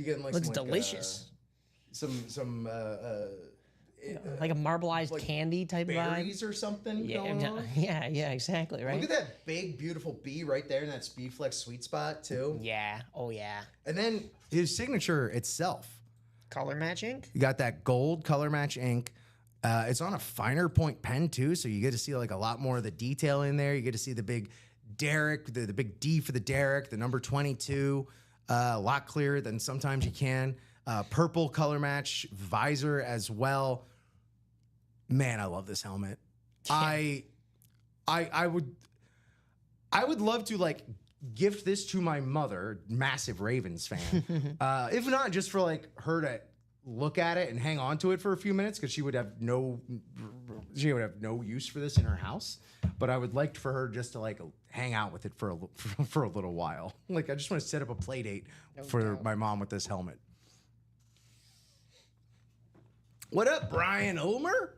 getting like looks some, delicious. Like a marbleized like candy type berries vibe or something yeah, going on. yeah, exactly, right? Look at that big, beautiful bee right there in that speed flex sweet spot too. Yeah, oh yeah. And then his signature itself. Color match ink? You got that gold color match ink. It's on a finer point pen too, so you get to see like a lot more of the detail in there. You get to see the big Derrick, the big D for the Derrick, the number 22, a lot clearer than sometimes you can. Purple color match visor as well. Man, I love this helmet. I would love to like gift this to my mother, massive Ravens fan. If not, just for like her to look at it and hang on to it for a few minutes, because she would have no use for this in her house. But I would like for her just to like hang out with it for a little while. Like, I just want to set up a play date for my mom with this helmet. What up, Brian Ulmer?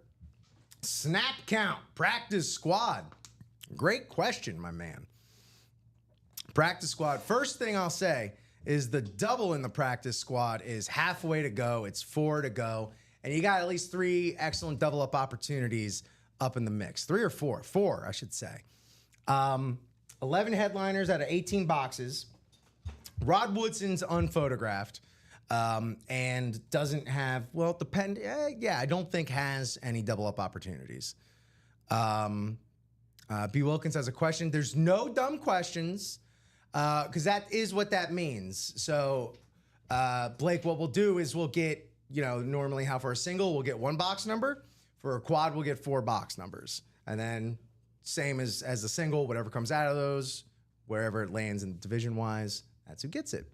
Snap count, practice squad. Great question, my man. Practice squad. First thing I'll say is the double in the practice squad is halfway to go. It's 4 to go. And you got at least 3 excellent double up opportunities up in the mix. 3 or 4? 4, I should say. 11 headliners out of 18 boxes. Rod Woodson's unphotographed. And doesn't have, well, I don't think has any double up opportunities. B. Wilkins has a question. There's no dumb questions, because that is what that means. So, Blake, what we'll do is we'll get, normally how for a single, we'll get 1 box number. For a quad, we'll get 4 box numbers. And then same as a single, whatever comes out of those, wherever it lands in division-wise, that's who gets it.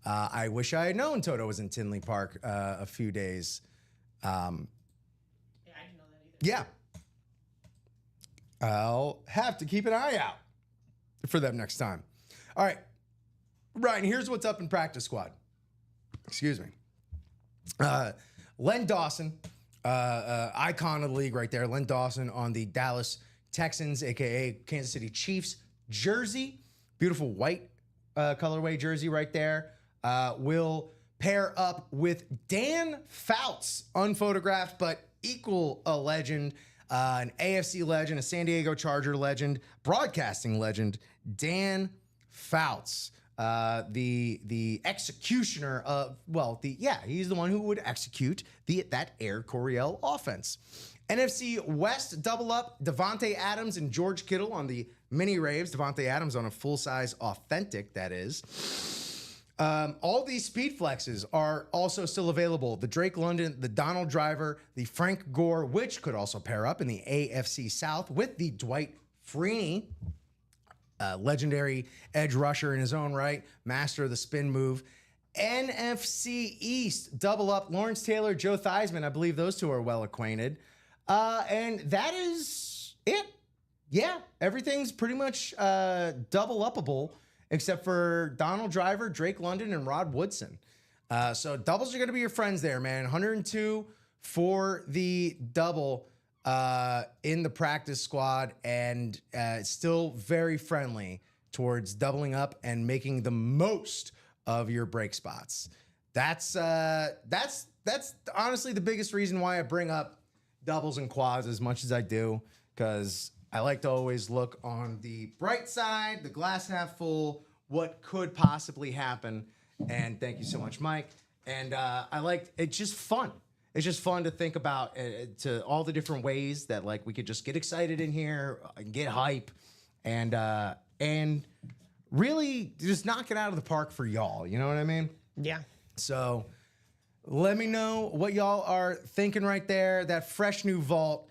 I wish I had known Toto was in Tinley Park a few days. Yeah, I didn't know that either. Yeah. I'll have to keep an eye out for them next time. All right. Ryan, here's what's up in practice squad. Excuse me. Len Dawson, icon of the league right there. Len Dawson on the Dallas Texans, a.k.a. Kansas City Chiefs jersey. Beautiful white colorway jersey right there. Will pair up with Dan Fouts, unphotographed, but equal a legend, an AFC legend, a San Diego Charger legend, broadcasting legend, Dan Fouts, the executioner of, he's the one who would execute that Air Coryell offense. NFC West double up, Davante Adams and George Kittle on the mini raves. Davante Adams on a full-size authentic, that is. All these speed flexes are also still available. The Drake London, the Donald Driver, the Frank Gore, which could also pair up in the AFC South with the Dwight Freeney, legendary edge rusher in his own right, master of the spin move. NFC East double up, Lawrence Taylor, Joe Theismann. I believe those two are well acquainted. And that is it. Yeah, everything's pretty much double upable, except for Donald Driver, Drake London, and Rod Woodson. So doubles are going to be your friends there, man. 102 for the double in the practice squad, and still very friendly towards doubling up and making the most of your break spots. That's honestly the biggest reason why I bring up doubles and quads as much as I do, because I like to always look on the bright side, the glass half full, what could possibly happen. And thank you so much, Mike. And it's just fun. It's just fun to think about to all the different ways that like we could just get excited in here and get hype and really just knock it out of the park for y'all. You know what I mean? Yeah. So let me know what y'all are thinking right there. That fresh new vault,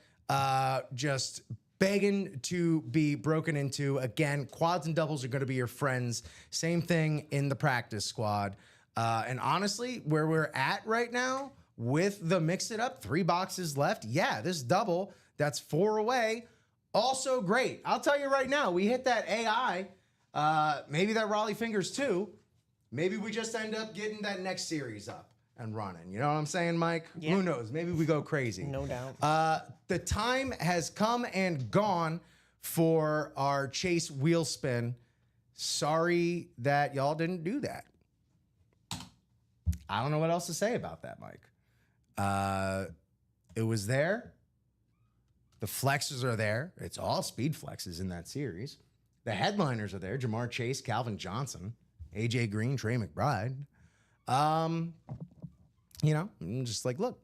just begging to be broken into. Again, quads and doubles are going to be your friends. Same thing in the practice squad. And honestly, where we're at right now with the mix it up, 3 boxes left. Yeah, this double, that's 4 away. Also great. I'll tell you right now, we hit that AI, maybe that Raleigh Fingers too. Maybe we just end up getting that next series up and running. You know what I'm saying, Mike? Yeah. Who knows? Maybe we go crazy. No doubt. The time has come and gone for our Chase wheel spin. Sorry that y'all didn't do that. I don't know what else to say about that, Mike. It was there. The flexes are there. It's all speed flexes in that series. The headliners are there. Jamar Chase, Calvin Johnson, AJ Green, Trey McBride. I'm just like, look,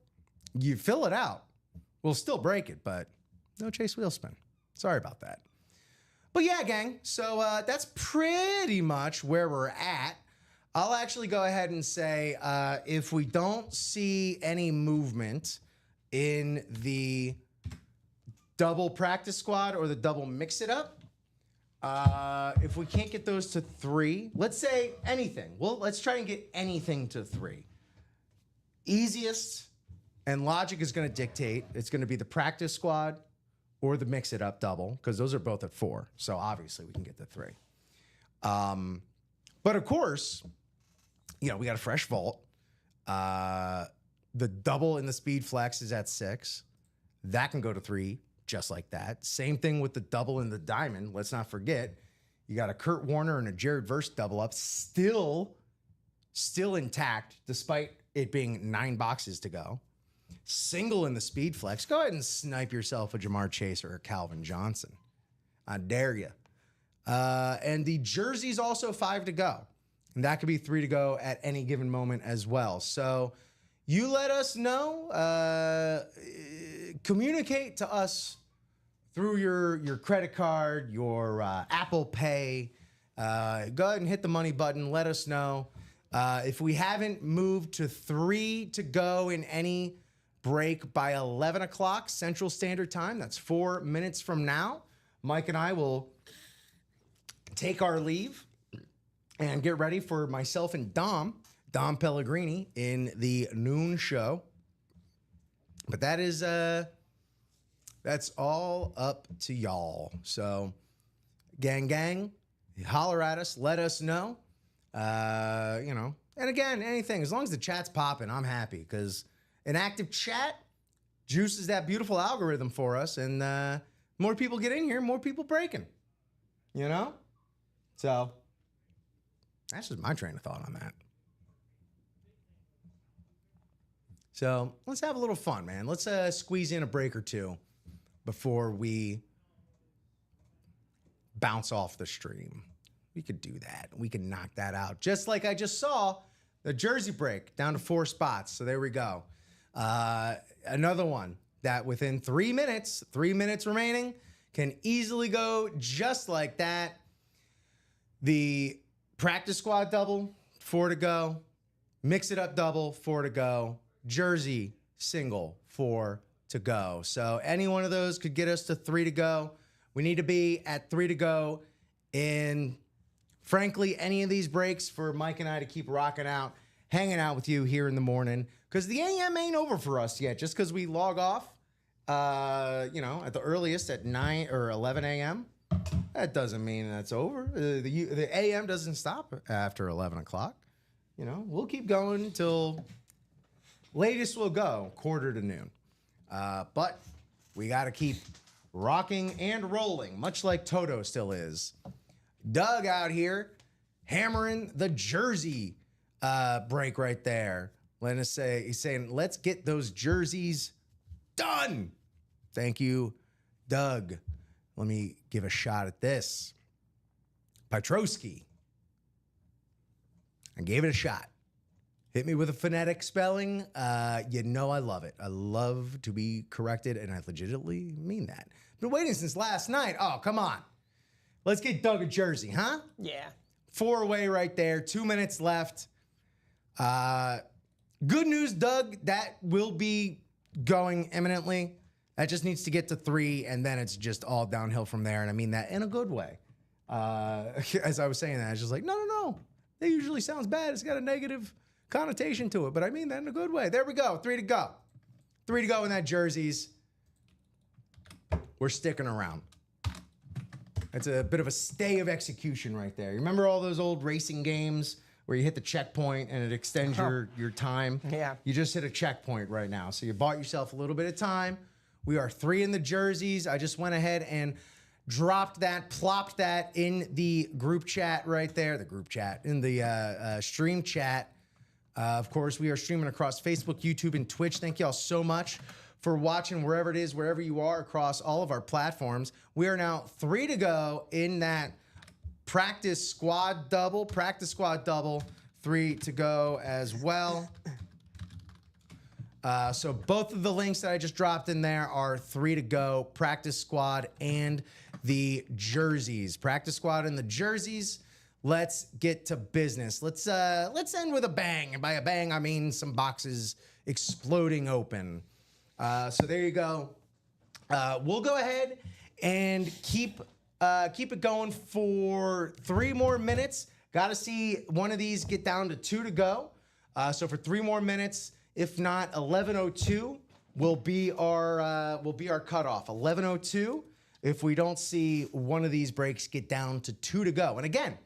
you fill it out. We'll still break it, but no Chase wheel spin. Sorry about that. But yeah, gang. So that's pretty much where we're at. I'll actually go ahead and say if we don't see any movement in the double practice squad or the double mix it up, If we can't get those to 3, let's say anything. Well, let's try and get anything to 3. Easiest, and logic is going to dictate, it's going to be the practice squad or the mix it up double, because those are both at 4. So obviously we can get to 3. But of course, we got a fresh vault. The double in the speed flex is at 6. That can go to 3 just like that. Same thing with the double in the diamond. Let's not forget, you got a Kurt Warner and a Jared Verse double up still intact despite it being 9 boxes to go. Single in the speed flex. Go ahead and snipe yourself a Jamar Chase or a Calvin Johnson. I dare you. And the jersey's also 5 to go. And that could be 3 to go at any given moment as well. So you let us know. Communicate to us through your credit card, your Apple Pay. Go ahead and hit the money button. Let us know. If we haven't moved to 3 to go in any break by 11 o'clock Central Standard Time, that's 4 minutes from now, Mike and I will take our leave and get ready for myself and Dom Pellegrini in the noon show. But that is that's all up to y'all. So gang, holler at us, let us know. And again, anything, as long as the chat's popping, I'm happy, because an active chat juices that beautiful algorithm for us, and more people get in here, more people breaking. So that's just my train of thought on that. So let's have a little fun, man. Let's squeeze in a break or two before we bounce off the stream. We could do that. We can knock that out. Just like I just saw the jersey break down to 4 spots. So there we go. Another one that within 3 minutes remaining, can easily go just like that. The practice squad double, 4 to go. Mix it up double, 4 to go. Jersey single, 4 to go. So any one of those could get us to 3 to go. We need to be at 3 to go in, frankly, any of these breaks for Mike and I to keep rocking out, hanging out with you here in the morning. Because the AM ain't over for us yet. Just because we log off, at the earliest at 9 or 11 a.m., that doesn't mean that's over. The AM doesn't stop after 11 o'clock. We'll keep going until latest we'll go quarter to noon. But we got to keep rocking and rolling, much like Toto still is. Doug out here hammering the jersey break right there. He's saying, let's get those jerseys done. Thank you, Doug. Let me give a shot at this. Piotrowski. I gave it a shot. Hit me with a phonetic spelling. I love it. I love to be corrected, and I legitimately mean that. Been waiting since last night. Oh, come on. Let's get Doug a jersey, huh? Yeah. 4 away right there. 2 minutes left. Good news, Doug. That will be going imminently. That just needs to get to 3, and then it's just all downhill from there. And I mean that in a good way. As I was saying that, I was just like, no. That usually sounds bad. It's got a negative connotation to it, but I mean that in a good way. There we go. 3 to go. 3 to go in that jerseys. We're sticking around. It's a bit of a stay of execution right there. You remember all those old racing games where you hit the checkpoint and it extends your time? Yeah. You just hit a checkpoint right now. So you bought yourself a little bit of time. We are 3 in the jerseys. I just went ahead and plopped that in the group chat right there. In the stream chat. Of course, we are streaming across Facebook, YouTube, and Twitch. Thank y'all so much for watching wherever you are across all of our platforms. We are now 3 to go in that practice squad double. 3 to go as well. So both of the links that I just dropped in there are 3 to go. Practice squad and the jerseys. Practice squad and the jerseys. Let's get to business. Let's end with a bang. And by a bang, I mean some boxes exploding open. So there you go. We'll go ahead and keep Keep it going for 3 more minutes. Got to see one of these get down to 2 to go. So for 3 more minutes, if not 11:02 will be our cutoff. 11:02 if we don't see one of these breaks get down to 2 to go. And again,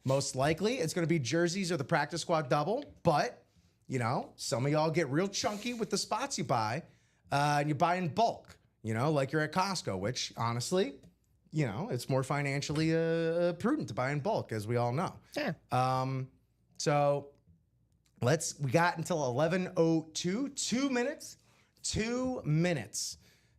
most likely it's going to be jerseys or the practice squad double, but you know, some of y'all get real chunky with the spots you buy, and you buy in bulk, you know, like you're at Costco, which honestly, you know, it's more financially prudent to buy in bulk, as we all know. Yeah. So we got until 11:02, 2 minutes.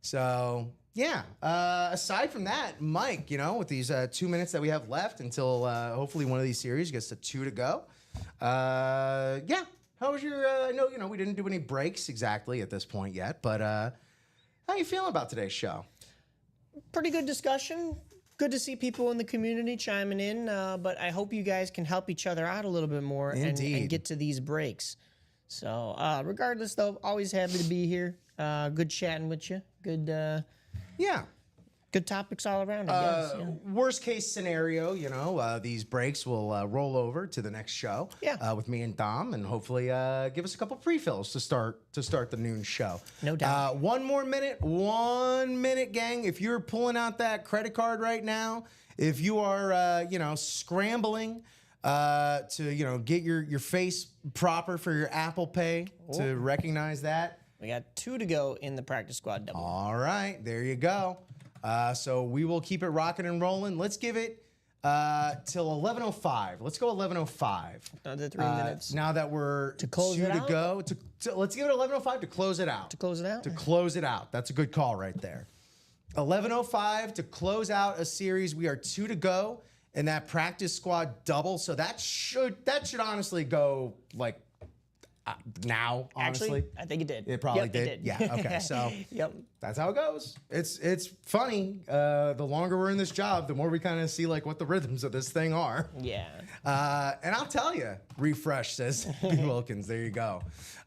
So yeah, aside from that, Mike, you know, with these 2 minutes that we have left until hopefully one of these series gets to 2 to go. Yeah. How was your, I know, you know, we didn't do any breaks exactly at this point yet, but how you feeling about today's show? Pretty good discussion. Good to see people in the community chiming in, but I hope you guys can help each other out a little bit more and get to these breaks. So regardless, though, always happy to be here. Good chatting with you. Good. Yeah. Good topics all around, I guess. Yeah. Worst case scenario, you know, these breaks will roll over to the next show with me and Dom, and hopefully give us a couple pre-fills to start the noon show. No doubt. 1 more minute, 1 minute, gang. If you're pulling out that credit card right now, if you are, you know, scrambling to, you know, get your face proper for your Apple Pay to recognize that. We got 2 to go in the practice squad double. All right, there you go. So we will keep it rocking and rolling. Let's give it till 11:05. Let's go 11:05. Another 3 minutes. Now that we're To close 2 it to out? go, let's give it 11:05 to close it out. To close it out? To close it out. That's a good call right there. 11:05 to close out a series. We are 2 to go in that practice squad double. So that should honestly go like now, honestly. Actually, I think it did. It probably Yep, did. It did. Yeah. Okay. So Yep. that's how it goes. It's funny. The longer we're in this job, the more we kind of see like what the rhythms of this thing are. Yeah. And I'll tell you, refresh says B. Wilkins. There you go.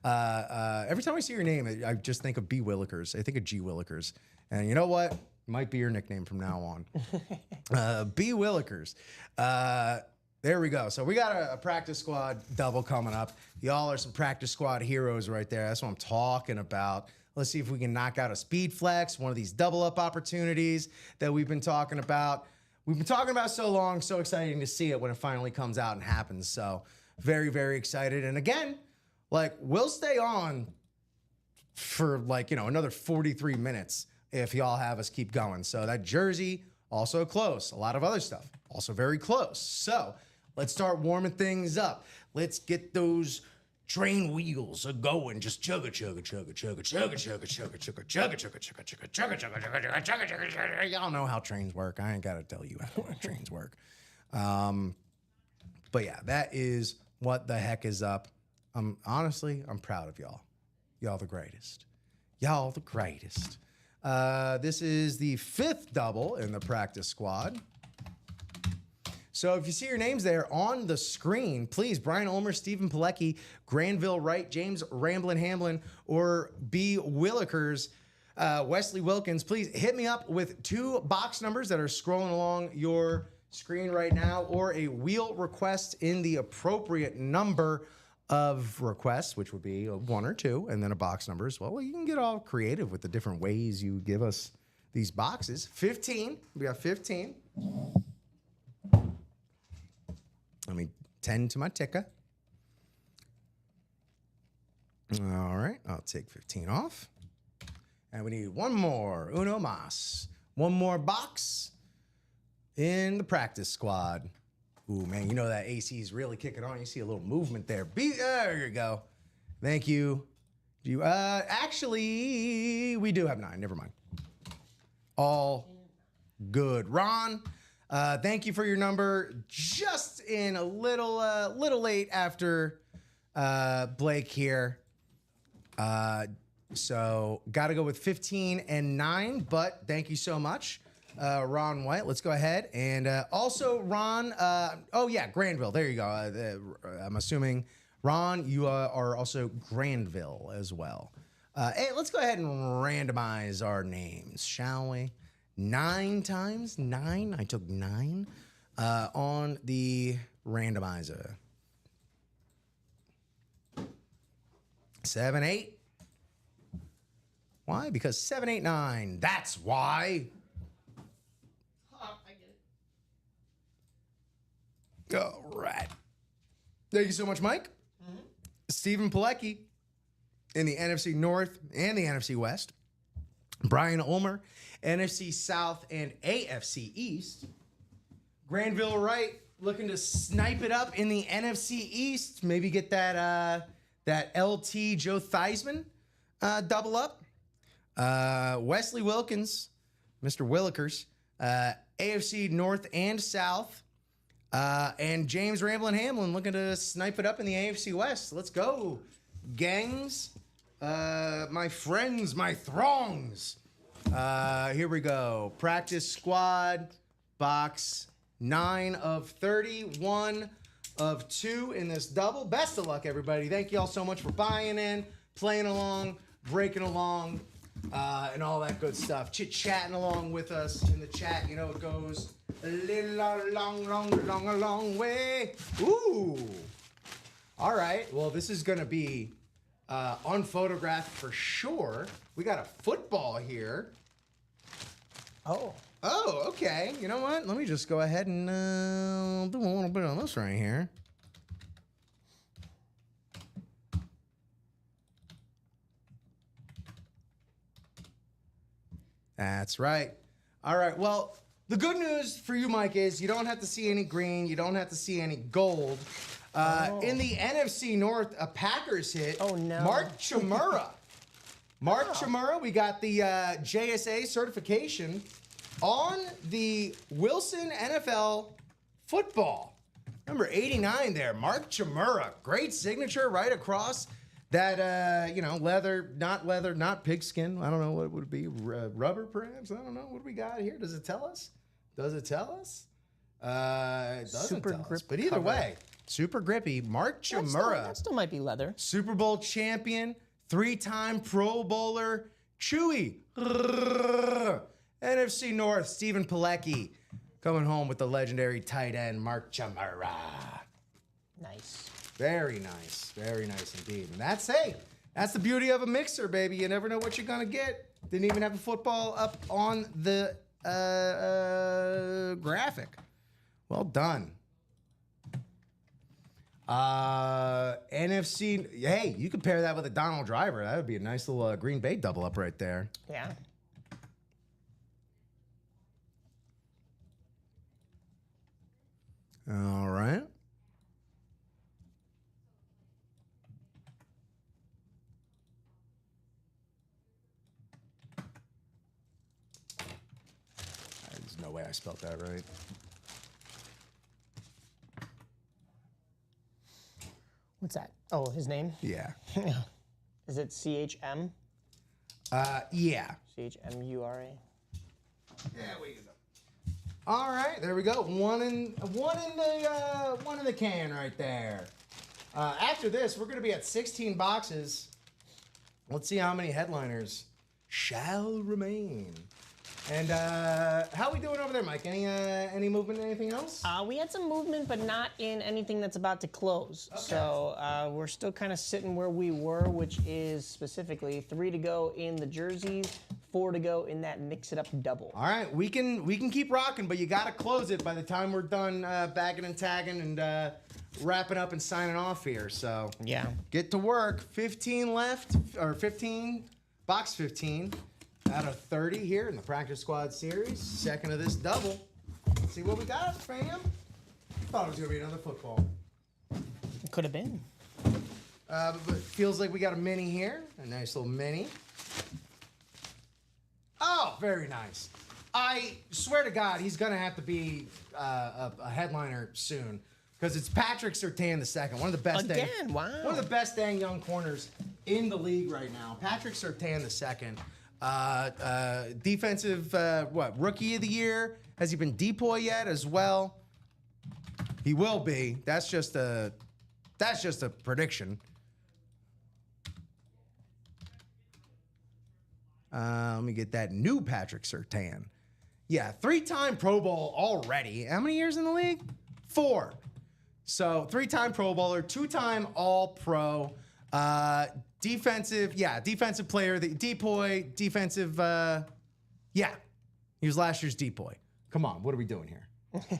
Every time I see your name, I just think of B. Willikers. I think of G. Willikers. And you know what? Might be your nickname from now on. B. Willikers. There we go. So we got a practice squad double coming up. Y'all are some practice squad heroes right there. That's what I'm talking about. Let's see if we can knock out a speed flex, one of these double up opportunities that we've been talking about. We've been talking about so long, so exciting to see it when it finally comes out and happens. So very, very excited. And again, like we'll stay on for like, you know, another 43 minutes if y'all have us keep going. So that jersey, also close. A lot of other stuff, also very close. So let's start warming things up. Let's get those train wheels a going. Just chugga, chugga, chugga, chugga, chugga, chugga, chugga, chugga, chugga, chugga, chugga, chugga, chugga, chugga, chugga, chugga, chugga, chugga. Y'all know how trains work. I ain't got to tell you how trains work. But yeah, that is what the heck is up. Honestly, I'm proud of y'all. Y'all the greatest. Y'all the greatest. This is the 5th double in the practice squad. So if you see your names there on the screen, please, Brian Ulmer, Stephen Pilecki, Granville Wright, James Ramblin' Hamlin, or B. Willikers, Wesley Wilkins, please hit me up with 2 box numbers that are scrolling along your screen right now, or a wheel request in the appropriate number of requests, which would be 1 or 2, and then a box number as well. Well, you can get all creative with the different ways you give us these boxes. 15. We got 15. Let me 10 to my ticker. All right, I'll take 15 off. And we need 1 more. Uno mas. 1 more box in the practice squad. Ooh, man, you know that AC is really kicking on. You see a little movement there. There you go. Thank you. Actually, we do have 9. Never mind. All good. Ron, thank you for your number. Just in a little late after Blake here. So got to go with 15 and 9, but thank you so much. Ron White. Let's go ahead. And also, Ron, oh, yeah, Granville. There you go. I'm assuming, Ron, you are also Granville as well. Hey, let's go ahead and randomize our names, shall we? 9 times. 9. I took 9 on the randomizer. 7, 8. Why? Because 7, 8, 9. That's why. I get it. All right. Thank you so much, Mike. Stephen Pilecki in the NFC North and the NFC West. Brian Ulmer, NFC South and AFC East. Granville Wright looking to snipe it up in the NFC East. Maybe get that LT Joe Theismann double up. Wesley Wilkins, Mr. Willikers, AFC North and South. And James Ramblin' Hamlin looking to snipe it up in the AFC West. Let's go, gangs. My friends, my throngs. Here we go. Practice squad, box 9 of 30, 1 of 2 in this double. Best of luck, everybody. Thank you all so much for buying in, playing along, breaking along, and all that good stuff. Chit-chatting along with us in the chat. You know it goes a long way. Ooh. All right. Well, this is going to be unphotographed for sure. We got a football here. Oh. Oh, okay. You know what? Let me just go ahead and do a little bit on this right here. That's right. All right. Well, the good news for you, Mike, is you don't have to see any green. You don't have to see any gold. In the NFC North, a Packers hit. Oh, no. Mark Chmura. Mark Chmura, we got the JSA certification on the Wilson NFL football. Number 89 there, Mark Chmura. Great signature right across that, leather, not pigskin. I don't know what would it be. Rubber, perhaps? I don't know. What do we got here? Does it tell us? It doesn't Super tell us. grip But either cover. way, super grippy. Mark Chmura. That still might be leather. Super Bowl champion, 3-time Pro Bowler, Chewy. NFC North, Stephen Pilecki coming home with the legendary tight end, Mark Chmura. Nice. Very nice indeed. And that's the beauty of a mixer, baby. You never know what you're gonna get. Didn't even have a football up on the graphic. Well done. NFC. Hey, you could pair that with a Donald Driver. That would be a nice little Green Bay double up right there. Yeah. All right. There's no way I spelled that right. What's that? Oh, his name? Yeah. Is it CHM? Yeah. CHMURA? Yeah, we go. All right, there we go. One in the can right there. After this, we're gonna be at 16 boxes. Let's see how many headliners shall remain. And how we doing over there, Mike? Any movement? Anything else? We had some movement, but not in anything that's about to close. Okay. So we're still kind of sitting where we were, which is specifically 3 to go in the jerseys, 4 to go in that mix-it-up double. All right, we can keep rocking, but you gotta close it by the time we're done bagging and tagging and wrapping up and signing off here. So Yeah. get to work. 15 left, or 15, box 15 out of 30 here in the Practice Squad series. Second of this double. Let's see what we got, fam. Thought it was gonna be another football. It could have been. But it feels like we got a mini here, a nice little mini. Oh, very nice. I swear to God, he's gonna have to be a headliner soon, because it's Patrick Surtain II, one of the best Again, wow. one of the best dang young corners in the league right now. Patrick Surtain II, defensive rookie of the year. Has he been DPOY yet as well? He will be. That's just a prediction. Let me get that new Patrick Surtain. Yeah, 3-time Pro Bowl already. How many years in the league? 4. So 3-time Pro Bowler, 2-time All-Pro, defensive player, the Depoy, defensive, he was last year's Depoy. Come on, what are we doing here?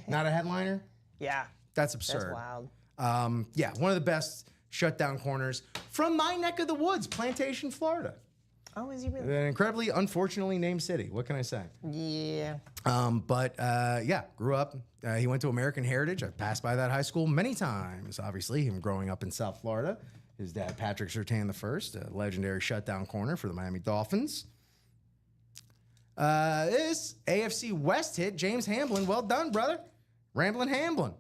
Not a headliner? Yeah. That's absurd. That's wild. One of the best shutdown corners from my neck of the woods, Plantation, Florida. Oh, is he really? An incredibly, unfortunately named city. What can I say? Yeah. Grew up. He went to American Heritage. I've passed by that high school many times. Obviously, him growing up in South Florida. His dad, Patrick Surtain I, a legendary shutdown corner for the Miami Dolphins. This AFC West hit, James Hamblin. Well done, brother. Ramblin' Hamblin.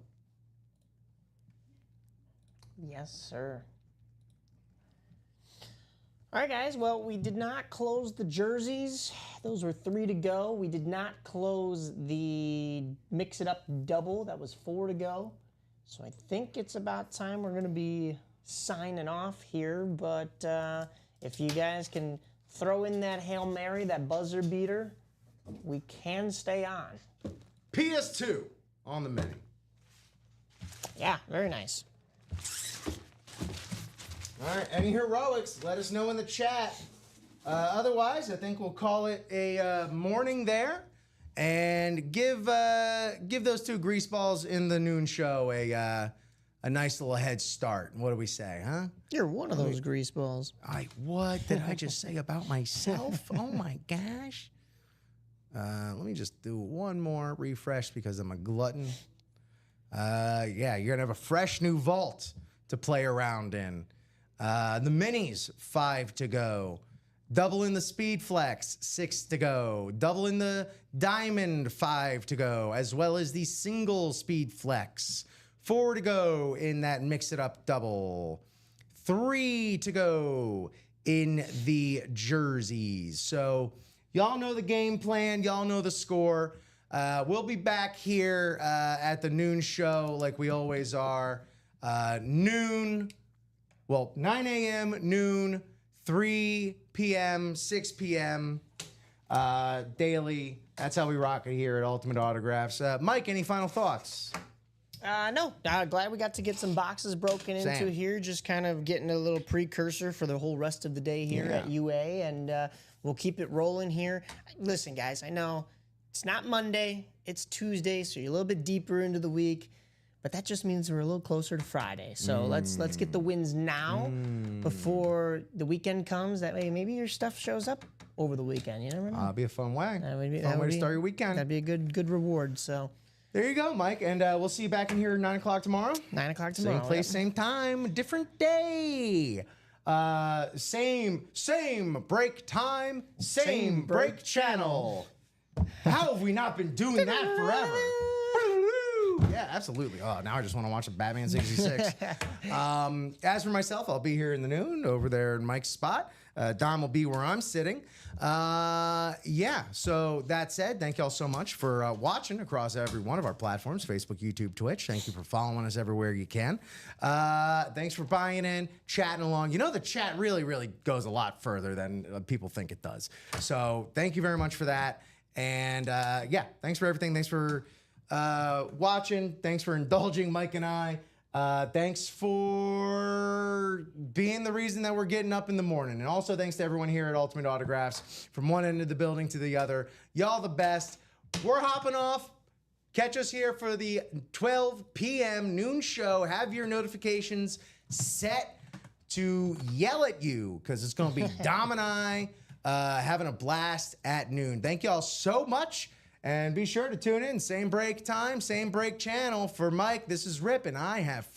Yes, sir. All right, guys. Well, we did not close the jerseys. Those were 3 to go. We did not close the Mix It Up double. That was 4 to go. So I think it's about time we're going to be signing off here. But if you guys can throw in that Hail Mary, that buzzer beater, we can stay on. PS2 on the mini. Yeah, very nice. All right, any heroics, let us know in the chat. Otherwise, I think we'll call it a morning there and give those 2 grease balls in the noon show a nice little head start. What do we say, huh? You're one of those grease balls. What did I just say about myself? Oh my gosh. Let me just do one more refresh because I'm a glutton. You're gonna have a fresh new vault to play around in. The minis, 5 to go. Double in the Speed Flex, 6 to go. Double in the Diamond, 5 to go, as well as the single Speed Flex. 4 to go in that Mix It Up double. 3 to go in the jerseys. So y'all know the game plan. Y'all know the score. We'll be back here at the noon show like we always are. 9 a.m., noon, 3 p.m., 6 p.m. Daily. That's how we rock it here at Ultimate Autographs. Mike, any final thoughts? No. Glad we got to get some boxes broken into here. Just kind of getting a little precursor for the whole rest of the day here at UA. And we'll keep it rolling here. Listen, guys, I know it's not Monday. It's Tuesday, so you're a little bit deeper into the week. But that just means we're a little closer to Friday. So let's get the wins now before the weekend comes. That way maybe your stuff shows up over the weekend. You never know. That'll be a fun way. Fun way to start your weekend. That'd be a good reward. So there you go, Mike. And we'll see you back in here at 9 o'clock tomorrow. 9 o'clock tomorrow. Same place, same time, different day. Same break time, same break channel. How have we not been doing that forever? Yeah, absolutely. Oh, now I just want to watch a Batman 66. As for myself, I'll be here in the noon over there in Mike's spot. Dom will be where I'm sitting. So that said, thank y'all so much for watching across every one of our platforms, Facebook, YouTube, Twitch. Thank you for following us everywhere you can. Thanks for buying in, chatting along. You know, the chat really, really goes a lot further than people think it does. So thank you very much for that. And thanks for everything. Thanks for watching. Thanks for indulging Mike and I. Thanks for being the reason that we're getting up in the morning. And also thanks to everyone here at Ultimate Autographs from one end of the building to the other. Y'all the best. We're hopping off. Catch us here for the 12 p.m. noon show. Have your notifications set to yell at you because it's going to be Dom and I having a blast at noon. Thank y'all so much. And be sure to tune in. Same break time, same break channel. For Mike, this is Rip, and I have